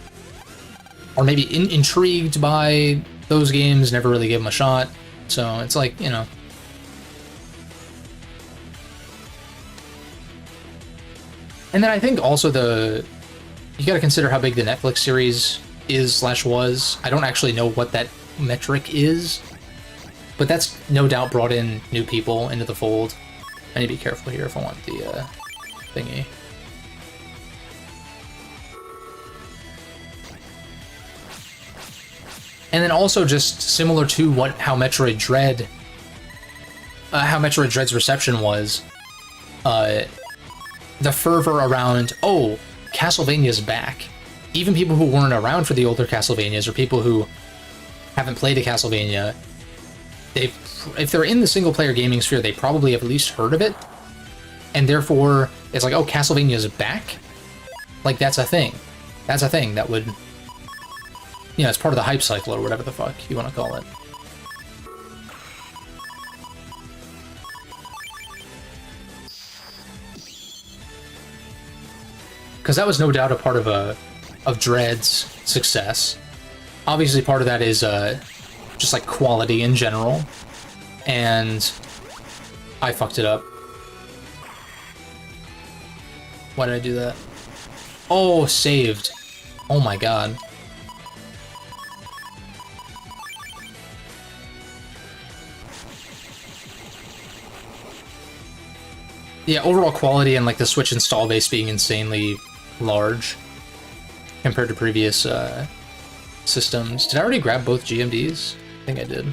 are maybe intrigued by those games, never really give them a shot. So it's like, you know. And then I think also you gotta consider how big the Netflix series is/was. I don't actually know what that metric is, but that's no doubt brought in new people into the fold. I need to be careful here if I want the thingy. And then also just similar to how Metroid Dread's reception was, the fervor around, oh, Castlevania's back. Even people who weren't around for the older Castlevanias, or people who haven't played a Castlevania, if they're in the single-player gaming sphere, they probably have at least heard of it, and therefore it's like, oh, Castlevania's back? Like, that's a thing. That's a thing that would... You know, it's part of the hype cycle, or whatever the fuck you want to call it. Because that was no doubt a part of Dread's success. Obviously, part of that is just like quality in general, and I fucked it up. Why did I do that? Oh, saved. Oh my god. Yeah, overall quality and like the Switch install base being insanely large compared to previous systems. Did I already grab both GMDs? I think I did.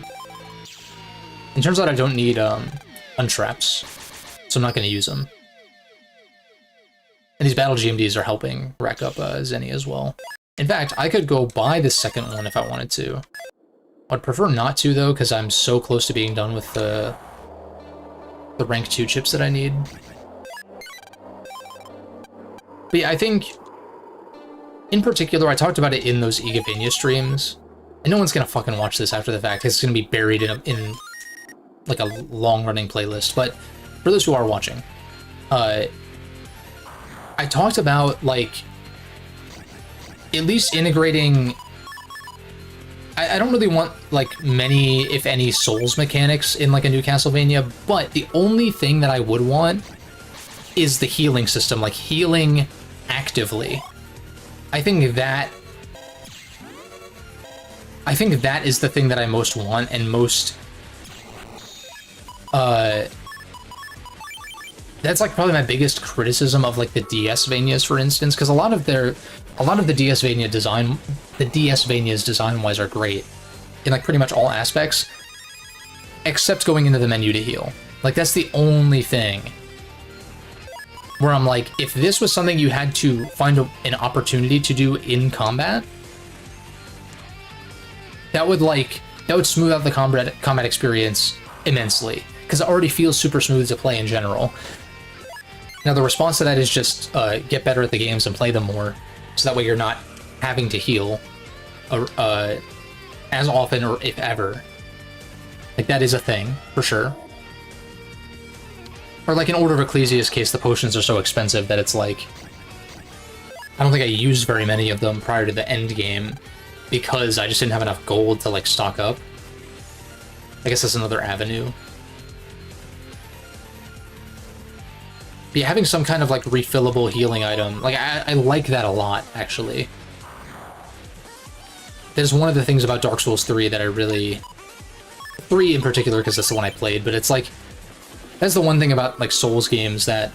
It turns out I don't need untraps, so I'm not going to use them. And these battle GMDs are helping rack up Zenny as well. In fact, I could go buy the second one if I wanted to. I'd prefer not to, though, because I'm so close to being done with the rank 2 chips that I need. But yeah, I think, in particular, I talked about it in those Igavania streams, and no one's gonna fucking watch this after the fact. It's gonna be buried in like a long-running playlist. But for those who are watching, I talked about, like, at least integrating... I don't really want, like, many, if any, Souls mechanics in, like, a new Castlevania, but the only thing that I would want is the healing system, like, healing actively. I think that is the thing that I most want, and most... that's, like, probably my biggest criticism of, like, the DS-Vanias, for instance, because a lot of the DS-Vania design... The DS-Vanias design-wise are great, in like pretty much all aspects, except going into the menu to heal. Like that's the only thing where I'm like, if this was something you had to find an opportunity to do in combat, that would smooth out the combat experience immensely, because it already feels super smooth to play in general. Now the response to that is just get better at the games and play them more, so that way you're not having to heal as often or if ever. Like that is a thing, for sure. Or like in Order of Ecclesia's case, the potions are so expensive that it's like, I don't think I used very many of them prior to the end game, because I just didn't have enough gold to like stock up. I guess that's another avenue. But yeah, having some kind of like refillable healing item, like I like that a lot, actually. There's one of the things about Dark Souls 3 that I really... 3 in particular, because that's the one I played, but it's like, that's the one thing about like Souls games that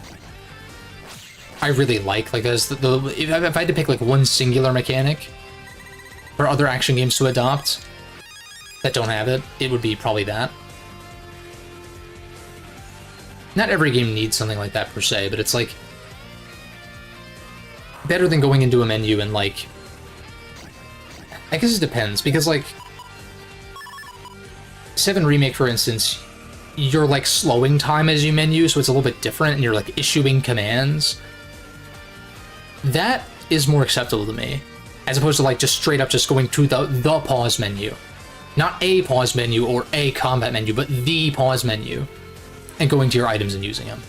I really like. Like there's if I had to pick like one singular mechanic for other action games to adopt that don't have it, it would be probably that. Not every game needs something like that per se, but it's like better than going into a menu and like, I guess it depends, because like 7 Remake, for instance, you're like slowing time as you menu, so it's a little bit different, and you're like issuing commands. That is more acceptable to me, as opposed to like just straight up just going to the pause menu. Not a pause menu or a combat menu, but the pause menu, and going to your items and using them.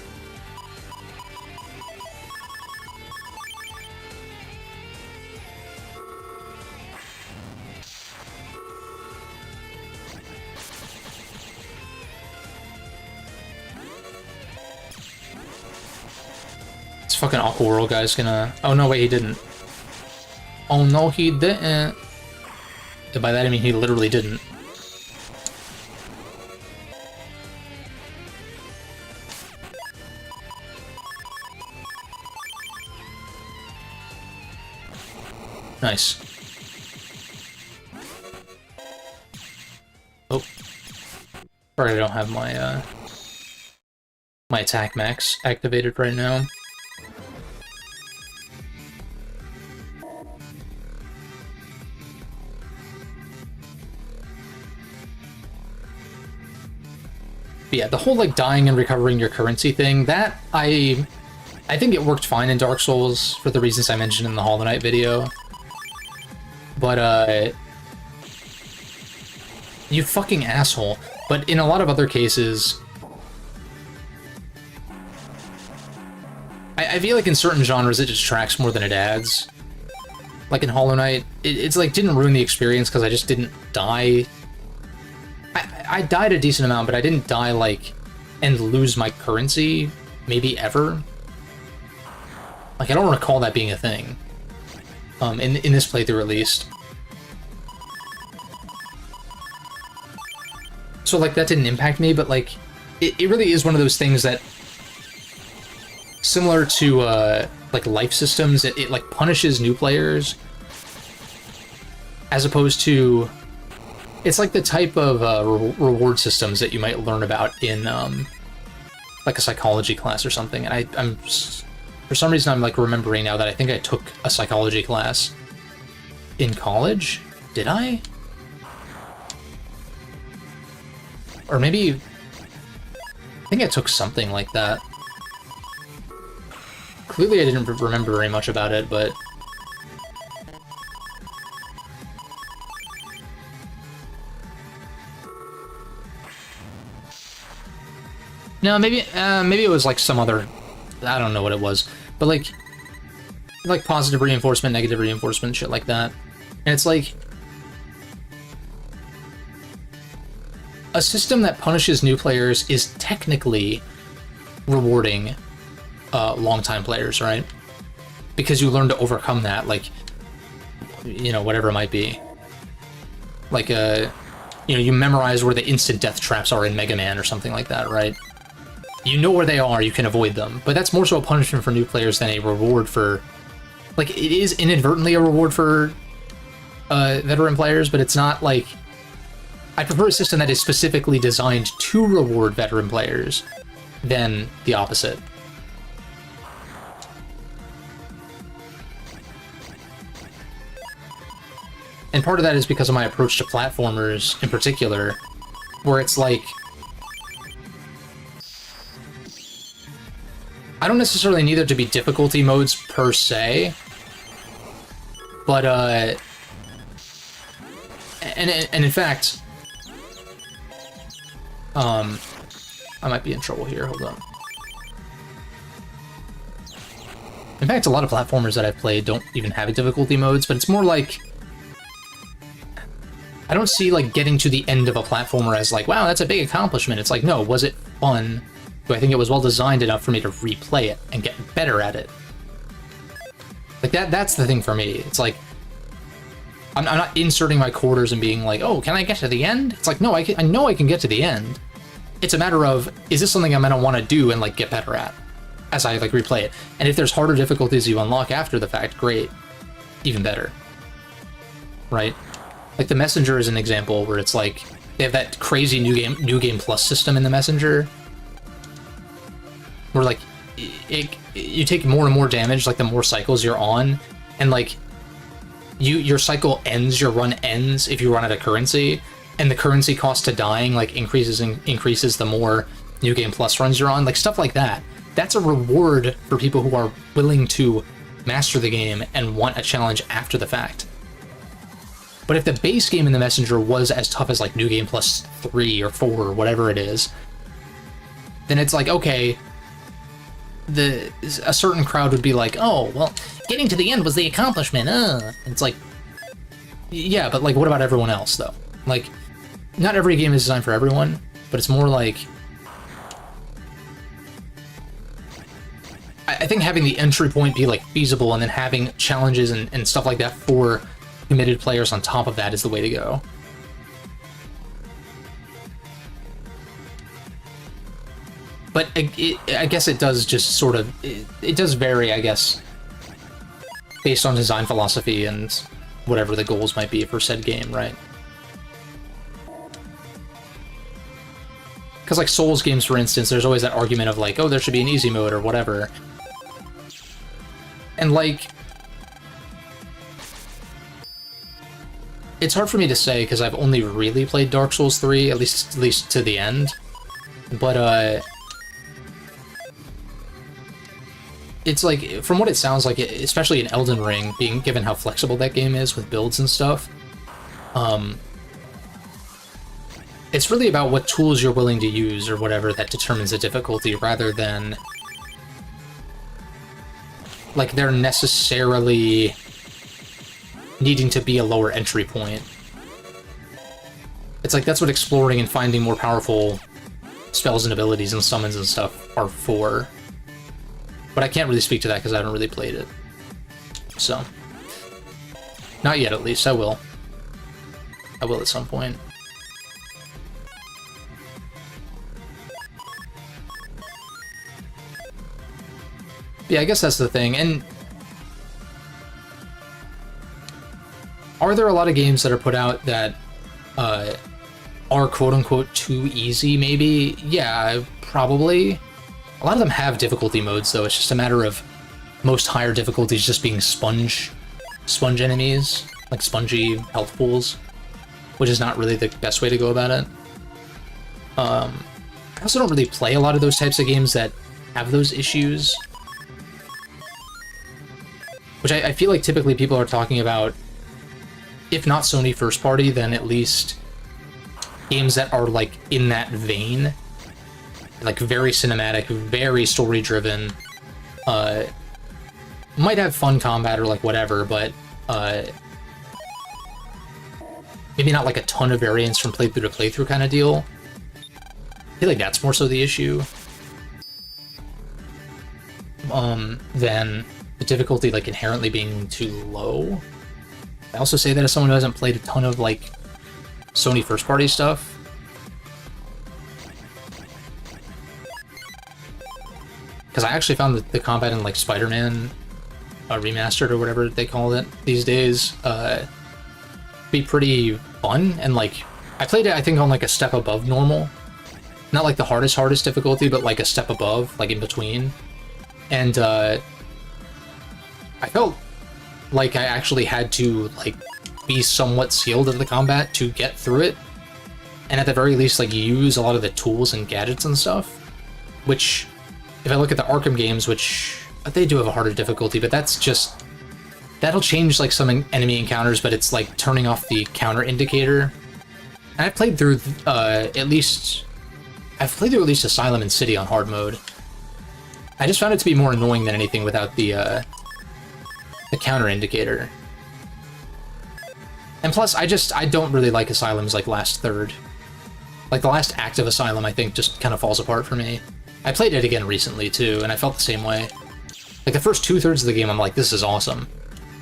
This fucking Aqua World guy's gonna... Oh no, wait, he didn't. Oh no, he didn't. And by that I mean he literally didn't. Nice. Oh. Sorry, I don't have my, my attack max activated right now. But yeah, the whole, like, dying and recovering your currency thing, that, I think it worked fine in Dark Souls for the reasons I mentioned in the Hollow Knight video. But, you fucking asshole. But in a lot of other cases, I feel like in certain genres it distracts more than it adds. Like in Hollow Knight, it's like didn't ruin the experience because I just didn't die. I died a decent amount, but I didn't die, like, and lose my currency, maybe ever. Like, I don't recall that being a thing. In this playthrough, at least. So, like, that didn't impact me, but, like, it really is one of those things that, similar to, like, life systems, it like, punishes new players, as opposed to... It's like the type of reward systems that you might learn about in, like, a psychology class or something. And I'm... For some reason, I'm, like, remembering now that I think I took a psychology class in college? Did I? Or maybe... I think I took something like that. Clearly I didn't remember very much about it, but... No, maybe it was like some other... I don't know what it was. But like positive reinforcement, negative reinforcement, shit like that. And it's like... A system that punishes new players is technically rewarding long-time players, right? Because you learn to overcome that, like, you know, whatever it might be. Like, you know, you memorize where the instant death traps are in Mega Man or something like that, right? You know where they are, you can avoid them. But that's more so a punishment for new players than a reward for... Like, it is inadvertently a reward for veteran players, but it's not, like... I prefer a system that is specifically designed to reward veteran players than the opposite. And part of that is because of my approach to platformers in particular, where it's like, I don't necessarily need there to be difficulty modes per se, but and in fact, I might be in trouble here. Hold on. In fact, a lot of platformers that I've played don't even have difficulty modes, but it's more like, I don't see like getting to the end of a platformer as like, wow, that's a big accomplishment. It's like, no, was it fun? Do I think it was well designed enough for me to replay it and get better at it? Like that's the thing for me. It's like, I'm not inserting my quarters and being like, oh, can I get to the end? It's like, no, I know I can get to the end. It's a matter of, is this something I'm gonna want to do and like get better at as I like replay it? And if there's harder difficulties you unlock after the fact, great, even better, right? Like the Messenger is an example where it's like they have that crazy new game plus system in the Messenger, where like you take more and more damage like the more cycles you're on, and like your cycle ends, your run ends if you run out of currency, and the currency cost to dying like increases the more new game plus runs you're on, like stuff like that. That's a reward for people who are willing to master the game and want a challenge after the fact. But if the base game in the Messenger was as tough as like New Game Plus 3 or 4 or whatever it is, then it's like, okay, a certain crowd would be like, oh, well, getting to the end was the accomplishment, And it's like, yeah, but like, what about everyone else, though? Like, not every game is designed for everyone, but it's more like, I think having the entry point be like feasible and then having challenges and stuff like that for committed players on top of that is the way to go. But I guess it does just sort of, it does vary, I guess, based on design philosophy and whatever the goals might be for said game, right? Because like Souls games, for instance, there's always that argument of like, oh, there should be an easy mode or whatever. And like, it's hard for me to say because I've only really played Dark Souls 3, at least to the end. But it's like, from what it sounds like, especially in Elden Ring, being given how flexible that game is with builds and stuff, it's really about what tools you're willing to use or whatever that determines the difficulty, rather than like they're necessarily needing to be a lower entry point. It's like that's what exploring and finding more powerful spells and abilities and summons and stuff are for. But I can't really speak to that because I haven't really played it. So, not yet, at least. I will. I will at some point. Yeah, I guess that's the thing. And are there a lot of games that are put out that are quote-unquote too easy, maybe? Yeah, probably. A lot of them have difficulty modes, though. It's just a matter of most higher difficulties just being sponge enemies, like spongy health pools, which is not really the best way to go about it. I also don't really play a lot of those types of games that have those issues, which I feel like typically people are talking about, if not Sony first party, then at least games that are like in that vein, like very cinematic, very story driven, might have fun combat or like whatever, but maybe not like a ton of variance from playthrough to playthrough kind of deal. I feel like that's more so the issue than the difficulty like inherently being too low. I also say that as someone who hasn't played a ton of like Sony first party stuff. Because I actually found the combat in like Spider-Man Remastered or whatever they call it these days be pretty fun and like I played it, I think, on like a step above normal. Not like the hardest difficulty, but like a step above, like in between. And I felt like I actually had to like be somewhat skilled at the combat to get through it. And at the very least, like use a lot of the tools and gadgets and stuff. Which, if I look at the Arkham games, which they do have a harder difficulty, but that's just... That'll change like some enemy encounters, but it's like turning off the counter indicator. And I played through at least Asylum and City on hard mode. I just found it to be more annoying than anything without the counter indicator. And plus, I don't really like Asylum's like last third. Like the last act of Asylum, I think, just kind of falls apart for me. I played it again recently too, and I felt the same way. Like the first 2/3 of the game, I'm like, this is awesome.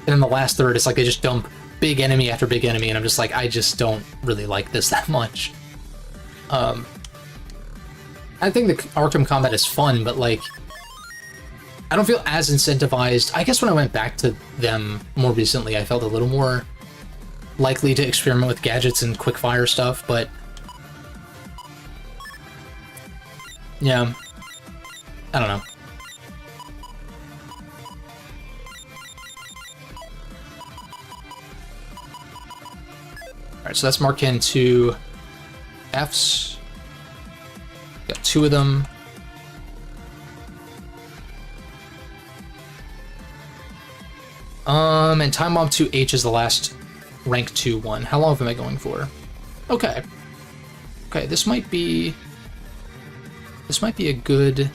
And then the last third, it's like they just dump big enemy after big enemy, and I'm just like, I just don't really like this that much. I think the Arkham combat is fun, but like, I don't feel as incentivized. I guess when I went back to them more recently, I felt a little more likely to experiment with gadgets and quickfire stuff, but yeah, I don't know. Alright, so that's marked into Fs. Got 2 of them. And Time Bomb 2H is the last rank 2 one. How long am I going for? Okay. Okay, this might be a good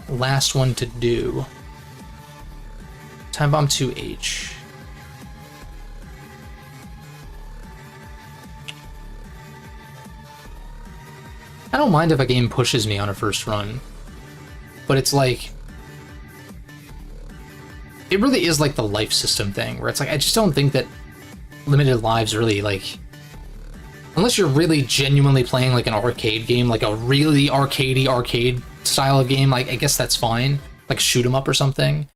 last one to do. Time Bomb 2H. I don't mind if a game pushes me on a first run, but it's like, it really is like the life system thing, where it's like, I just don't think that limited lives really, like, unless you're really genuinely playing like an arcade game, like a really arcadey arcade style of game, like I guess that's fine, like shoot 'em up or something.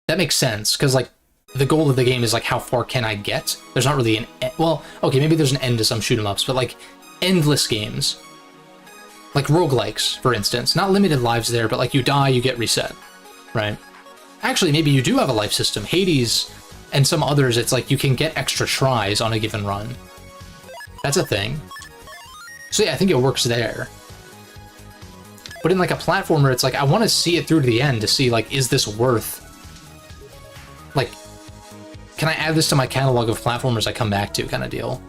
That makes sense, because like the goal of the game is like how far can I get? There's not really an well, okay, maybe there's an end to some shoot 'em ups, but like endless games. Like roguelikes, for instance. Not limited lives there, but like you die, you get reset, right? Actually, maybe you do have a life system. Hades and some others, it's like you can get extra tries on a given run. That's a thing. So yeah, I think it works there. But in like a platformer, it's like, I want to see it through to the end to see like, is this worth... Like, can I add this to my catalog of platformers I come back to kind of deal?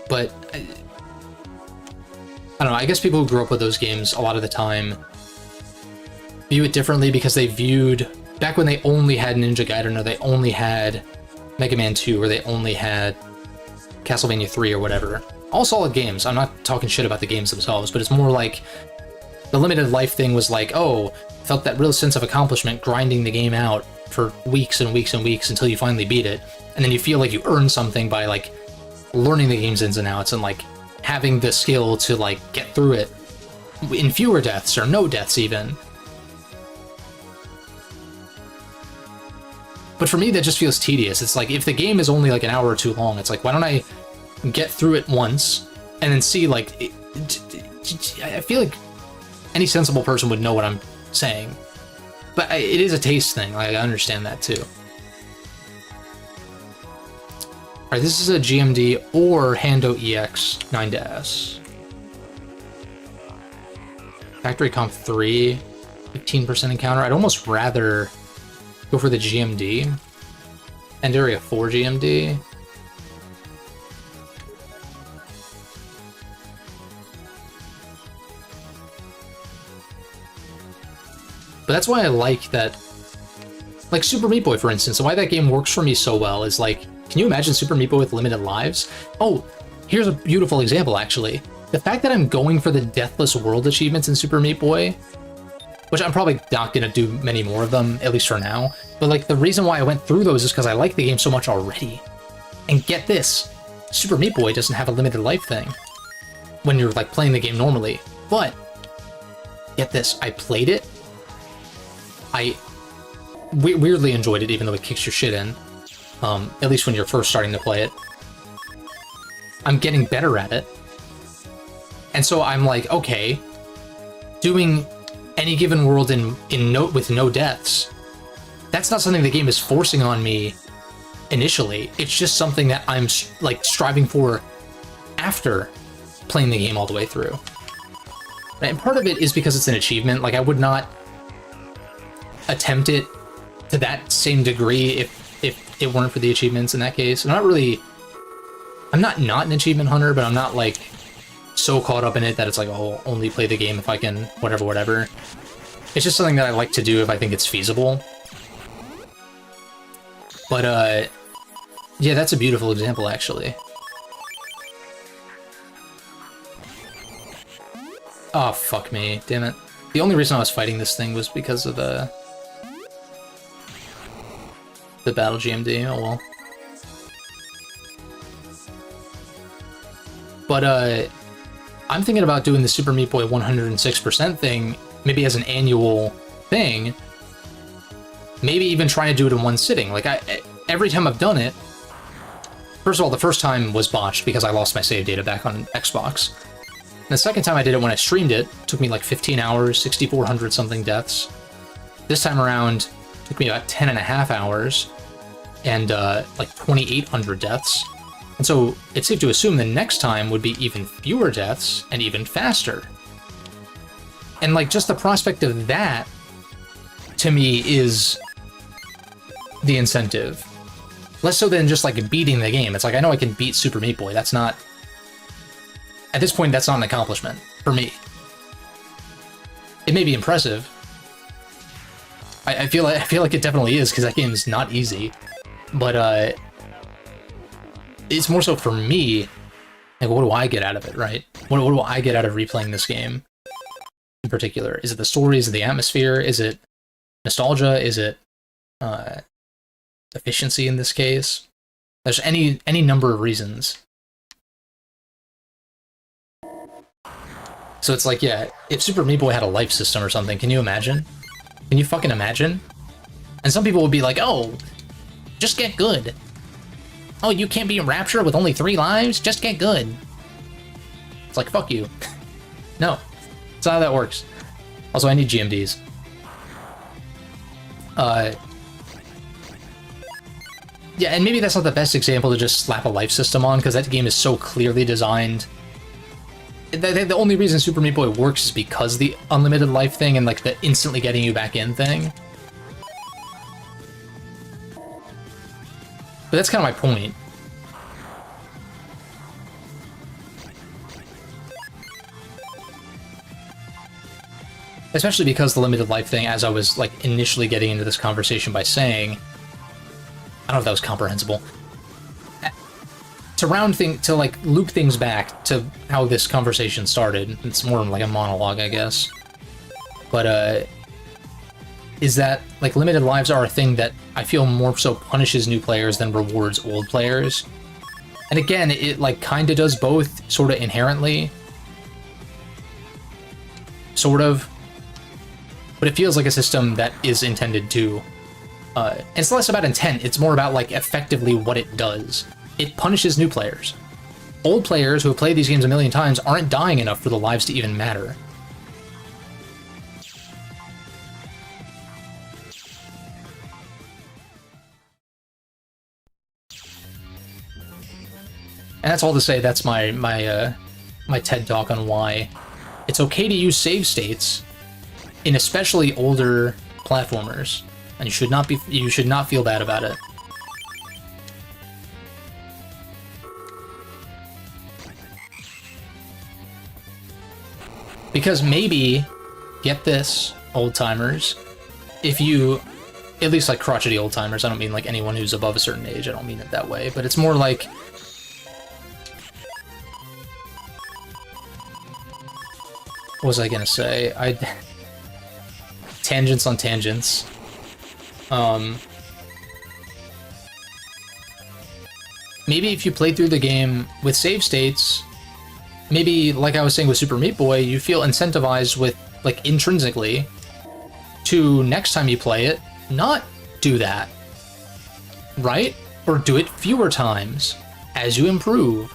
But I don't know, I guess people who grew up with those games a lot of the time view it differently because they viewed, back when they only had Ninja Gaiden, or they only had Mega Man 2, or they only had Castlevania 3 or whatever. All solid games, I'm not talking shit about the games themselves, but it's more like the limited life thing was like, oh, felt that real sense of accomplishment grinding the game out for weeks and weeks and weeks until you finally beat it, and then you feel like you earned something by like learning the game's ins and outs and like having the skill to like get through it in fewer deaths or no deaths even. But for me, that just feels tedious. It's like, if the game is only like an hour or two long, it's like, why don't I get through it once and then see like I feel like any sensible person would know what I'm saying, but it is a taste thing. Like, I understand that too. Alright, this is a GMD or Hando EX 9S. Factory Comp 3, 15% encounter. I'd almost rather go for the GMD. And Area 4 GMD. But that's why I like that, like Super Meat Boy, for instance, why that game works for me so well is like, can you imagine Super Meat Boy with limited lives? Oh, here's a beautiful example, actually. The fact that I'm going for the Deathless World achievements in Super Meat Boy, which I'm probably not going to do many more of them, at least for now, but like the reason why I went through those is because I like the game so much already. And get this, Super Meat Boy doesn't have a limited life thing when you're like playing the game normally, but get this, I played it, weirdly enjoyed it, even though it kicks your shit in. At least when you're first starting to play it. I'm getting better at it. And so I'm like, okay, doing any given world with no deaths, that's not something the game is forcing on me initially. It's just something that I'm like striving for after playing the game all the way through. And part of it is because it's an achievement. Like, I would not attempt it to that same degree if it weren't for the achievements in that case. I'm not an achievement hunter, but I'm not like so caught up in it that it's like, oh, I'll only play the game if I can, whatever. It's just something that I like to do if I think it's feasible. But, yeah, that's a beautiful example, actually. Oh, fuck me. Damn it. The only reason I was fighting this thing was because of the battle GMD. Oh, well. But, I'm thinking about doing the Super Meat Boy 106% thing, maybe as an annual thing. Maybe even trying to do it in one sitting. Like, every time I've done it... First of all, the first time was botched because I lost my save data back on Xbox. And the second time I did it when I streamed it, took me like 15 hours, 6,400 something deaths. This time around, took me about 10.5 hours, and like 2,800 deaths. And so it's safe to assume the next time would be even fewer deaths and even faster. And like just the prospect of that, to me, is the incentive. Less so than just like beating the game. It's like, I know I can beat Super Meat Boy. That's not... At this point, that's not an accomplishment for me. It may be impressive. I feel like it definitely is, because that game's not easy. But it's more so for me, like, what do I get out of it, right? What do I get out of replaying this game in particular? Is it the story? Is it the atmosphere? Is it nostalgia? Is it efficiency in this case? There's any number of reasons. So it's like, yeah, if Super Meat Boy had a life system or something, can you imagine? Can you fucking imagine? And some people would be like, oh, just get good. Oh, you can't be in Rapture with only 3 lives? Just get good. It's like, fuck you. No, that's not how that works. Also, I need GMDs. Yeah, and maybe that's not the best example to just slap a life system on, because that game is so clearly designed. The only reason Super Meat Boy works is because the unlimited life thing and like the instantly getting you back in thing. But that's kind of my point. Especially because the limited life thing, as I was like initially getting into this conversation by saying, I don't know if that was comprehensible. To like loop things back to how this conversation started, it's more like a monologue, I guess. But is that like limited lives are a thing that I feel more so punishes new players than rewards old players. And again, it like kind of does both, sort of inherently. Sort of. But it feels like a system that is intended to. It's less about intent, it's more about like effectively what it does. It punishes new players. Old players who have played these games a million times aren't dying enough for the lives to even matter. And that's all to say, that's my TED talk on why it's okay to use save states in especially older platformers, and you should not feel bad about it. Because maybe, get this, old-timers, if you, at least like crotchety old-timers, I don't mean like anyone who's above a certain age, I don't mean it that way, but it's more like, what was I gonna say? Tangents on tangents. Maybe if you play through the game with save states, maybe, like I was saying with Super Meat Boy, you feel incentivized with, like, intrinsically, to next time you play it, not do that. Right? Or do it fewer times as you improve.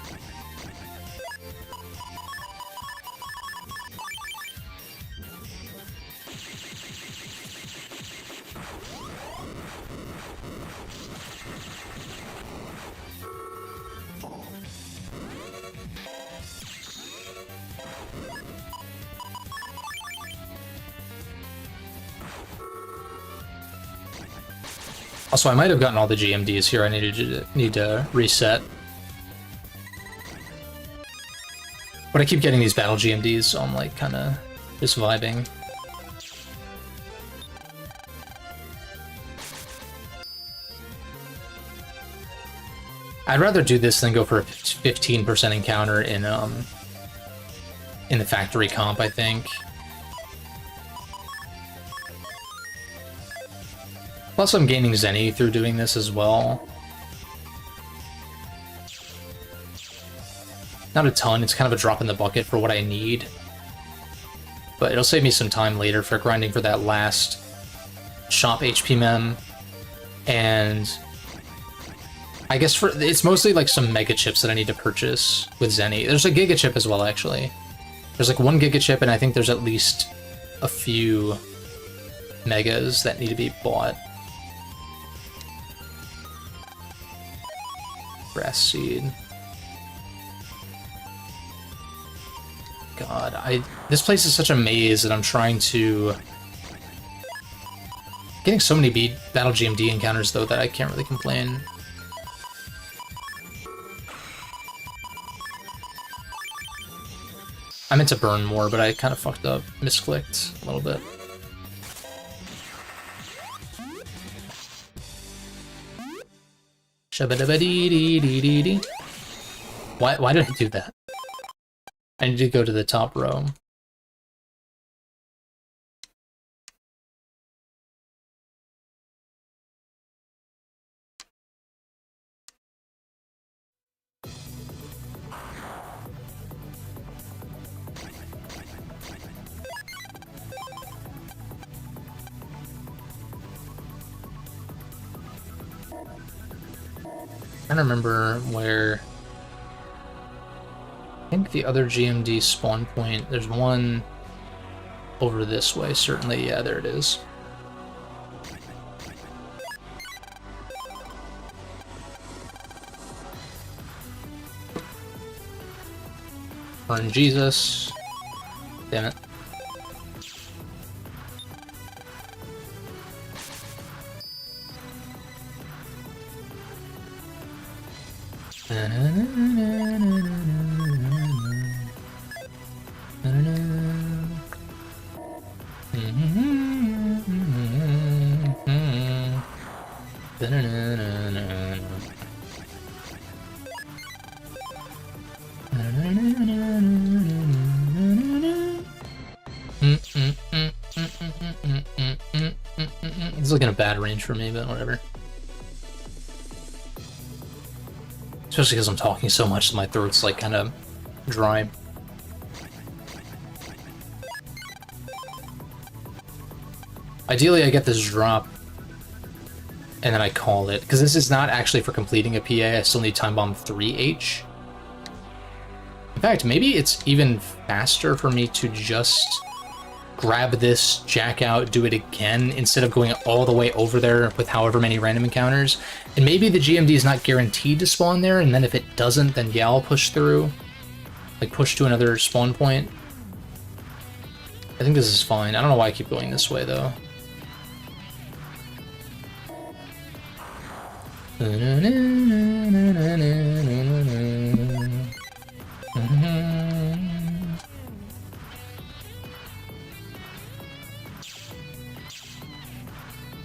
Also, I might have gotten all the GMDs here. I need to reset. But I keep getting these battle GMDs, so I'm like kind of just vibing. I'd rather do this than go for a 15% encounter in the factory comp, I think. Plus, I'm gaining Zenny through doing this as well. Not a ton, it's kind of a drop in the bucket for what I need. But it'll save me some time later for grinding for that last shop HP mem. And I guess it's mostly like some mega chips that I need to purchase with Zenny. There's a giga chip as well, actually. There's like 1 giga chip, and I think there's at least a few megas that need to be bought. Grass seed. God, this place is such a maze that I'm trying to... Getting so many battle GMD encounters, though, that I can't really complain. I meant to burn more, but I kind of fucked up. Misclicked a little bit. Shabba-dabba-dee-dee-dee-dee-dee. Why did I do that? I need to go to the top row. I don't remember where... I think the other GMD spawn point, there's one over this way, certainly. Yeah, there it is. Burn Jesus. Damn it. It's looking a bad range for me, but whatever. Especially because I'm talking so much that my throat's like kind of dry. Ideally, I get this drop, and then I call it, because this is not actually for completing a PA. I still need Time Bomb 3H. In fact, maybe it's even faster for me to just grab this, jack out, do it again, instead of going all the way over there with however many random encounters. And maybe the GMD is not guaranteed to spawn there, and then if it doesn't, then yeah, I'll push through. Like, push to another spawn point. I think this is fine. I don't know why I keep going this way, though.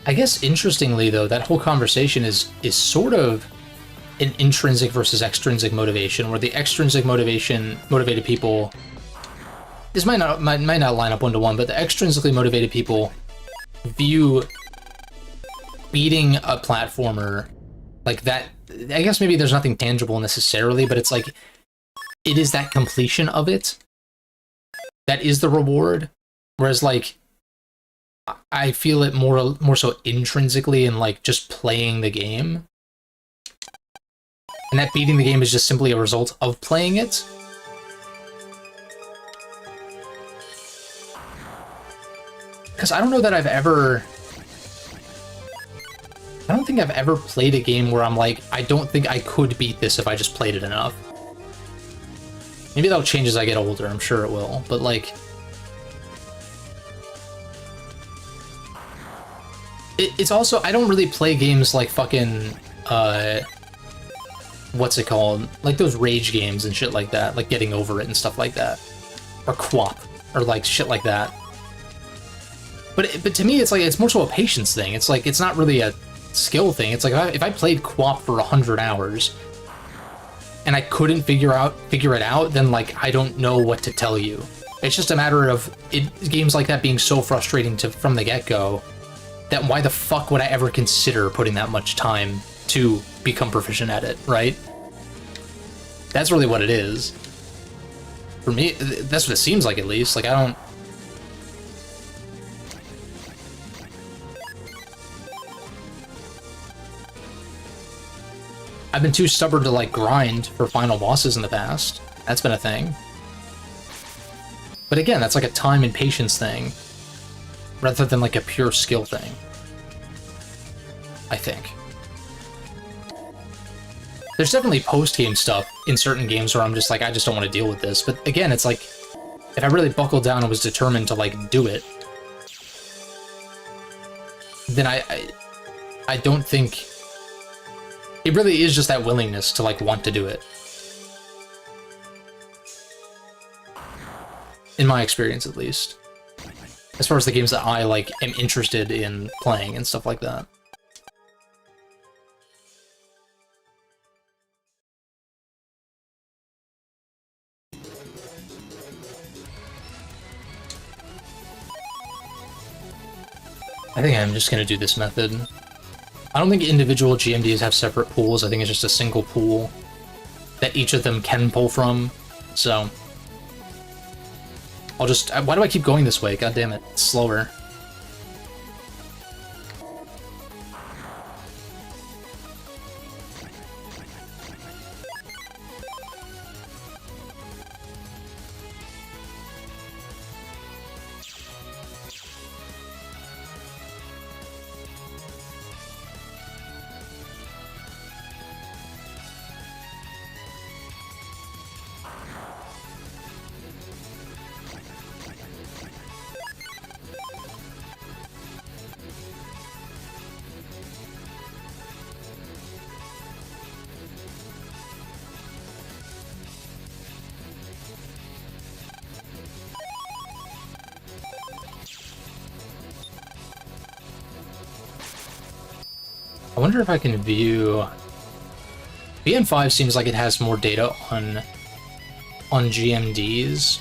I guess interestingly though, that whole conversation is sort of an intrinsic versus extrinsic motivation, where the extrinsic motivated people, this might not line up one-to-one, but the extrinsically motivated people view beating a platformer like that. I guess maybe there's nothing tangible necessarily, but it's like, it is that completion of it that is the reward. Whereas like, I feel it more so intrinsically in like just playing the game. And that beating the game is just simply a result of playing it. Because I don't know that I've ever... I don't think I've ever played a game where I'm like, I don't think I could beat this if I just played it enough. Maybe that'll change as I get older, I'm sure it will, but like... It's also, I don't really play games like fucking, what's it called? Like those rage games and shit like that, like Getting Over It and stuff like that. Or QWOP, or like shit like that. But to me, it's like, it's more so a patience thing. It's like, it's not really a skill thing. It's like, if I played QWOP for 100 hours, and I couldn't figure it out, then like, I don't know what to tell you. It's just a matter of games like that being so frustrating from the get-go, that why the fuck would I ever consider putting that much time to become proficient at it, right? That's really what it is. For me, that's what it seems like, at least. Like, I don't... I've been too stubborn to, like, grind for final bosses in the past. That's been a thing. But again, that's like a time and patience thing, rather than like a pure skill thing, I think. There's definitely post-game stuff in certain games where I'm just like, I just don't want to deal with this. But again, it's like, if I really buckled down and was determined to like do it, then I don't think... It really is just that willingness to like want to do it. In my experience, at least. As far as the games that I, like, am interested in playing and stuff like that. I think I'm just gonna do this method. I don't think individual GMDs have separate pools. I think it's just a single pool that each of them can pull from, so... I'll just... Why do I keep going this way? God damn it. It's slower. I wonder if I can view... BN5 seems like it has more data on GMDs.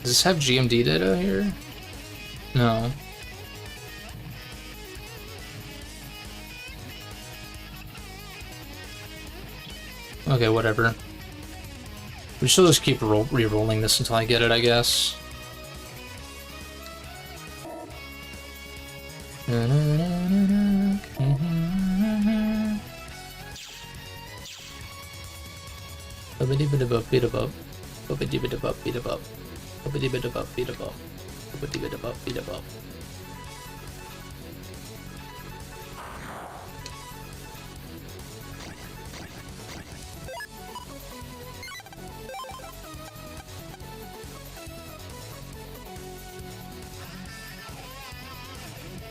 Does this have GMD data here? No. Okay, whatever. We should just keep re-rolling this until I get it, I guess.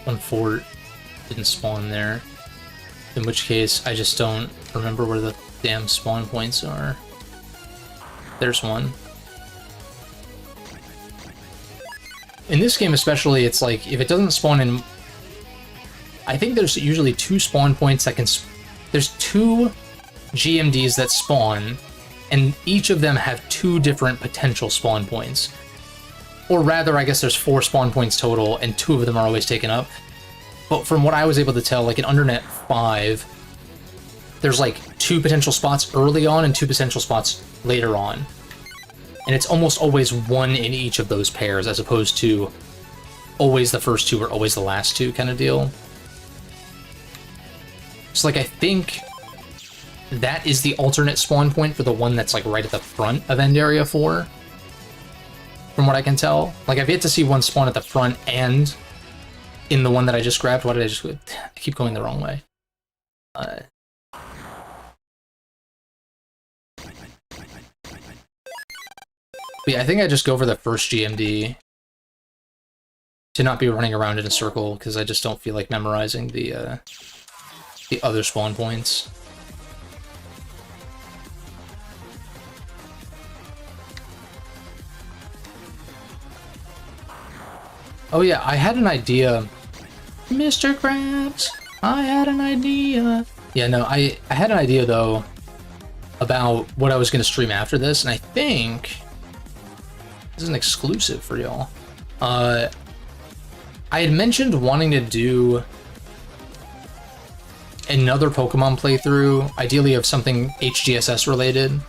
One fort didn't spawn there, in which case I just don't remember where the damn spawn points are. There's one. In this game especially, it's like, if it doesn't spawn in... I think there's usually 2 spawn points that can... There's 2 GMDs that spawn, and each of them have 2 different potential spawn points. Or rather, I guess there's 4 spawn points total, and 2 of them are always taken up. But from what I was able to tell, like in Undernet 5, there's like 2 potential spots early on and 2 potential spots later on. And it's almost always 1 in each of those pairs, as opposed to always the first 2 or always the last 2 kind of deal. So like I think that is the alternate spawn point for the one that's like right at the front of End Area 4. From what I can tell. Like I've yet to see one spawn at the front and in the one that I just grabbed. Why did I just... I keep going the wrong way. Yeah, I think I just go for the first GMD to not be running around in a circle, because I just don't feel like memorizing the other spawn points. Oh yeah, I had an idea. Mr. Krabs, I had an idea. Yeah, no, I had an idea, though, about what I was going to stream after this, and I think this is an exclusive for y'all. I had mentioned wanting to do another Pokemon playthrough, ideally of something HGSS related,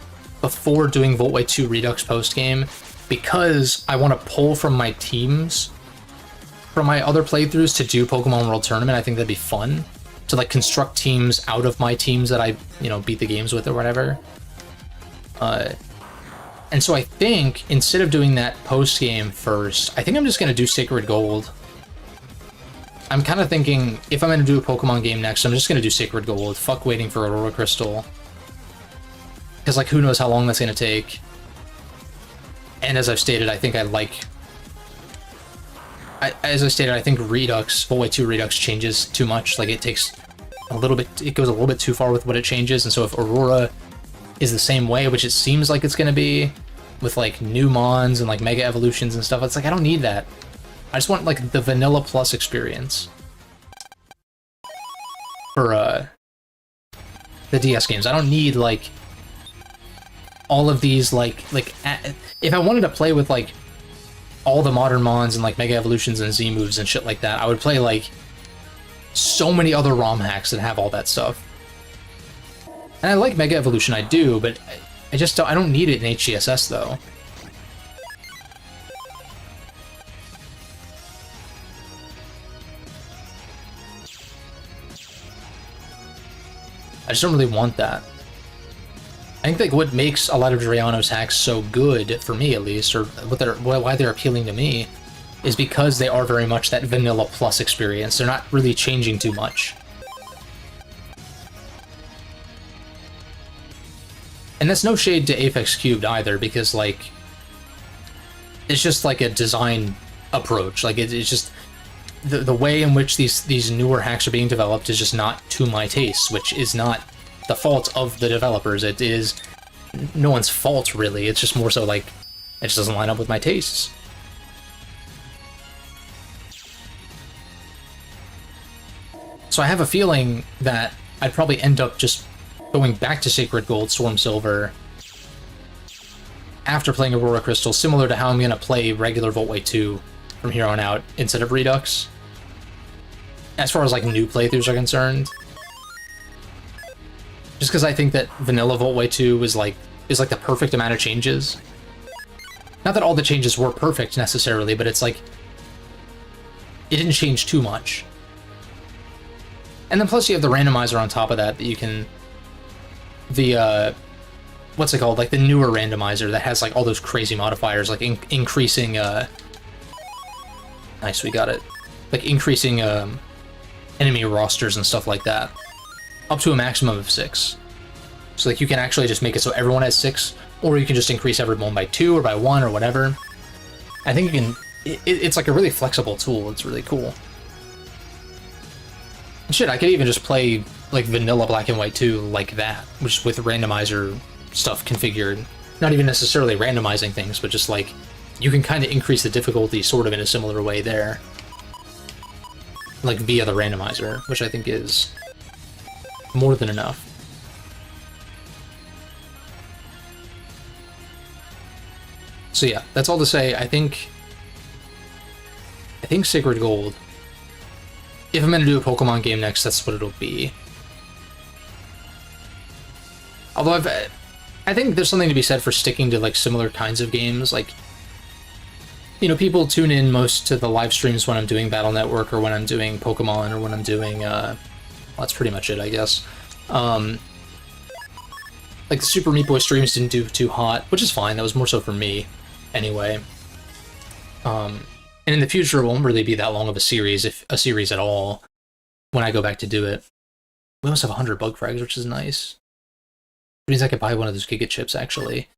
before doing Voltway 2 Redux postgame, because I want to pull from my teams from my other playthroughs to do Pokemon World Tournament. I think that'd be fun to like construct teams out of my teams that I, you know, beat the games with or whatever. And so I think instead of doing that post game first, I think I'm just gonna do Sacred Gold. I'm kind of thinking if I'm gonna do a Pokemon game next, I'm just gonna do Sacred Gold. Fuck waiting for Aurora Crystal, because like who knows how long that's gonna take. And as I've stated, I think as I stated, I think Redux, Voltway 2 Redux changes too much. Like it takes a little bit, it goes a little bit too far with what it changes. And so if Aurora is the same way, which it seems like it's going to be, with like new Mons and like Mega Evolutions and stuff, it's like, I don't need that. I just want like the Vanilla Plus experience for the DS games. I don't need like all of these like if I wanted to play with like all the modern Mons and like Mega Evolutions and Z moves and shit like that, I would play like so many other ROM hacks that have all that stuff. And I like Mega Evolution, I do, but I just don't, I don't need it in HGSS though. I just don't really want that. I think like what makes a lot of Drayano's hacks so good, for me at least, or why they're appealing to me, is because they are very much that Vanilla Plus experience. They're not really changing too much. And that's no shade to Aphex Cubed either, because like it's just like a design approach. Like it's just the way in which these newer hacks are being developed is just not to my taste, which is not the fault of the developers. It is no one's fault, really. It's just more so like it just doesn't line up with my tastes. So I have a feeling that I'd probably end up just going back to Sacred Gold, Storm Silver, after playing Aurora Crystal, similar to how I'm going to play regular Voltway 2 from here on out instead of Redux, as far as like new playthroughs are concerned. Just because I think that vanilla Voltway 2 is like the perfect amount of changes. Not that all the changes were perfect necessarily, but it's like it didn't change too much. And then plus you have the randomizer on top of that you can, the what's it called, like the newer randomizer that has like all those crazy modifiers, like increasing nice, we got it, like increasing enemy rosters and stuff like that, up to a maximum of 6. So like you can actually just make it so everyone has 6, or you can just increase everyone by 2 or by 1 or whatever. I think you can, it's like a really flexible tool. It's really cool. Shit, I could even just play like vanilla Black and White 2 like that, which with randomizer stuff configured. Not even necessarily randomizing things, but just like you can kind of increase the difficulty sort of in a similar way there, like via the randomizer, which I think is more than enough. So yeah, that's all to say. I think Sacred Gold, if I'm going to do a Pokemon game next, that's what it'll be. Although I think there's something to be said for sticking to like similar kinds of games. Like, you know, people tune in most to the live streams when I'm doing Battle Network or when I'm doing Pokemon or when I'm doing, well, that's pretty much it, I guess. Like the Super Meat Boy streams didn't do too hot, which is fine. That was more so for me, anyway. And in the future, it won't really be that long of a series, if a series at all, when I go back to do it. We almost have 100 bug frags, which is nice. It means I could buy one of those Giga Chips, actually.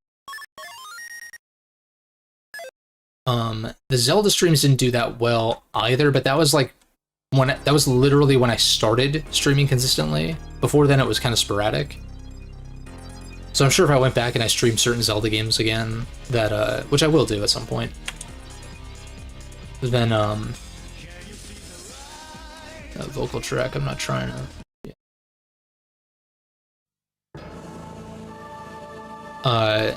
The Zelda streams didn't do that well either, but that was like that was literally when I started streaming consistently. Before then, it was kind of sporadic. So I'm sure if I went back and I streamed certain Zelda games again, that which I will do at some point, then a vocal track. I'm not trying to. Yeah.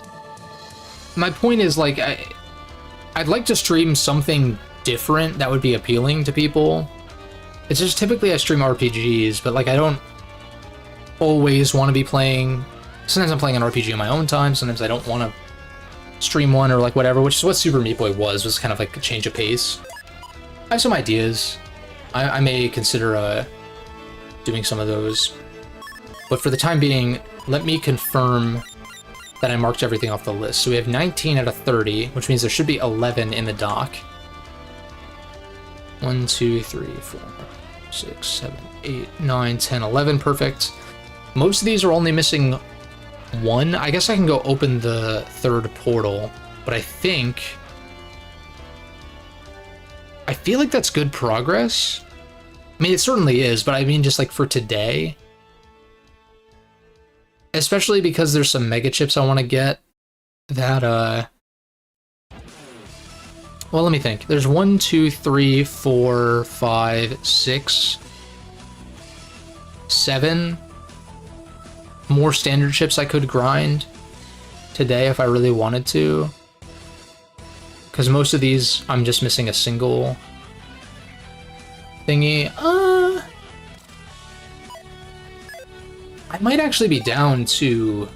My point is, like, I'd like to stream something different that would be appealing to people. It's just typically I stream RPGs, but like I don't always want to be playing. Sometimes I'm playing an RPG on my own time, sometimes I don't want to stream one or like whatever, which is what Super Meat Boy was kind of like a change of pace. I have some ideas. I may consider doing some of those. But for the time being, let me confirm that I marked everything off the list. So we have 19 out of 30, which means there should be 11 in the dock. 1, 2, 3, 4, 6, 7, 8, 9, 10, 11, perfect. Most of these are only missing one. I guess I can go open the third portal, but I feel like that's good progress. I mean, it certainly is, but I mean just like for today. Especially because there's some Mega Chips I want to get that, well, let me think. There's 1, 2, 3, 4, 5, 6, 7 more standard chips I could grind today if I really wanted to. Because most of these, I'm just missing a single thingy. I might actually be down to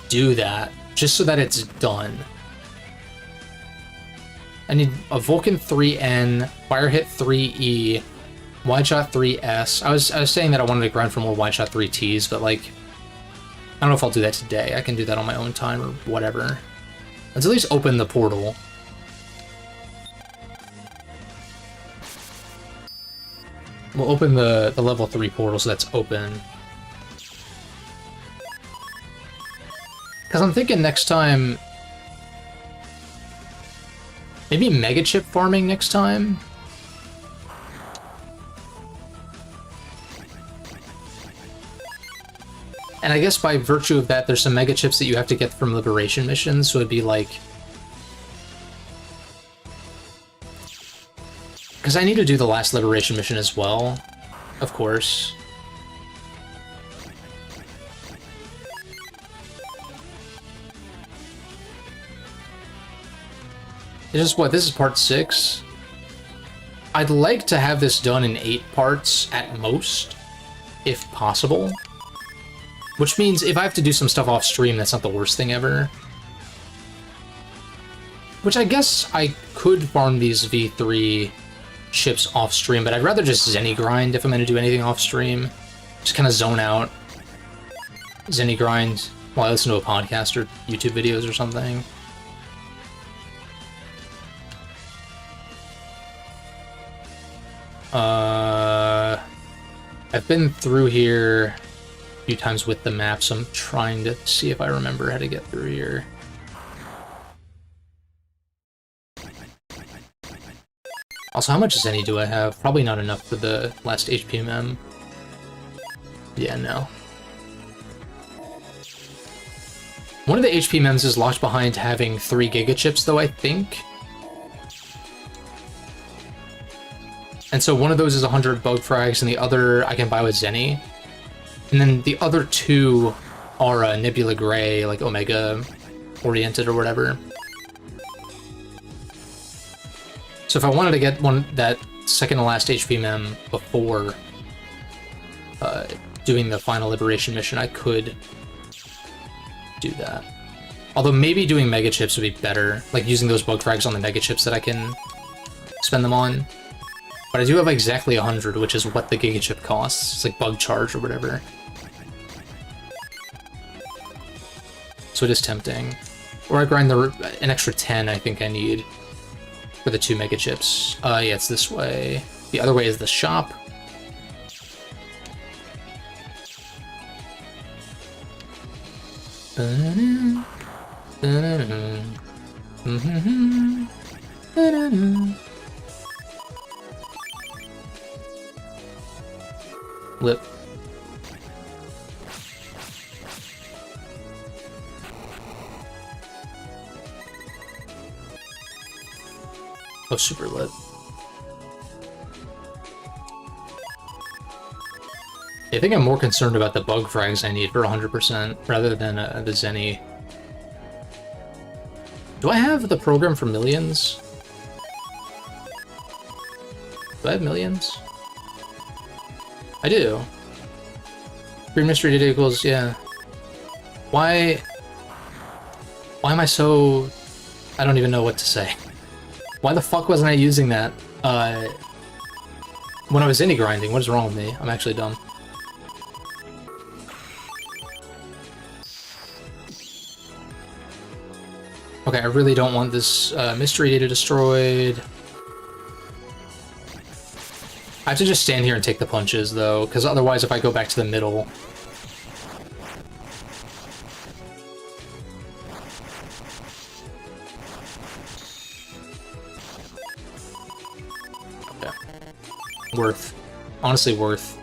do that, just so that it's done. I need a Vulcan 3N, Fire Hit 3E, Wide Shot 3S. I was saying that I wanted to grind for more Wide Shot 3Ts, but like, I don't know if I'll do that today. I can do that on my own time or whatever. Let's at least open the portal. We'll open the level 3 portal, so that's open. Because I'm thinking next time, maybe Mega Chip farming next time? And I guess by virtue of that, there's some Mega Chips that you have to get from Liberation missions, so it'd be like... Because I need to do the last Liberation mission as well, of course. It's just, what, this is part 6? I'd like to have this done in 8 parts at most, if possible. Which means if I have to do some stuff off stream, that's not the worst thing ever. Which I guess I could farm these V3 chips off stream, but I'd rather just Zenny grind if I'm going to do anything off stream. Just kind of zone out. Zenny grind while I listen to a podcast or YouTube videos or something. I've been through here a few times with the map, so I'm trying to see if I remember how to get through here. Also, how much Zenny do I have? Probably not enough for the last HPMM. Yeah, no. One of the HPMMs is locked behind having 3 Giga Chips, though, I think. And so one of those is 100 bug frags, and the other I can buy with Zenny. And then the other 2 are Nebula Gray, like Omega oriented or whatever. So if I wanted to get that second to last HPMM before doing the final liberation mission, I could do that. Although maybe doing mega chips would be better, like using those bug frags on the mega chips that I can spend them on. But I do have exactly 100, which is what the giga chip costs. It's like bug charge or whatever. So it is tempting. Or I grind an extra 10 I think I need for the 2 mega chips. Yeah, it's this way. The other way is the shop. Lip. Oh, super lit. I think I'm more concerned about the bug frags I need for 100% rather than the Zenny. Do I have the program for millions? Do I have millions? I do. Green mystery data equals, yeah. Why am I so... I don't even know what to say. Why the fuck wasn't I using that when I was indie grinding? What is wrong with me? I'm actually dumb. Okay, I really don't want this mystery data destroyed. I have to just stand here and take the punches, though, because otherwise if I go back to the middle... Okay. Worth. Honestly, worth.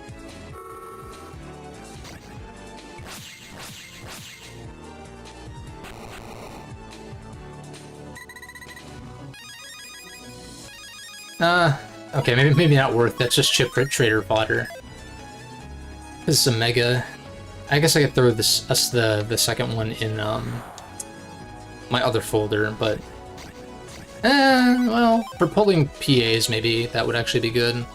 Okay, maybe not worth. That's just chip trader fodder. This is a mega. I guess I could throw the second one in my other folder, but well, for pulling PAs, maybe that would actually be good.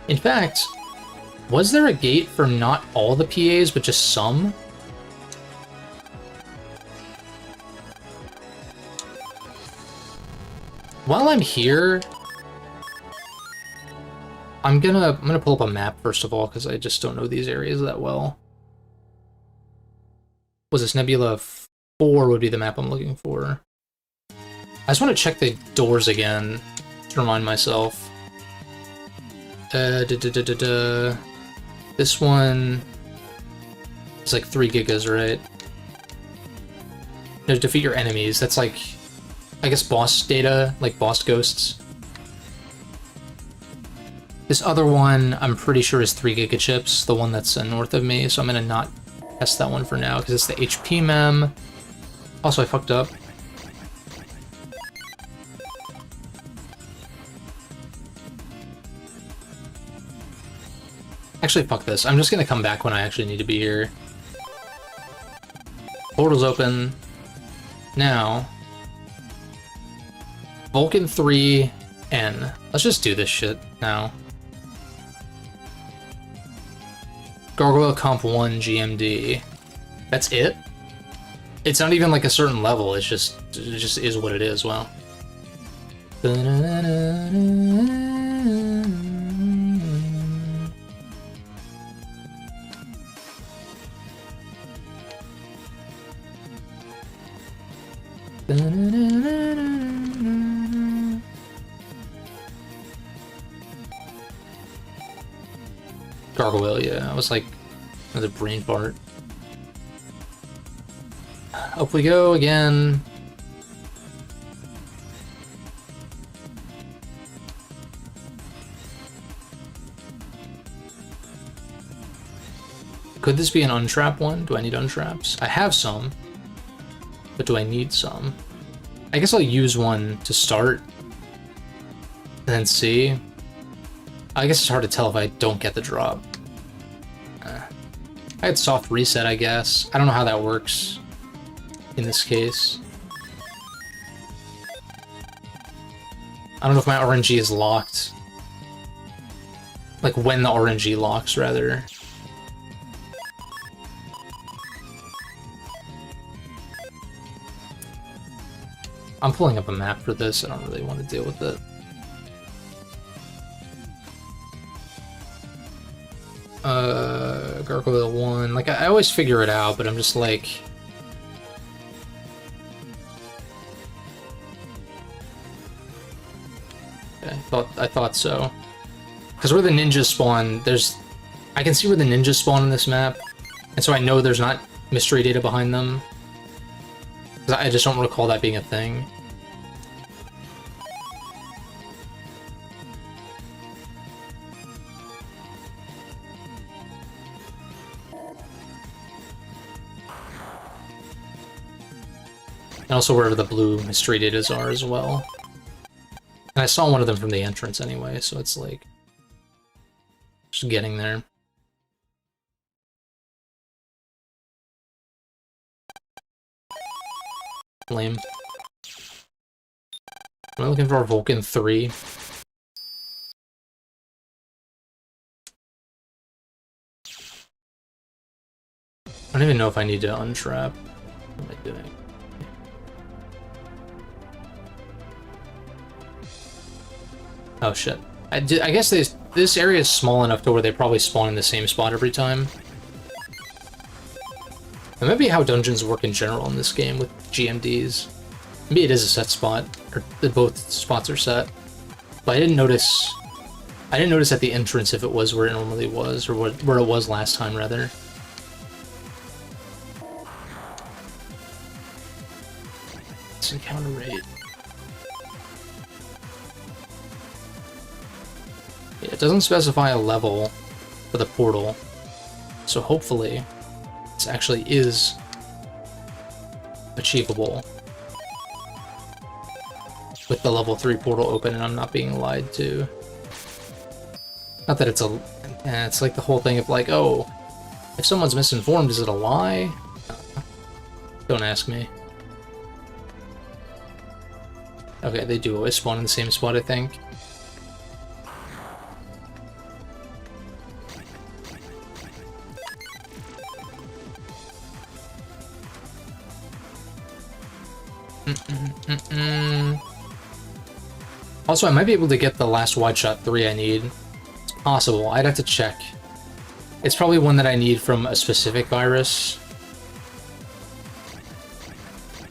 In fact, was there a gate for not all the PAs, but just some? While I'm here, I'm gonna pull up a map first of all, because I just don't know these areas that well. Was this Nebula 4 would be the map I'm looking for. I just want to check the doors again to remind myself. This one is like 3 gigas, right? No, defeat your enemies. That's like, I guess, boss data, like boss ghosts. This other one, I'm pretty sure is 3 giga chips, the one that's north of me, so I'm gonna not test that one for now, because it's the HP mem. Also, I fucked up. Actually, fuck this. I'm just gonna come back when I actually need to be here. Portal's open. Now. Vulcan 3N. Let's just do this shit now. Gargoyle Comp 1 GMD. That's it? It's not even like a certain level, it just is what it is, wow. Gargoyle, yeah, I was like, another brain fart. Up we go again. Could this be an untrap one? Do I need untraps? I have some, but do I need some? I guess I'll use one to start, and then see. I guess it's hard to tell if I don't get the drop. I had soft reset, I guess. I don't know how that works in this case. I don't know if my RNG is locked. Like, when the RNG locks, rather. I'm pulling up a map for this. I don't really want to deal with it. Gargoyle 1. Like, I always figure it out, but I'm just like... I thought so. Because where the ninjas spawn, I can see where the ninjas spawn in this map, and so I know there's not mystery data behind them. I just don't recall that being a thing. And also wherever the blue mystery datas are as well. And I saw one of them from the entrance anyway, so it's like... just getting there. Lame. Am I looking for a Vulcan 3? I don't even know if I need to untrap. What am I doing? Oh shit. I guess this area is small enough to where they probably spawn in the same spot every time. That might be how dungeons work in general in this game with GMDs. Maybe it is a set spot, or that both spots are set. But I didn't notice at the entrance if it was where it normally was, or where it was last time, rather. Let's encounter rate. Yeah, it doesn't specify a level for the portal, so hopefully this actually is achievable with the level 3 portal open and I'm not being lied to. Not that it's it's like the whole thing of like, oh, if someone's misinformed, is it a lie? Don't ask me. Okay, they do always spawn in the same spot, I think. Also, I might be able to get the last wide shot 3 I need. It's possible. I'd have to check. It's probably one that I need from a specific virus.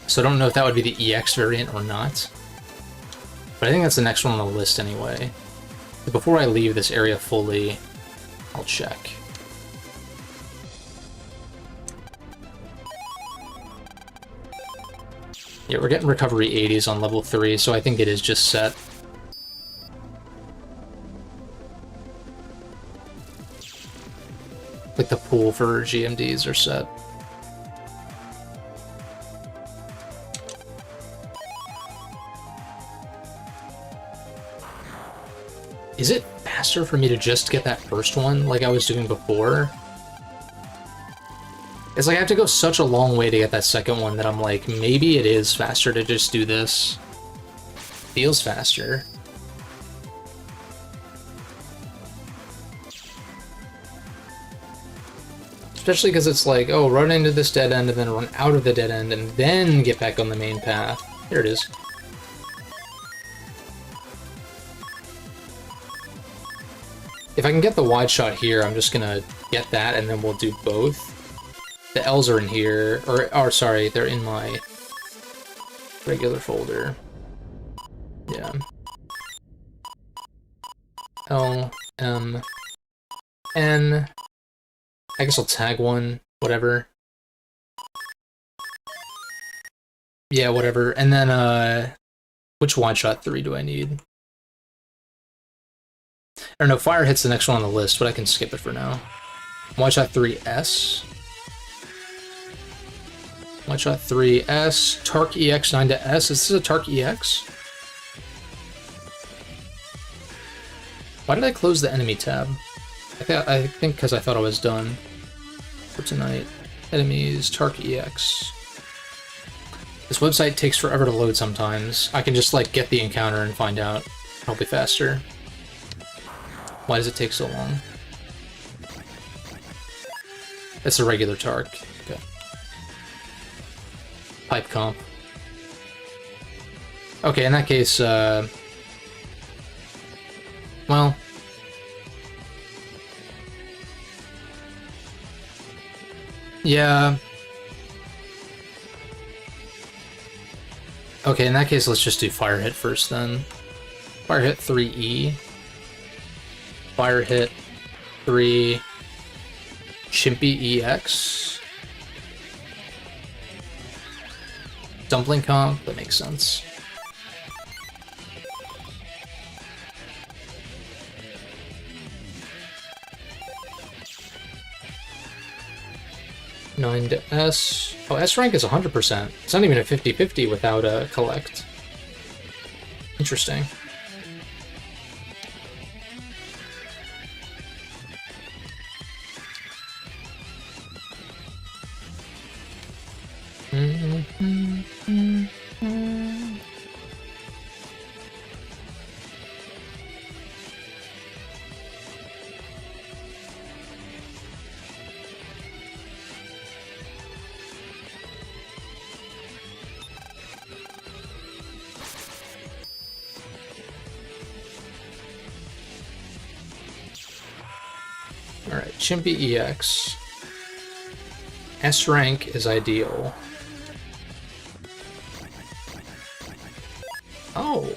So I don't know if that would be the EX variant or not. But I think that's the next one on the list anyway. But before I leave this area fully, I'll check. Yeah, we're getting recovery 80s on level 3, so I think it is just set. Like the pool for GMDs are set. Is it faster for me to just get that first one like I was doing before? It's like I have to go such a long way to get that second one that I'm like, maybe it is faster to just do this. Feels faster. Especially because it's like, oh, run into this dead end and then run out of the dead end and then get back on the main path. There it is. If I can get the wide shot here, I'm just gonna get that and then we'll do both. The L's are in here, or sorry, they're in my regular folder. Yeah. L, M, N. I guess I'll tag one, whatever. Yeah, whatever. And then, which wide shot 3 do I need? I don't know, fire hit's the next one on the list, but I can skip it for now. Wide shot 3S. Wide shot 3S. Tark EX 9 to S. Is this a Tark EX? Why did I close the enemy tab? I think because I thought I was done. for tonight. Enemies, Tark EX. This website takes forever to load sometimes. I can just, like, get the encounter and find out. It'll be faster. Why does it take so long? It's a regular Tark. Okay. Pipe comp. Okay, in that case, well... yeah... Okay, in that case, let's just do Fire Hit first, then. Fire Hit 3E. Fire Hit 3... Chimpy EX. Dumpling comp, that makes sense. Nine to S. Oh, S rank is 100%. It's not even a 50-50 without a collect. Interesting. Alright, Chimpy EX. S rank is ideal. Oh!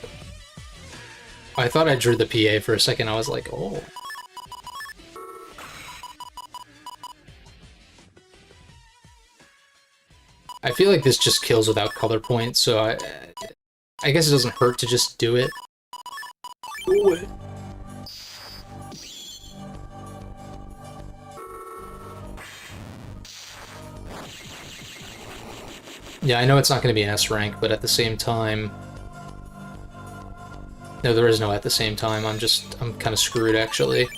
I thought I drew the PA for a second, I was like, oh. I feel like this just kills without color points, so I guess it doesn't hurt to just do it. Do it. Yeah, I know it's not going to be an S rank, but at the same time... No, there is no at the same time, I'm kind of screwed, actually.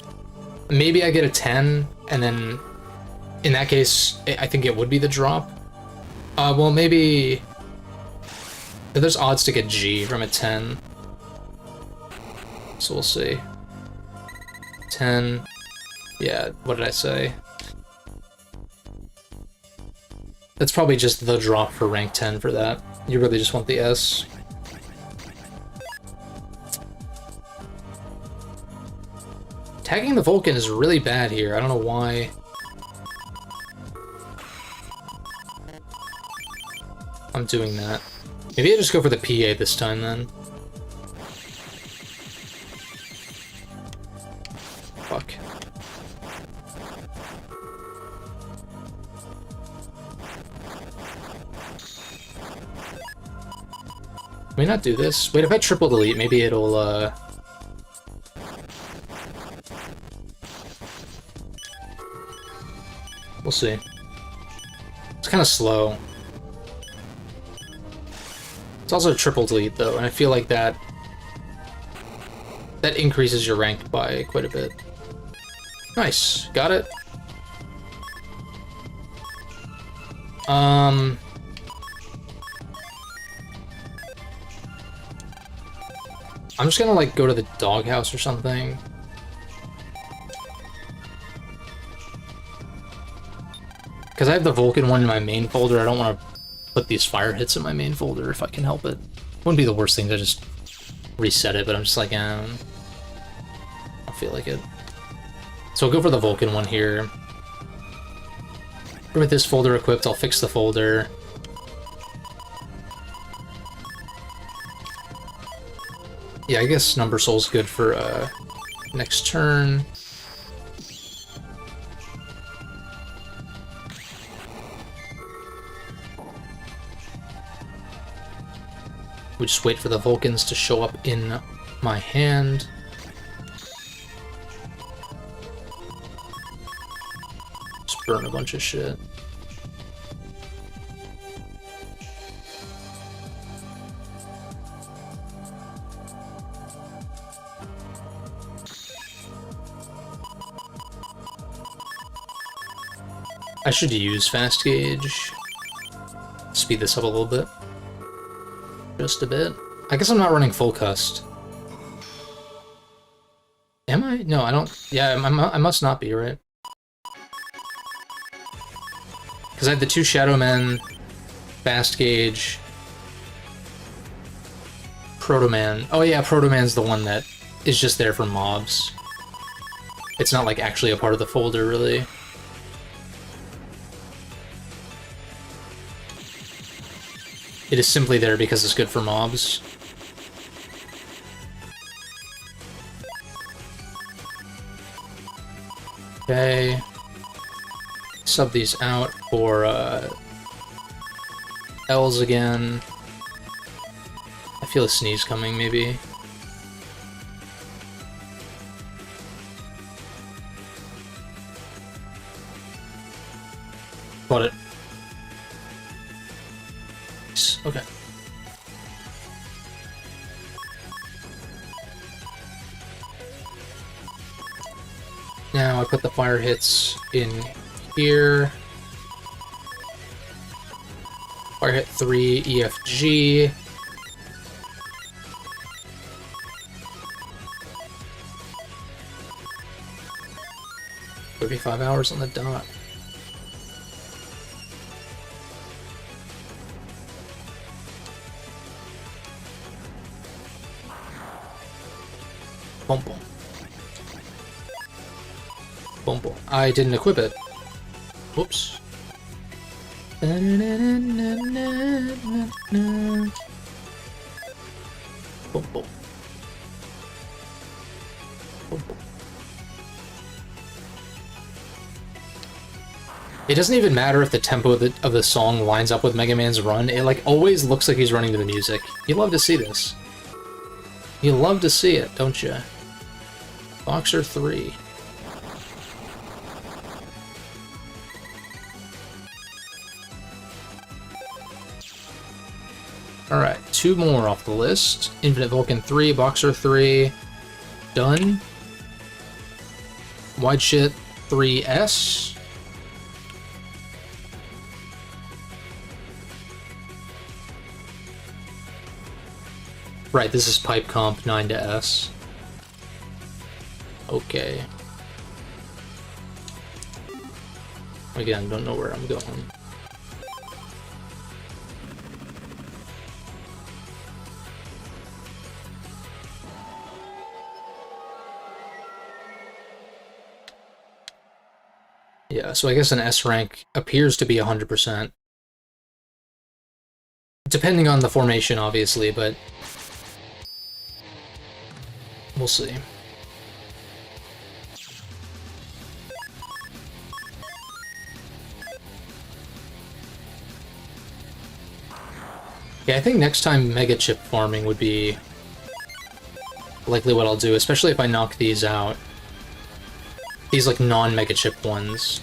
Maybe I get a 10, and then... In that case, I think it would be the drop. Well, maybe... There's odds to get G from a 10. So we'll see. 10... Yeah, what did I say? That's probably just the drop for rank 10 for that. You really just want the S. Tagging the Vulcan is really bad here. I don't know why. I'm doing that. Maybe I just go for the PA this time then. Fuck. Can we not do this? Wait, if I triple delete, maybe it'll, We'll see. It's kind of slow. It's also a triple delete, though, and I feel like that increases your rank by quite a bit. Nice. Got it. I'm just gonna, like, go to the doghouse or something. Because I have the Vulcan one in my main folder, I don't want to put these fire hits in my main folder if I can help it. Wouldn't be the worst thing to just reset it, but I'm just like, I don't feel like it. So I'll go for the Vulcan one here. With this folder equipped, I'll fix the folder. Yeah, I guess Number Soul's good for next turn. We just wait for the Vulcans to show up in my hand. Just burn a bunch of shit. I should use fast gauge. Speed this up a little bit. Just a bit. I guess I'm not running full cust. Am I? No, I don't. Yeah, I must not be, right? Because I had the 2 Shadow Men, fast gauge, Proto Man. Oh yeah, Proto Man's the one that is just there for mobs. It's not like actually a part of the folder, really. It is simply there because it's good for mobs. Okay. Sub these out for L's again. I feel a sneeze coming, maybe. Got it. Okay. Now I put the fire hits in here. Fire hit 3, EFG. "35 hours on the dot." Boom, boom. Boom, boom. I didn't equip it. Whoops. Boom, boom. Boom, boom. It doesn't even matter if the tempo of the song lines up with Mega Man's run. It like always looks like he's running to the music. You love to see this. You love to see it, don't you? Boxer 3. Alright, 2 more off the list. Infinite Vulcan 3, Boxer 3. Done. Wide Shit 3S. Right, this is Pipe Comp 9 to S. Okay. Again, don't know where I'm going. Yeah, so I guess an S rank appears to be 100%. Depending on the formation, obviously, but we'll see. Yeah, I think next time Mega Chip farming would be likely what I'll do, especially if I knock these out. These, like, non-Mega Chip ones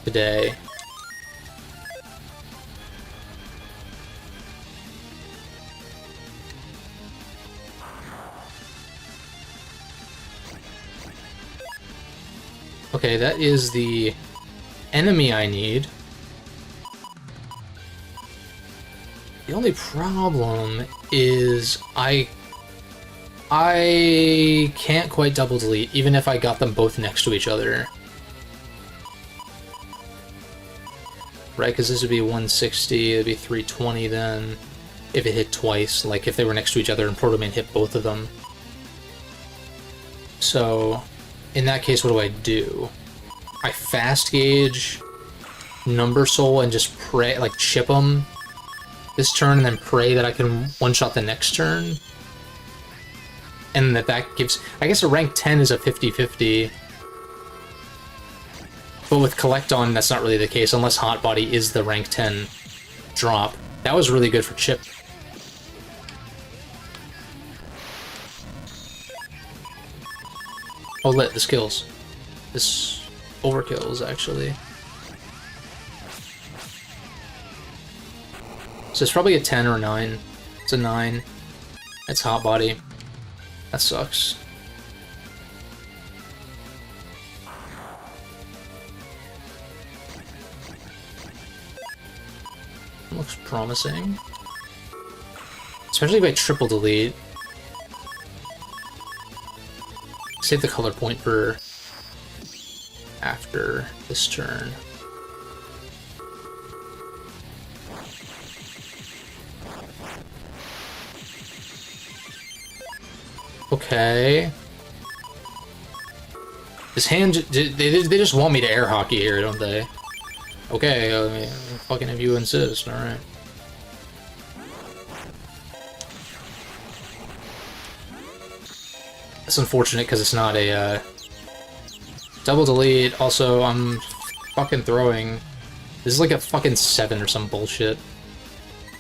today. Okay, that is the enemy I need. The only problem is I can't quite double delete, even if I got them both next to each other. Right, because this would be 160, it'd be 320 then, if it hit twice, like if they were next to each other and Proto Man hit both of them. So, in that case, what do? I fast gauge Number Soul and just pray, like chip them this turn and then pray that I can one-shot the next turn. And that gives... I guess a rank 10 is a 50-50. But with Collect On, that's not really the case, unless Hot Body is the rank 10 drop. That was really good for Chip. Oh, lit, this kills. This overkills, actually. So it's probably a 10 or a 9. It's a 9. It's Hot Body. That sucks. Looks promising. Especially by triple delete. Save the color point for after this turn. Okay. This hand, they just want me to air hockey here, don't they? Okay, I mean, fucking if you insist, alright. It's unfortunate because it's not a double delete. Also, I'm fucking throwing. This is like a fucking 7 or some bullshit.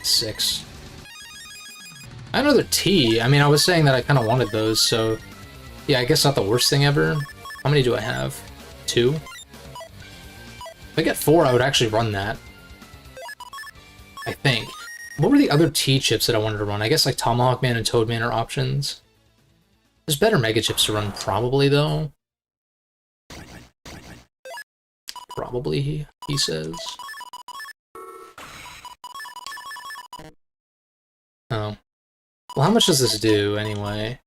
6. Another T. I mean, I was saying that I kind of wanted those, so yeah, I guess not the worst thing ever. How many do I have? 2? If I get 4, I would actually run that. I think. What were the other T chips that I wanted to run? I guess like Tomahawk Man and Toad Man are options. There's better Mega Chips to run, probably, though. Probably, he says. Oh. Well, how much does this do, anyway?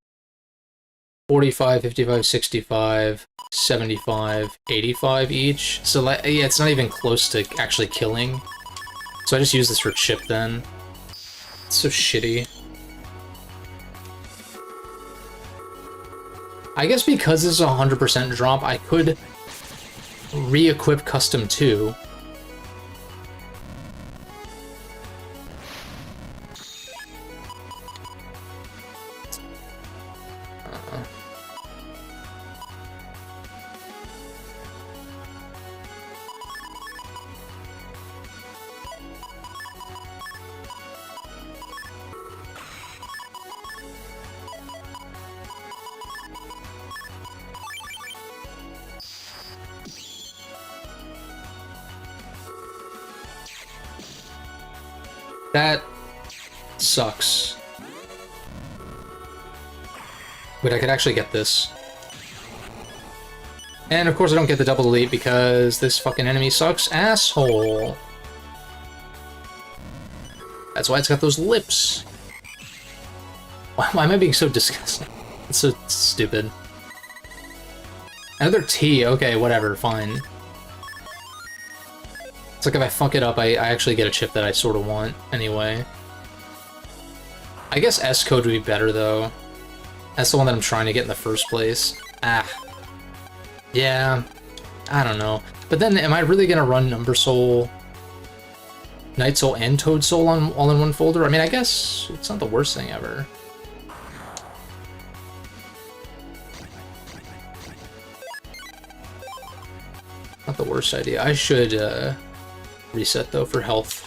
45, 55, 65, 75, 85 each? So, like, yeah, it's not even close to actually killing. So I just use this for chip, then. It's so shitty. I guess because this is a 100% drop, I could re-equip Custom 2. That sucks. Wait, I could actually get this. And of course I don't get the double delete because this fucking enemy sucks, asshole. That's why it's got those lips. Why am I being so disgusting? It's so stupid. Another T, okay, whatever, fine. It's like if I fuck it up, I actually get a chip that I sort of want, anyway. I guess S-Code would be better, though. That's the one that I'm trying to get in the first place. Ah. Yeah. I don't know. But then, am I really gonna run Number Soul, Night Soul, and Toad Soul on, all in one folder? I mean, I guess it's not the worst thing ever. Not the worst idea. I should, reset, though, for health.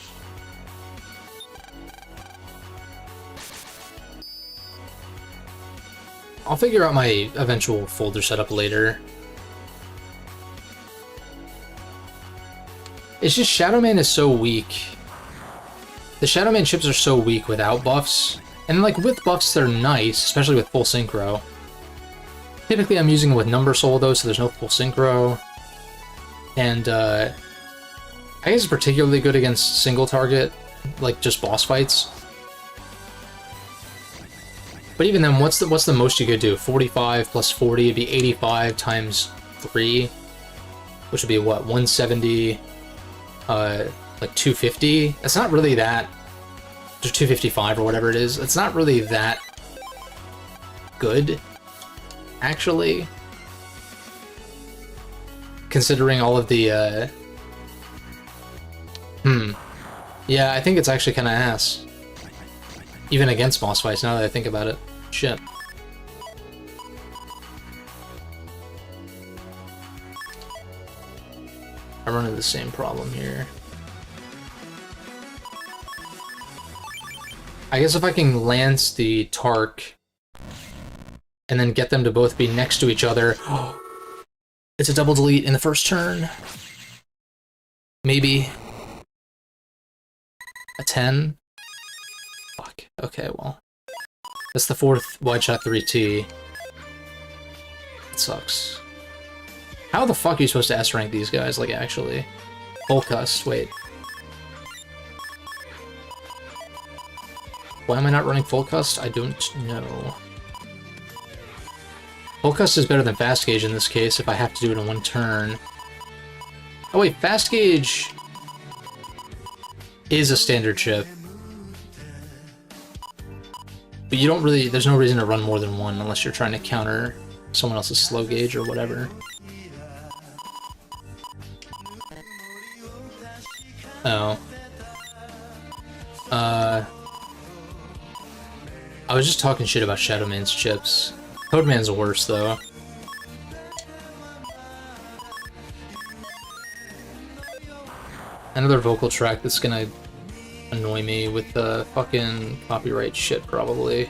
I'll figure out my eventual folder setup later. It's just Shadow Man is so weak. The Shadow Man chips are so weak without buffs. And like with buffs, they're nice, especially with full synchro. Typically I'm using it with Number Soul though, so there's no full synchro. And I guess it's particularly good against single target, like just boss fights. But even then, what's the most you could do? 45 plus 40 would be 85 times 3, which would be what, 170, like 250? It's not really that, or 255 or whatever it is. It's not really that good, actually. Considering all of the, yeah, I think it's actually kind of ass. Even against boss fights, now that I think about it. Shit. I run into the same problem here. I guess if I can lance the Tark and then get them to both be next to each other. It's a double delete in the first turn. Maybe. A 10? Fuck. Okay, well. That's the 4th wide shot 3T. It sucks. How the fuck are you supposed to S-rank these guys, like, actually? Volcust, wait. Why am I not running Full Cust? I don't know. Full Cust is better than Fast Gauge in this case if I have to do it in one turn. Oh wait, Fast Gauge is a standard chip. But you don't really, there's no reason to run more than one unless you're trying to counter someone else's slow gauge or whatever. Oh. I was just talking shit about Shadow Man's chips. Toad Man's worse, though. Another vocal track that's gonna annoy me with the fucking copyright shit, probably.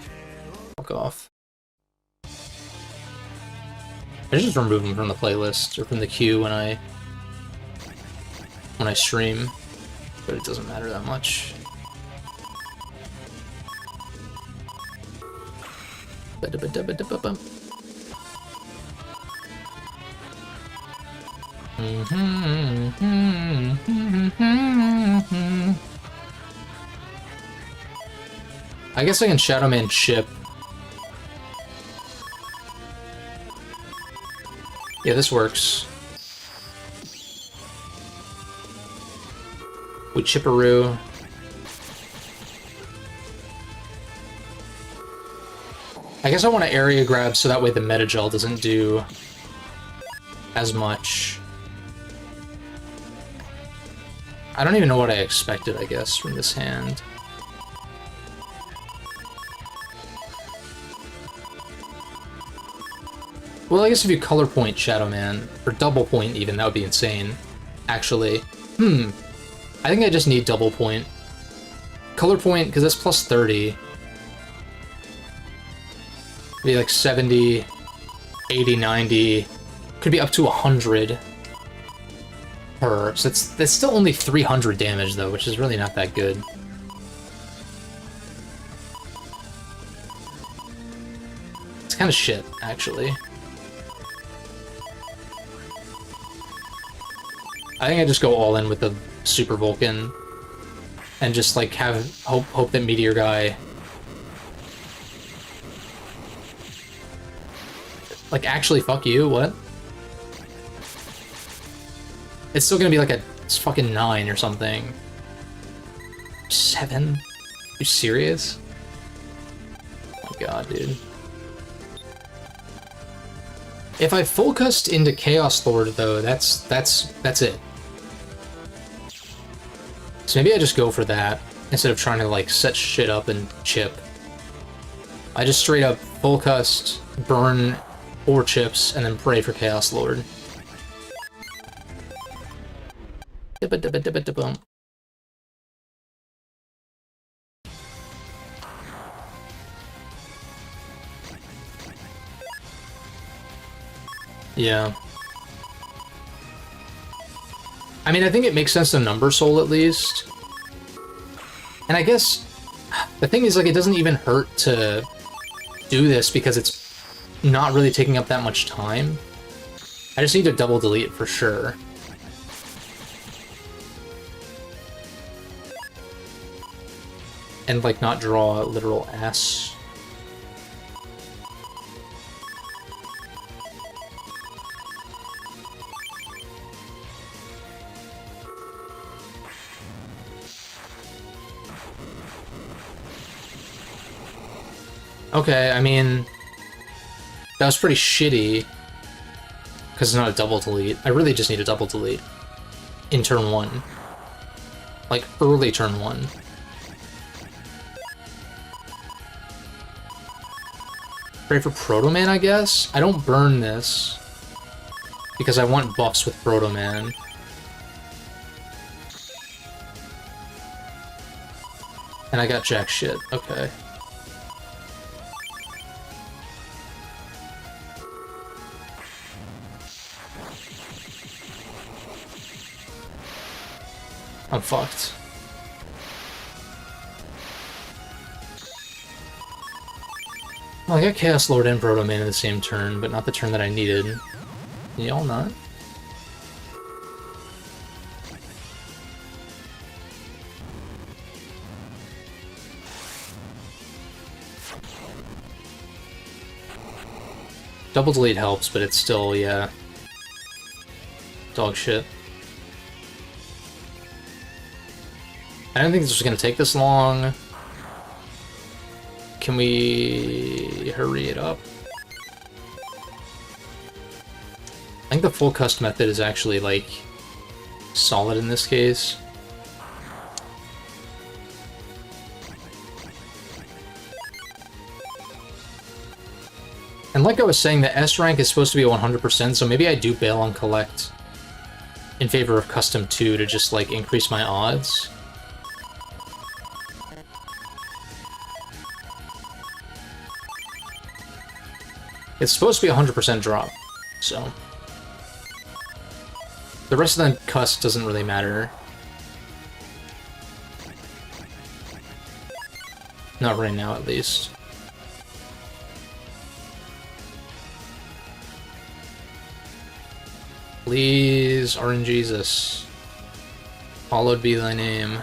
Fuck off. I just remove them from the playlist, or from the queue when I stream, but it doesn't matter that much. I guess I can Shadow Man chip. Yeah, this works. We Chipperoo. I guess I want to area grab so that way the Metagel doesn't do as much. I don't even know what I expected, I guess, from this hand. Well, I guess if you color point Shadow Man, or double point even, that would be insane. Actually. I think I just need double point. Color point, because that's plus 30. Be like 70, 80, 90, could be up to 100 per. So that's still only 300 damage though, which is really not that good. It's kind of shit, actually. I think I just go all in with the Super Vulcan and just like have hope that Meteor Guy like actually fuck you, what? It's still gonna be like it's fucking 9 or something. 7? You serious? Oh my god, dude. If I full cust into Chaos Lord though, that's it. So maybe I just go for that instead of trying to like set shit up and chip. I just straight up full cust, burn 4 chips, and then pray for Chaos Lord. Yeah. I mean, I think it makes sense to number Soul at least. And I guess the thing is, like, it doesn't even hurt to do this because it's not really taking up that much time. I just need to double delete for sure. And, like, not draw literal ass. Okay, I mean, that was pretty shitty, because it's not a double delete. I really just need a double delete in turn 1. Like, early turn 1. Pray for Proto Man, I guess? I don't burn this, because I want buffs with Proto Man. And I got jack shit, okay. I'm fucked. Well, I got Chaos Lord and Proto Man in the same turn, but not the turn that I needed. Can y'all not? Double delete helps, but it's still, yeah, dog shit. I don't think this is gonna take this long. Can we hurry it up? I think the full cust method is actually, like, solid in this case. And like I was saying, the S rank is supposed to be 100%, so maybe I do bail on collect in favor of custom 2 to just, like, increase my odds. It's supposed to be 100% drop, so... The rest of the cust doesn't really matter. Not right now, at least. Please, RNGesus. Hallowed be thy name.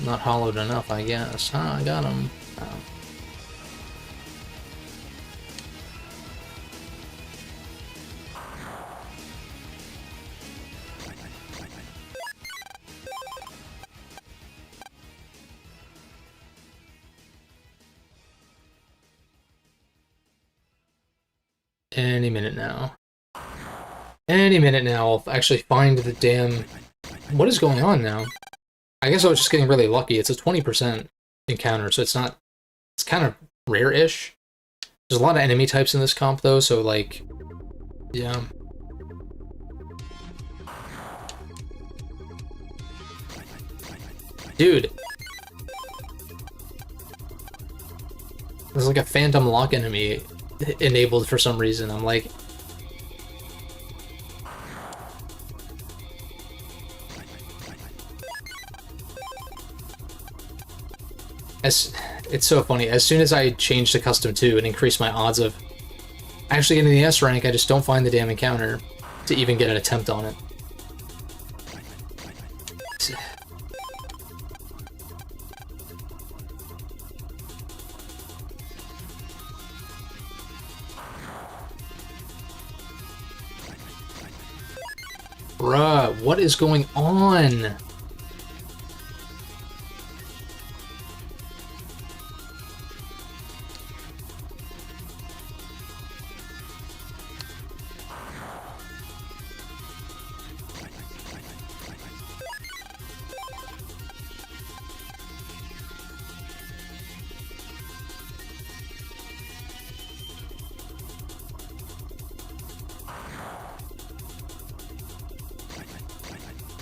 Not hollowed enough, I guess. Huh, I got him. Oh. Any minute now. Any minute now, I'll actually find the damn... What is going on now? I guess I was just getting really lucky. It's a 20% encounter, so it's not... It's kind of rare-ish. There's a lot of enemy types in this comp, though, so, like... Yeah. Dude! There's like a phantom lock enemy enabled for some reason. I'm like... It's so funny. As soon as I change to custom 2 and increase my odds of actually getting the S rank, I just don't find the damn encounter to even get an attempt on it. Bruh, what is going on?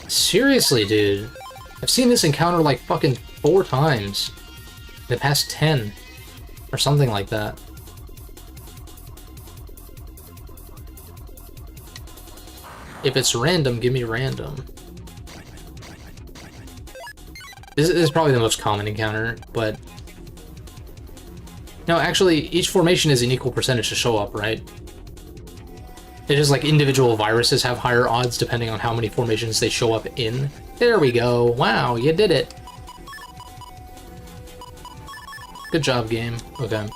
Seriously, dude. I've seen this encounter like fucking 4 times in the past 10. Or something like that. If it's random, give me random. This is probably the most common encounter, but... No, actually, each formation is an equal percentage to show up, right? It's just like individual viruses have higher odds depending on how many formations they show up in. There we go. Wow, you did it. Good job, game. Okay.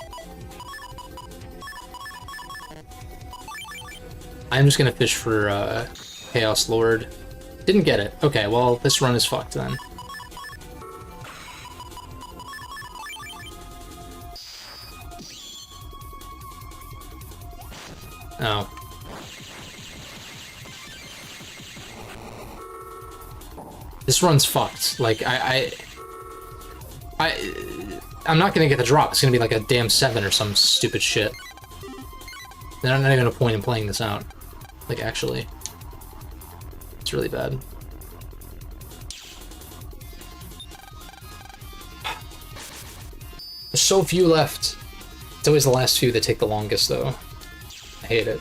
I'm just gonna fish for Chaos Lord. Didn't get it. Okay, well, this run is fucked then. Oh. This run's fucked. Like, I'm not gonna get the drop. It's gonna be like a damn 7 or some stupid shit. There's not even a point in playing this out. Like, actually. It's really bad. There's so few left. It's always the last few that take the longest, though. I hate it.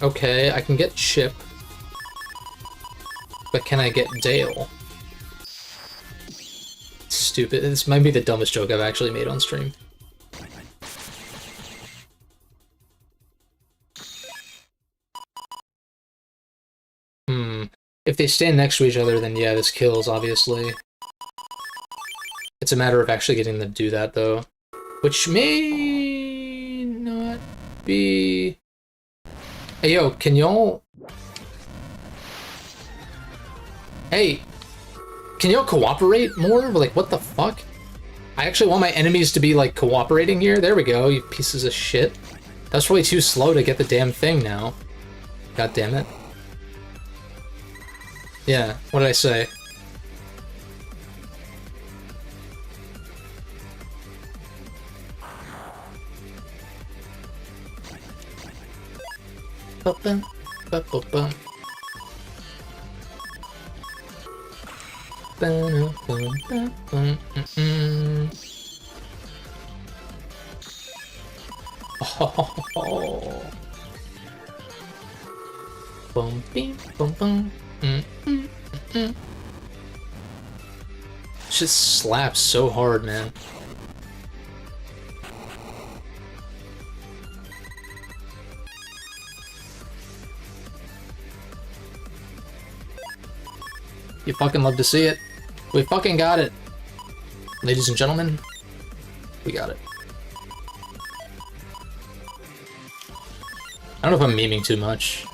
Okay, I can get Chip. But can I get Dale? stupid. This might be the dumbest joke I've actually made on stream. If they stand next to each other, then yeah, this kills, obviously. It's a matter of actually getting them to do that, though. Which may not be... Hey, yo, can y'all... Hey, can y'all cooperate more? Like, what the fuck? I actually want my enemies to be, like, cooperating here. There we go, you pieces of shit. That's really too slow to get the damn thing now. God damn it. Yeah, what did I say? Ba-bum, ba-ba-bum. Oh. Bum, bing, bum, bum. Just slaps so hard, man. You fucking love to see it. We fucking got it. Ladies and gentlemen, we got it. I don't know if I'm memeing too much.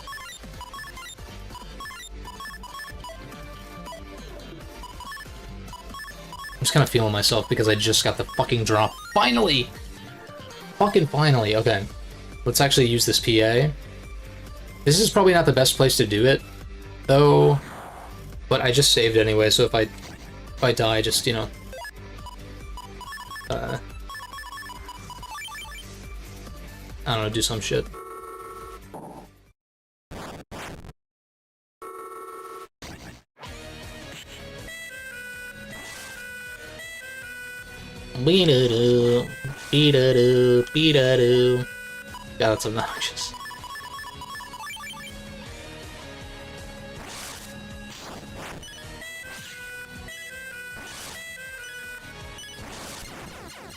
I'm just kind of feeling myself because I just got the fucking drop. Finally! Fucking finally. Okay. Let's actually use this PA. This is probably not the best place to do it, though. But I just saved anyway, so if I die, just, you know... I don't know, do some shit. Be-da-doo, be-da-doo, be-da-doo. God, that's obnoxious.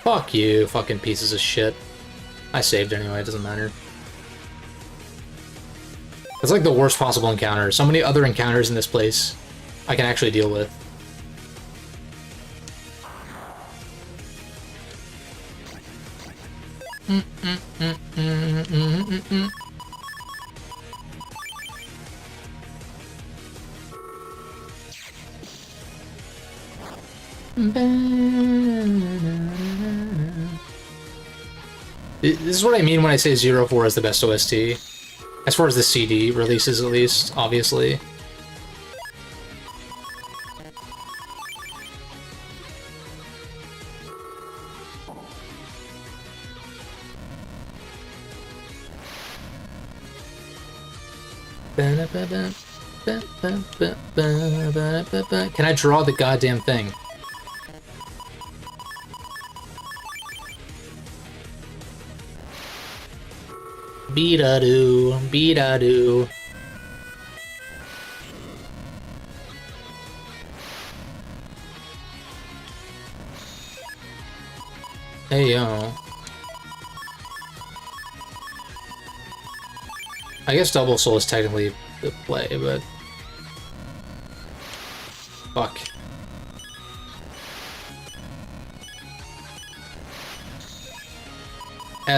Fuck you, fucking pieces of shit. I saved anyway, it doesn't matter. It's like the worst possible encounter. So many other encounters in this place I can actually deal with. This is what I mean when I say 04 is the best OST. As far as the CD releases, at least, obviously. Can I draw the goddamn thing? Be-da-doo, be-da-doo. Hey, yo. I guess Double Soul is technically the play, but... Fuck.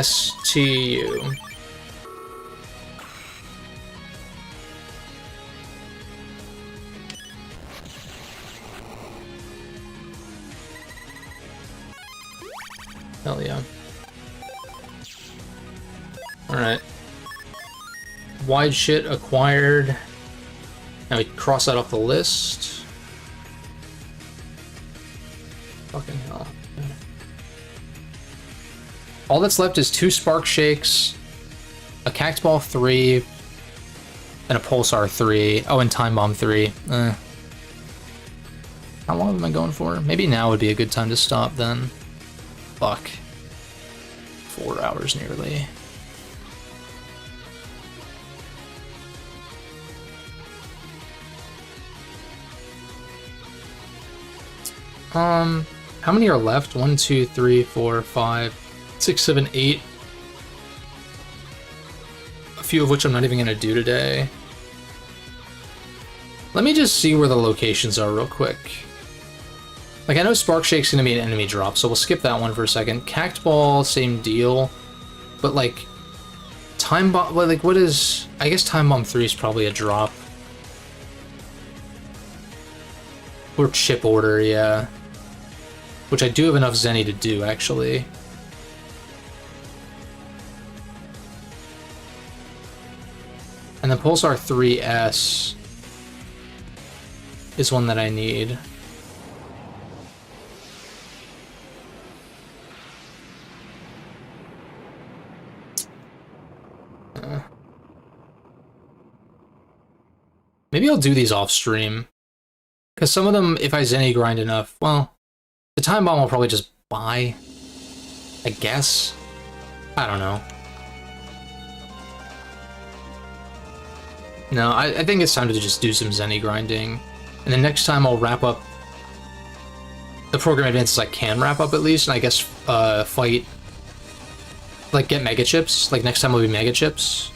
STU. Hell yeah. Alright. Wide shit acquired. Now we cross that off the list. Fucking hell. All that's left is 2 Spark Shakes, a Cactus Ball 3, and a Pulsar 3. Oh, and Time Bomb 3. How long am I going for? Maybe now would be a good time to stop then. Fuck. 4 hours nearly. How many are left? 1, 2, 3, 4, 5, 6, 7, 8. A few of which I'm not even going to do today. Let me just see where the locations are real quick. Like, I know Spark Shake's going to be an enemy drop, so we'll skip that one for a second. Cact Ball, same deal. But, like, Time Bomb... Well, like, what is... I guess Time Bomb 3 is probably a drop. Or Chip Order, yeah. Which I do have enough Zenny to do, actually. And then Pulsar 3S is one that I need. Maybe I'll do these off stream. Because some of them, if I Zenny grind enough, well, the Time Bomb I'll probably just buy. I guess. I don't know. No, I think it's time to just do some Zenny grinding. And then next time I'll wrap up the program advances I can wrap up at least, and I guess fight, like, get Mega Chips. Like, next time will be Mega Chips.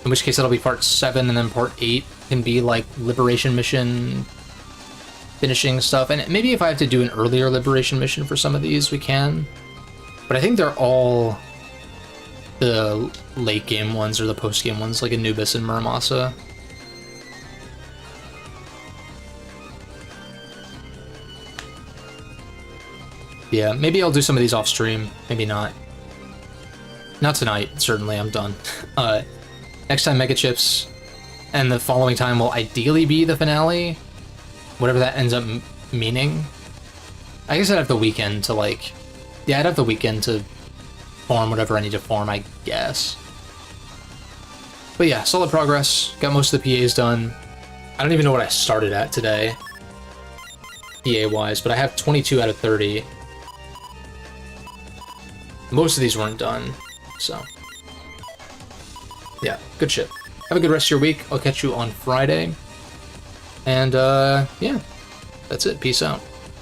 In which case that'll be part 7, and then part 8 can be, like, Liberation Mission finishing stuff. And maybe if I have to do an earlier Liberation Mission for some of these, we can. But I think they're all the late game ones or the post game ones, like Anubis and Muramasa. Yeah, maybe I'll do some of these off stream, maybe not. Not tonight, certainly, I'm done. Next time, Mega Chips, and the following time will ideally be the finale, whatever that ends up meaning. I guess I'd have the weekend to, like... Yeah, I'd have the weekend to farm whatever I need to farm, I guess. But yeah, solid progress. Got most of the PAs done. I don't even know what I started at today, PA-wise, but I have 22 out of 30. Most of these weren't done, so... Yeah, good shit. Have a good rest of your week. I'll catch you on Friday. And, yeah, that's it. Peace out.